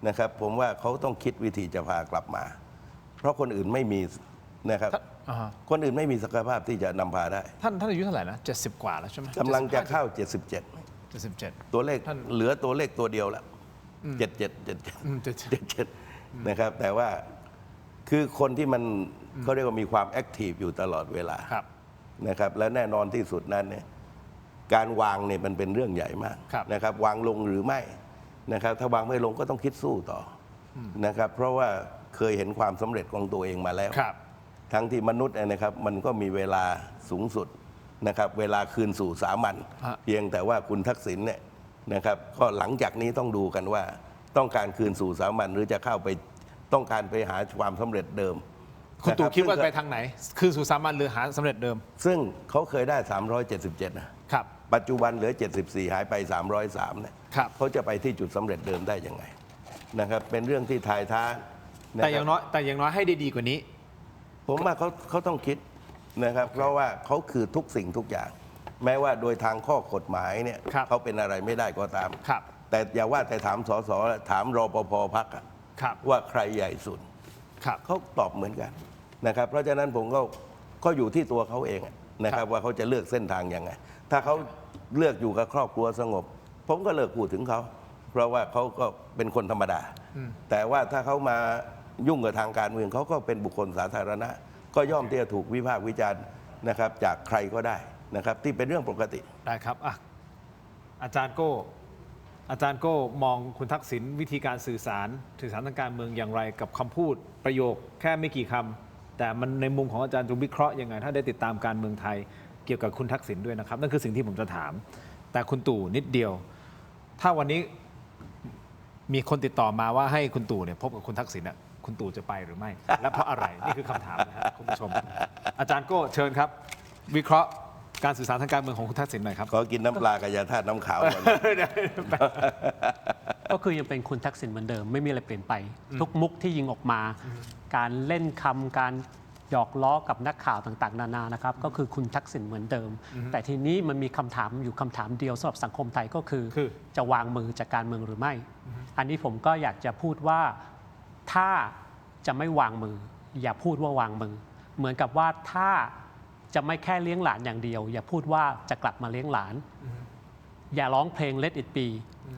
นะครับผมว่าเขาต้องคิดวิธีจะพากลับมาเพราะคนอื่นไม่มีนะครับคนอื่นไม่มีศักยภาพที่จะนำพาได้ท่านอายุเท่าไหร่นะ70 กว่าแล้วใช่ไหมกำลังจะเข้า77ตัวเลขเหลือตัวเลขตัวเดียวแล้ว77นะครับแต่ว่าคือคนที่มันเขาเรียกว่ามีความแอคทีฟอยู่ตลอดเวลานะครับและแน่นอนที่สุดนั้นเนี่ยการวางเนี่ยมันเป็นเรื่องใหญ่มากนะครับวางลงหรือไม่นะครับถ้าวางไม่ลงก็ต้องคิดสู้ต่อนะครับเพราะว่า เคยเห็นความสำเร็จของตัวเองมาแล้ว ครับ ทั้งที่มนุษย์นะครับมันก็มีเวลาสูงสุดนะครับเวลาคืนสู่สามัญ ฮะ เพียงแต่ว่าคุณทักษิณเนี่ยนะครับก็หลังจากนี้ต้องดูกันว่าต้องการคืนสู่สามัญหรือจะเข้าไปต้องการไปหาความสำเร็จเดิม คุณตู่ นะรับ คิดว่า ซึ่ง ไปทางไหน คือสู่สามัญหรือหาสำเร็จเดิม ซึ่งเขาเคยได้ 377นะครับ ปัจจุบันเหลือ 74 หายไป 303เนี่ย ครับ เขาจะไปที่จุดสำเร็จเดิมได้ยังไงนะครับเป็นเรื่องที่ทายท้านะ แต่ ค อ รับ ย่างน้อยให้ได้ดีกว่านี้ ผมว่าเขาต้องคิดนะครับเพราะว่าเขาคือทุกสิ่งทุกอย่าง แม้ว่าโดยทางข้อกฎหมายเนี่ย ครับ เขาเป็นอะไรไม่ได้ก็ตาม ครับ แต่อย่าว่าแต่ถามสสถามรปภพรรคอะ ครับ ว่าใครใหญ่สุด ครับ เขาตอบเหมือนกันนะครับเพราะฉะนั้นผมก็อยู่ที่ตัวเขาเองอะนะครับว่าเขาจะเลือกเส้นทางยังไง ถ้าเขาเลือกอยู่กับครอบครัวสงบ ผมก็เลิกพูดถึงเขา เพราะว่าเขาก็เป็นคนธรรมดา แต่ว่าถ้าเขามายุ่งกับทางการเมืองเขาก็เป็นบุคคลสาธารณะ ก็ย่อมที่จะถูกวิพากษ์วิจารณ์นะครับจากใครก็ได้นะครับที่เป็นเรื่องปกติ ได้ครับอ่ะอาจารย์โก้มองคุณทักษิณวิธีการสื่อสารทางการเมืองอย่างไรกับคำพูดประโยคแค่ไม่กี่คำแต่มันในมุมของอาจารย์จะวิเคราะห์ยังไง ถ้าได้ติดตามการเมืองไทยเกี่ยวกับคุณทักษิณด้วยนะครับนั่นคือสิ่งที่ผมจะถาม แต่คุณตู่นิดเดียว ถ้าวันนี้มีคนติดต่อมาว่าให้คุณตู่เนี่ยพบกับคุณทักษิณน่ะคุณตู่จะไปหรือไม่ และเพราะอะไรนี่คือคำถามนะครับคุณผู้ชม อาจารย์โก้เชิญครับ วิเคราะห์การสื่อสารทางการเมืองของคุณทักษิณหน่อยครับ ขอกินน้ำปลากระยาธาตุน้ำขาวก่อน ก็คือยังเป็นคุณทักษิณเหมือนเดิมไม่มีอะไรเปลี่ยนไป ทุกมุกที่ยิงออกมา การเล่นคำการหยอกล้อกับนักข่าวต่างๆ นานานะครับก็คือคุณทักษิณเหมือนเดิม แต่ทีนี้มันมีคำถามอยู่คำถามเดียวสำหรับสังคมไทยก็คือ จะวางมือจากการเมืองหรือไม่ อันนี้ผมก็อยากจะพูดว่าถ้าจะไม่วางมือ อย่าพูดว่าวางมือ เหมือนกับว่าถ้าจะไม่แค่เลี้ยงหลานอย่างเดียว อย่าพูดว่าจะกลับมาเลี้ยงหลาน อย่าร้องเพลง Let It Be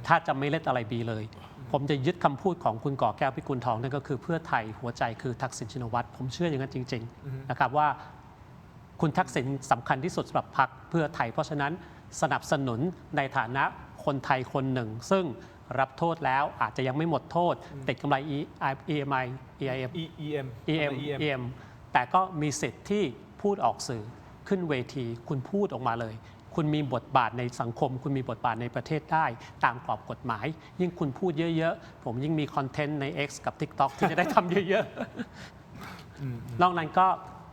ถ้าจะไม่ Let อะไร be เลย ผมจะยึดคำพูดของคุณก่อแก้วพิกุลทองนั่นก็คือเพื่อไทยหัวใจคือทักษิณชินวัตรผมเชื่ออย่างนั้นจริงๆนะครับว่าคุณทักษิณสำคัญที่สุดสำหรับพรรคเพื่อไทย เพราะฉะนั้นสนับสนุนในฐานะคนไทยคนหนึ่ง ซึ่งรับโทษแล้วอาจจะยังไม่หมดโทษ ติดกำไร EM แต่ก็มีสิทธิ์ที่พูดออกสื่อขึ้นเวทีคุณพูดออกมาเลย คุณมีบทบาทในสังคม คุณมีบทบาทในประเทศได้ตามกรอบกฎหมาย ยิ่งคุณพูดเยอะๆ ผมยิ่งมีคอนเทนต์ใน X กับ TikTok ที่จะได้ทำเยอะๆ นอกนั้นก็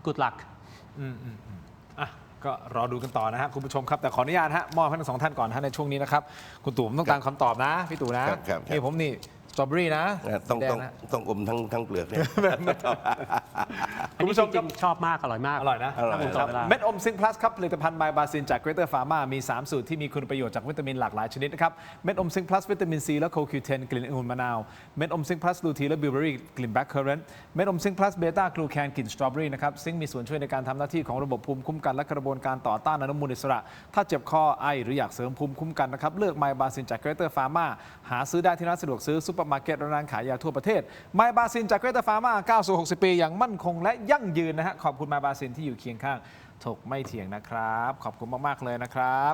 good luck อ่ะก็รอดูกันต่อนะฮะคุณผู้ชมครับแต่ขออนุญาตฮะมอบให้ทั้งสองท่านก่อนฮะในช่วงนี้นะครับคุณตู่ผมต้องการคำตอบนะพี่ตู่นะครับ นี่ผมนี่สตรอเบอรี่นะ ต้องอมทั้งเปลือกเนี่ย คุณผู้ชม จริงๆชอบมากอร่อยมาก อร่อยนะ อร่อย ครับเม็ดอมซิงค์พลัสครับผลิตภัณฑ์ไมบาซินจากเกรเตอร์ฟาร์มามี 3 สูตรที่มีคุณประโยชน์จากวิตามินหลากหลายชนิดนะครับเม็ดอมซิงค์พลัสวิตามินซีและโคคิวเทนกลิ่นองุ่นมะนาวเม็ดอมซิงค์พลัสลูทีและบิวเบอรี่กลิ่นแบล็คเคอร์เรนต์เม็ดอมซิงค์พลัสเบต้ากลูแคนกลิ่นสตรอเบอรี่นะครับซิงค์มีส่วนช่วยในการทำหน้าที่ของระบบภูมิคุ้มกันและกระบวนการต่อต้านอนุมูลอิสระถ้าเจ็บคอไอหรืออยากเสริมภูมิคุ้มกันนะครับเลือกไมบาซินจากเกรเตอร์ฟาร์มาหาซื้อได้ที่ร้านสะดวกซื้อซุปเปอร์มาร์เก็ตและร้านขายยาทั่วประเทศไมบาซินจากเกรเตอร์ฟาร์มาก้าวสู่60 ปีอย่างมั่นคงและยั่งยืนนะฮะขอบคุณไมบาซินที่อยู่เคียงข้างถกไม่เถียงนะครับขอบคุณมากๆเลยนะครับ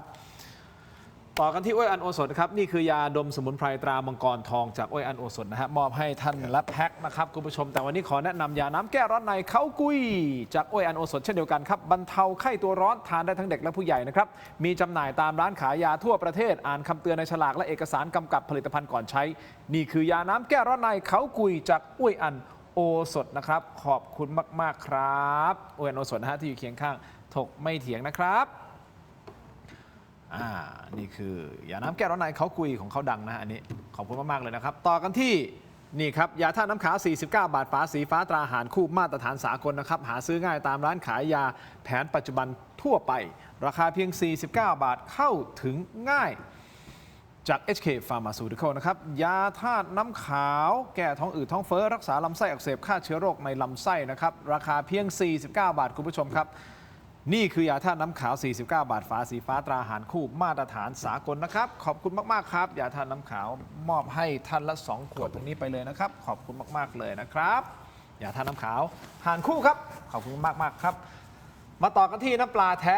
ต่อกันที่อ้อยอันโอสถครับนี่คือยาดมสมุนไพรตรามังกรทองจากอ้อยอันโอสถนะฮะมอบให้ท่านและแพ็คนะครับคุณผู้ชมแต่วันนี้ขอแนะนำยาน้ำแก้ร้อนในเขากุยจากอ้อยอันโอสถเช่นเดียวกันครับบรรเทาไข้ตัวร้อนทานได้ทั้งเด็กและผู้ใหญ่นะครับมีจำหน่ายตามร้านขายยาทั่วประเทศอ่านคำเตือนในฉลากและเอกสารกำกับผลิตภัณฑ์ก่อนใช้นี่คือยาน้ำแก้ร้อนในเขากุยจากอ้อยอันโอสถนะครับขอบคุณมากๆครับอ้อยอันโอสถนะฮะที่อยู่เคียงข้างถกไม่เถียงนะครับนี่คือยาน้ำแก้ร้อนในเขาคุยของเขาดังนะอันนี้ขอบคุณมากๆเลยนะครับต่อกันที่นี่ครับยาธาตุน้ำขาว49 บาทฝาสีฟ้าตราหารคู่มาตรฐานสากลนะครับหาซื้อง่ายตามร้านขายยาแผนปัจจุบันทั่วไปราคาเพียง49 บาทเข้าถึงง่ายจาก HK Pharmaceutical นะครับยาธาตุน้ำขาวแก้ท้องอืดท้องเฟ้อรักษาลำไส้อักเสบฆ่าเชื้อโรคในลำไส้นะครับราคาเพียง49 บาทคุณผู้ชมครับนี่คือยาธาตุน้ำขาว49 บาทฝาสีฟ้าตราหารคู่มาตรฐานสากลนะครับขอบคุณมากๆครับยาธาตุน้ำขาวมอบให้ท่านละ2 ขวดตรงนี้ไปเลยนะครับขอบคุณมากๆเลยนะครับยาธาตุน้ำขาวหารคู่ครับขอบคุณมากๆครับมาต่อกันที่น้ำปลาแท้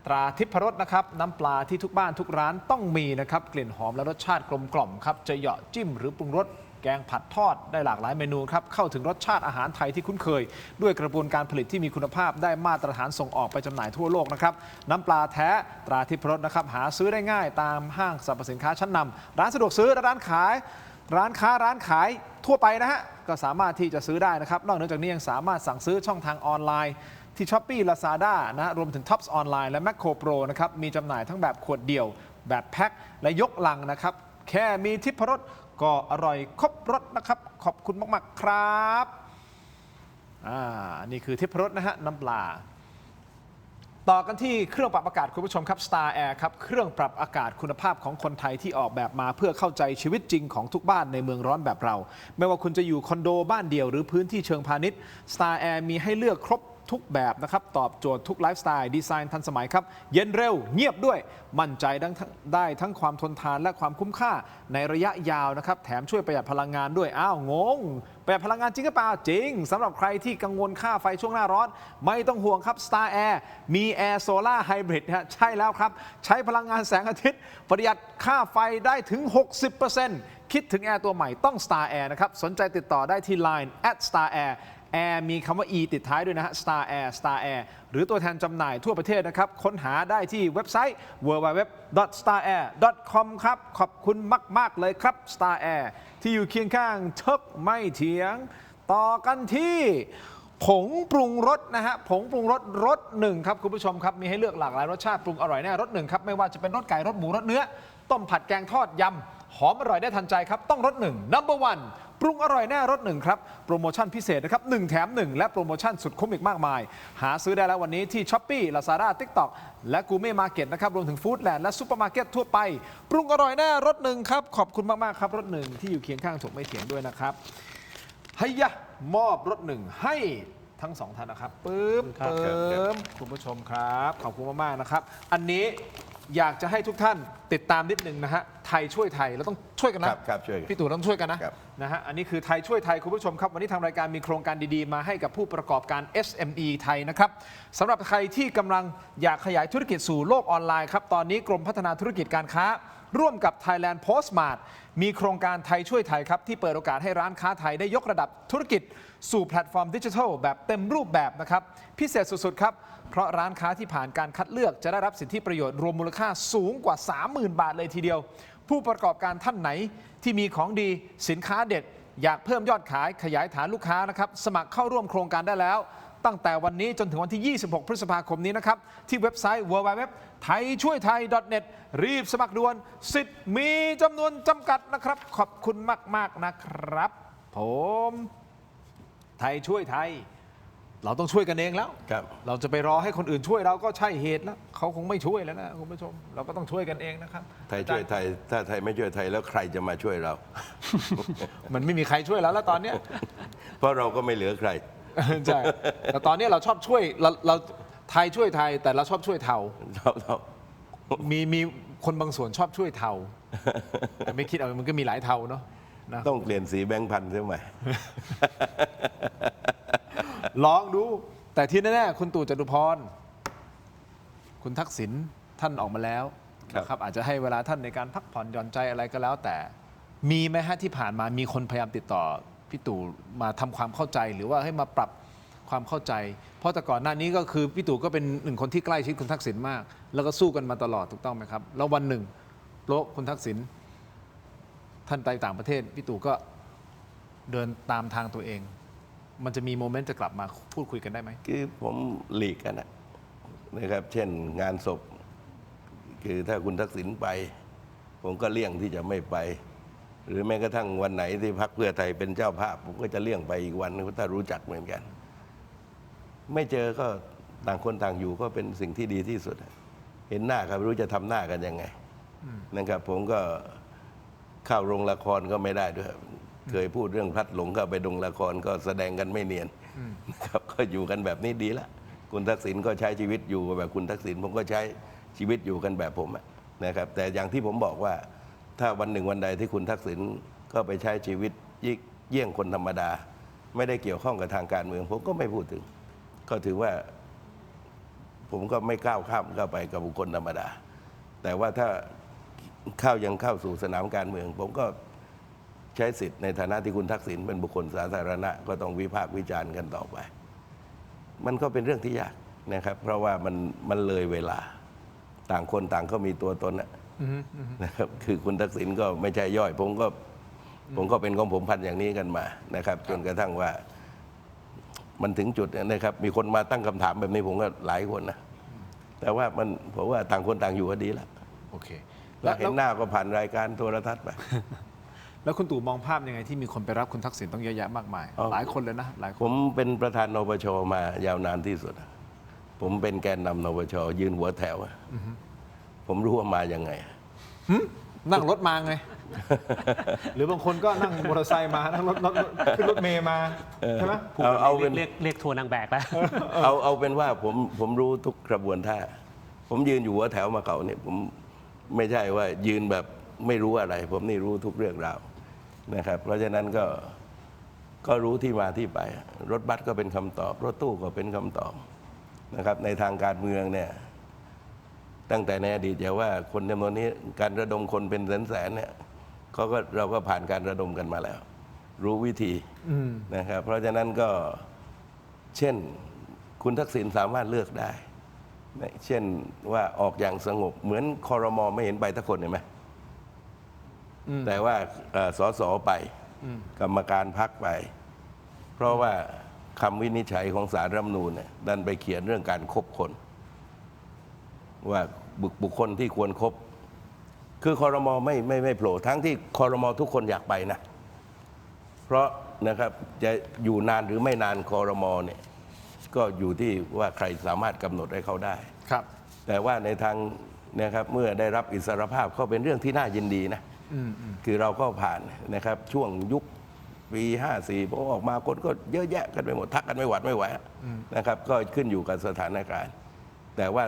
ตราทิพรสนะครับน้ำปลาที่ทุกบ้านทุกร้านต้องมีนะครับกลิ่นหอมและรสชาติกลมกล่อมครับจะเหยาะจิ้มหรือปรุงรส แกงผัดทอดได้หลากหลายเมนูครับเข้าถึงรสชาติอาหารไทยที่คุ้นเคยด้วยกระบวนการผลิตที่มีคุณภาพได้มาตรฐานส่งออกไปจำหน่ายทั่วโลกนะครับน้ำปลาแท้ตราทิพรสนะครับหาซื้อได้ง่ายตามห้างสรรพสินค้าชั้นนำร้านสะดวกซื้อและร้านขายทั่วไปนะฮะก็สามารถที่จะซื้อได้นะครับนอกจากนี้ยังสามารถสั่งซื้อช่องทางออนไลน์ที่ Shopee Lazada นะรวมถึง Tops ออนไลน์และ Macro Pro นะครับมีจำหน่ายทั้งแบบขวดเดี่ยวแบบแพ็คและยกลังนะครับแค่มีทิพรสก็อร่อยครบรสนะครับขอบคุณมากๆครับนี่คือทิพรสนะฮะน้ำปลาต่อกันที่เครื่องปรับอากาศคุณผู้ชมครับ Star Air ครับเครื่องปรับอากาศคุณภาพของคนไทยที่ออกแบบมาเพื่อเข้าใจชีวิตจริงของทุกบ้านในเมืองร้อนแบบเราไม่ว่าคุณจะอยู่คอนโดบ้านเดี่ยวหรือพื้นที่เชิงพาณิชย์ Star Air มีให้เลือกครบทุกแบบนะครับตอบโจทย์ทุกไลฟ์สไตล์ดีไซน์ทันสมัยครับเย็นเร็วเงียบด้วยมั่นใจได้ทั้งความทนทานและความคุ้มค่าในระยะยาวนะครับแถมช่วยประหยัดพลังงานด้วยงงประหยัดพลังงานจริงหรือเปล่าจริงสำหรับใครที่กังวลค่าไฟช่วงหน้าร้อนไม่ต้องห่วงครับ Star Air มี Air Solar Hybrid นะใช่แล้วครับใช้พลังงานแสงอาทิตย์ประหยัดค่าไฟได้ถึง 60% คิดถึงแอร์ตัวใหม่ต้อง Star Air นะครับสนใจติดต่อได้ที่ Line @StarAirแอร์มีคำว่า e ติดท้ายด้วยนะฮะ Star Air หรือตัวแทนจำหน่ายทั่วประเทศนะครับค้นหาได้ที่เว็บไซต์ www.starair.com ครับขอบคุณมากๆเลยครับ Star Air ที่อยู่เคียงข้างทึกไม่เถียงต่อกันที่ผงปรุงรสนะฮะผงปรุงรสรสหนึ่งครับคุณผู้ชมครับมีให้เลือกหลากหลายรสชาติปรุงอร่อยแน่รสหนึ่งครับไม่ว่าจะเป็นรสไก่รสหมูรสเนื้อต้มผัดแกงทอดยำหอมอร่อยได้ทันใจครับต้องรสหนึ่ง Number 1ปรุงอร่อยแน่รสหนึ่งครับโปรโมชั่นพิเศษนะครับ1แถม1และโปรโมชั่นสุดคุ้มอีกมากมายหาซื้อได้แล้ววันนี้ที่ Shopee Lazada TikTok และ Gourmet Market นะครับรวมถึง Foodland และซุปเปอร์มาร์เก็ตทั่วไปปรุงอร่อยแน่รสหนึ่งครับขอบคุณมากๆครับรสหนึ่งที่อยู่เคียงข้างถกไม่เถียงด้วยนะครับให้ยะมอบรสหนึ่งให้ทั้งสองท่านนะครับปึ๊บคุณผู้ชมครับขอบคุณมากๆนะครับอันนี้อยากจะให้ทุกท่านติดตามนิดนึงนะฮะไทยช่วยไทยเราต้องช่วยกันนะครับช่วยกันพี่ตู่ต้องช่วยกันนะฮะอันนี้คือไทยช่วยไทยคุณผู้ชมครับวันนี้ทางรายการมีโครงการดีๆมาให้กับผู้ประกอบการ SME ไทยนะครับสำหรับใครที่กำลังอยากขยายธุรกิจสู่โลกออนไลน์ครับตอนนี้กรมพัฒนาธุรกิจการค้าร่วมกับ Thailand Postmart มีโครงการไทยช่วยไทยครับที่เปิดโอกาสให้ร้านค้าไทยได้ยกระดับธุรกิจสู่แพลตฟอร์มดิจิทัลแบบเต็มรูปแบบนะครับพิเศษสุดๆครับเพราะร้านค้าที่ผ่านการคัดเลือกจะได้รับสิทธิประโยชน์รวมมูลค่าสูงกว่า 30,000 บาทเลยทีเดียวผู้ประกอบการท่านไหนที่มีของดีสินค้าเด็ดอยากเพิ่มยอดขายขยายฐานลูกค้านะครับสมัครเข้าร่วมโครงการได้แล้วตั้งแต่วันนี้จนถึงวันที่ 26 พฤษภาคมนี้นะครับที่เว็บไซต์ www.thaichuithai.net รีบสมัครด่วนสิทธิ์มีจำนวนจำกัดนะครับขอบคุณมากๆนะครับผมไทยช่วยไทยเราต้องช่วยกันเองแล้วเราจะไปรอให้คนอื่นช่วยเราก็ใช่เหตุแล้วเขาคงไม่ช่วยแล้วนะคุณผู้ชมเราก็ต้องช่วยกันเองนะครับไทยช่วยไทยถ้าไทยไม่ช่วยไทยแล้วใครจะมาช่วยเรา มันไม่มีใครช่วยแล้วตอนนี้เพราะเราก็ไม่เหลือใครใช่แต่ตอนนี้เราชอบช่วยเราไทยช่วยไทยแต่เราชอบช่วยเทามีคนบางส่วนชอบช่วยเทาแต่ไม่คิดมันก็มีหลายเทาเนาะต้องเปลี่ยนสีแบงค์พันใช่ไหมลองดูแต่ที่แน่ๆคุณตู่จตุพรคุณทักษิณท่านออกมาแล้วนะครับอาจจะให้เวลาท่านในการพักผ่อนหย่อนใจอะไรก็แล้วแต่มีไหมฮะที่ผ่านมามีคนพยายามติดต่อพี่ตู่มาทำความเข้าใจหรือว่าให้มาปรับความเข้าใจเพราะแต่ก่อนหน้านี้ก็คือพี่ตู่ก็เป็นหนึ่งคนที่ใกล้ชิดคุณทักษิณมากแล้วก็สู้กันมาตลอดถูกต้องไหมครับแล้ววันหนึ่งโลกคุณทักษิณท่านไปต่างประเทศพี่ตู่ก็เดินตามทางตัวเองมันจะมีโมเมนต์จะกลับมาพูดคุยกันได้ไหมคือผมหลีกกันนะครับเช่นงานศพคือถ้าคุณทักษิณไปผมก็เลี่ยงที่จะไม่ไปหรือแม้กระทั่งวันไหนที่พรรคเพื่อไทยเป็นเจ้าภาพผมก็จะเลี่ยงไปอีกวันนึงถ้ารู้จักเหมือนกันไม่เจอก็ต่างคนต่างอยู่ก็เป็นสิ่งที่ดีที่สุดเห็นหน้าครับรู้จะทำหน้ากันยังไงนะครับผมก็เข้าโรงละครก็ไม่ได้ด้วยเคยพูดเรื่องพลัดหลงเข้าไปดงละครก็แสดงกันไม่เนียนนะครับก็อยู่กันแบบนี้ดีละคุณทักษิณก็ใช้ชีวิตอยู่แบบคุณทักษิณผมก็ใช้ชีวิตอยู่กันแบบผมนะครับแต่อย่างที่ผมบอกว่าถ้าวันหนึ่งวันใดที่คุณทักษิณก็ไปใช้ชีวิตเยี่ยงคนธรรมดาไม่ได้เกี่ยวข้องกับทางการเมืองผมก็ไม่พูดถึงก็ถือว่าผมก็ไม่ก้าวข้ามเข้าไปกับบุคคลธรรมดาแต่ว่าถ้ายังเข้าสู่สนามการเมืองผมก็ ใช้สิทธิ์ในฐานะที่คุณทักษิณเป็นบุคคลสาธารณะก็ต้องวิพากษ์วิจารณ์กันต่อไป มันก็เป็นเรื่องที่ยากนะครับ เพราะว่ามันเลยเวลาต่างคนต่างก็มีตัวตนนะครับคือคุณทักษิณก็ไม่ใช่ย่อยผมก็เป็นของผมพันอย่างนี้กันมานะครับจนกระทั่งว่ามันถึงจุดนะครับ มีคนมาตั้งคำถามแบบนี้ผมก็หลายคนนะแต่ว่ามันผมว่าต่างคนต่างอยู่ก็ดีแล้ว โอเค แล้วเห็นหน้าก็ผ่านรายการโทรทัศน์ไป แล้วคุณตู่มองภาพยังไงที่มีคนไปรับคุณทักษิณต้องเยอะแยะมากมาย หลายคนเลยนะหลายค ผ น มเป็นประธานนปชมายาวนานที่สุด ผมเป็นแกนนำนปชยืนหัวแถวผมรู้ว่ามายังไง นั่งรถมาไง หรือบางคนก็นั่งมอเตอร์ไซค์มานั่งรถขึ้นรถเมย์มาใช่ไหม เอาเป็น เรียกทัวร์นางแบกแล้ว เอาเป็นว่าผมรู้ทุกกระบวนท่าผมยืนอยู่หัวแถวมาเก่าเนี่ยผมไม่ใช่ว่ายืนแบบไม่รู้อะไร ผมนี่รู้ทุกเรื่องราวนะครับ เพราะฉะนั้นก็รู้ที่มาที่ไป รถบัสก็เป็นคำตอบ รถตู้ก็เป็นคำตอบนะครับในทางการเมืองเนี่ยตั้งแต่ในอดีตอย่าว่าคนจำนวนนี้การระดมคนเป็นแสนๆเนี่ยเราก็ผ่านการระดมกันมาแล้ว รู้วิธีนะครับเพราะฉะนั้นก็เช่นคุณทักษิณสามารถเลือกได้เช่นว่าออกอย่างสงบเหมือนครม.ไม่เห็นไปทุกคนเห็นไหมแต่ว่าสสไปกรรมการพรรคไป เพราะว่าคำวินิจฉัยของศาลรัฐธรรมนูญเนี่ยดันไปเขียนเรื่องการคบคนว่าบุคคลที่ควรครบคือครม.ไม่โผล่ทั้งที่ครม.ทุกคนอยากไปนะเพราะนะครับจะอยู่นานหรือไม่นานครม.เนี่ยก็อยู่ที่ว่าใครสามารถกำหนดให้เขาได้ครับ แต่ว่าในทางนะครับเมื่อได้รับอิสรภาพก็เป็นเรื่องที่น่ายินดีนะคือเราก็ผ่านนะครับช่วงยุคปี 54พอออกมาคนก็เยอะแยะกันไปหมดทักกันไม่หวัดไม่ไหวนะครับก็ขึ้นอยู่กับสถานการณ์แต่ว่า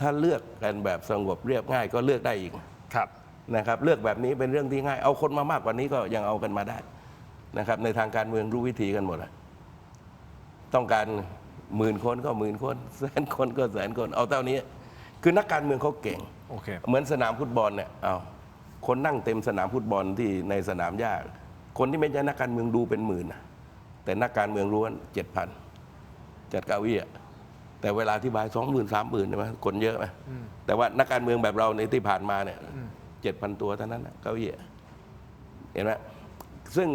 ถ้าเลือกกันแบบสงบเรียบง่ายก็เลือกได้อีกครับนะครับเลือกแบบนี้เป็นเรื่องที่ง่ายเอาคนมามากกว่านี้ก็ยังเอากันมาได้นะครับในทางการเมืองรู้วิธีกันหมดต้องการ10,000 คนก็10,000 คน100,000 คนก็100,000 คนเอาเท่านี้คือนักการเมืองเขาเก่งเหมือนสนามฟุตบอลเนี่ยเอาคนนั่งเต็มสนามฟุตบอลที่ในสนามหญ้าคนที่ไม่ใช่นักการเมืองดูเป็นหมื่นแต่นักการเมืองรู้ว่า 7,000 จัดเก้าอี้แต่เวลาอธิบาย 20,000 30,000ใช่ไหมคนเยอะไหมแต่ว่านักการเมืองแบบเราในที่ผ่านมาเนี่ย 7,000 ตัวเท่านั้นเก้าอี้เห็นไหมซึ่ง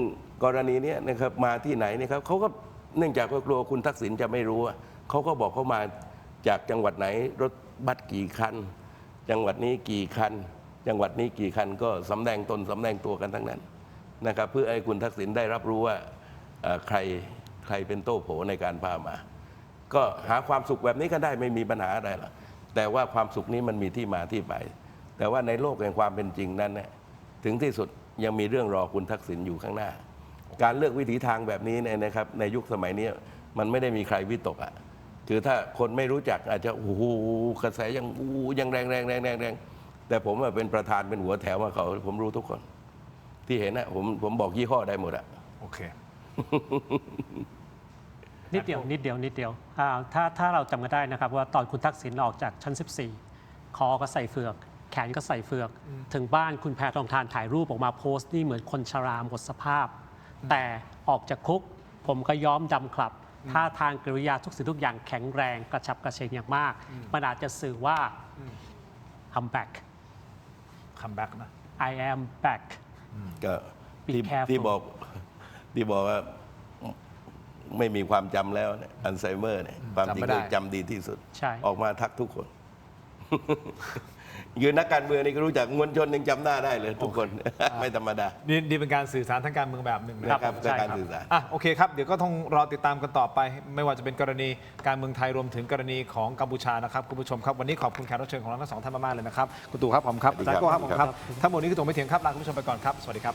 กรณีนี้นะครับมาที่ไหนเนี่ยครับเขาก็เนื่องจากกลัวคุณทักษิณจะไม่รู้เขาก็บอกเขามาจากจังหวัดไหนรถบัสกี่คันจังหวัดนี้กี่คันจังหวัดนี้กี่คันก็สำแดงตนสำแดงตัวกันทั้งนั้นนะครับเพื่อให้คุณทักษิณได้รับรู้ว่าใครเป็นโต้โผในการพามาก็หาความสุขแบบนี้ก็ได้ไม่มีปัญหาอะไรหรอกแต่ว่าความสุขนี้มันมีที่มาที่ไปแต่ว่าในโลกแห่งความเป็นจริงนั้นเนี่ยถึงที่สุดยังมีเรื่องรอคุณทักษิณอยู่ข้างหน้าการเลือกวิถีทางแบบนี้นะครับในยุคสมัยนี้มันไม่ได้มีใครวิตกคือถ้าคนไม่รู้จักอาจจะโอ้โหกระแสยังแรงแต่ผมเป็นประธานเป็นหัวแถวมาเขาผมรู้ทุกคนที่เห็นผมบอกยี่ห้อได้หมดโอเค นิดเดียวถ้าเราจำกันได้นะครับว่าตอนคุณทักษิณออกจากชั้น 14 คอก็ใส่เฟือกแขนก็ใส่เฟือกถึงบ้านคุณแพทองธารถ่ายรูปออกมาโพสต์นี่เหมือนคนชราหมดสภาพแต่ออกจากคุกผมก็ย้อมดำคลับท่าทางกริยาทุกสิ่งทุกอย่างแข็งแรงกระฉับกระเฉงอย่างมากมันอาจจะสื่อว่า I'm back come back นะ I am back ก็ที่บอกว่าไม่มีความจำแล้วอัลไซเมอร์เนี่ยความจริงจำดีที่สุดออกมาทักทุกคนยืนนักการเมืองนี่ก็รู้จักมวลชนยังจำหน้าได้เลยทุกคนไม่ธรรมดานี่เป็นการสื่อสารทางการเมืองแบบหนึ่งนะครับการสื่อสารโอเคครับเดี๋ยวก็ต้องรอติดตามกันต่อไปไม่ว่าจะเป็นกรณีการเมืองไทยรวมถึงกรณีของกัมพูชานะครับคุณผู้ชมครับวันนี้ขอบคุณแขกรับเชิญของเราทั้งสองท่านมากๆเลยนะครับคุณตู่ครับผมครับอาจารย์โก้ครับผมครับทั้งหมดนี้คือตู่ไม่เถียงครับลาคุณผู้ชมไปก่อนครับสวัสดีครับ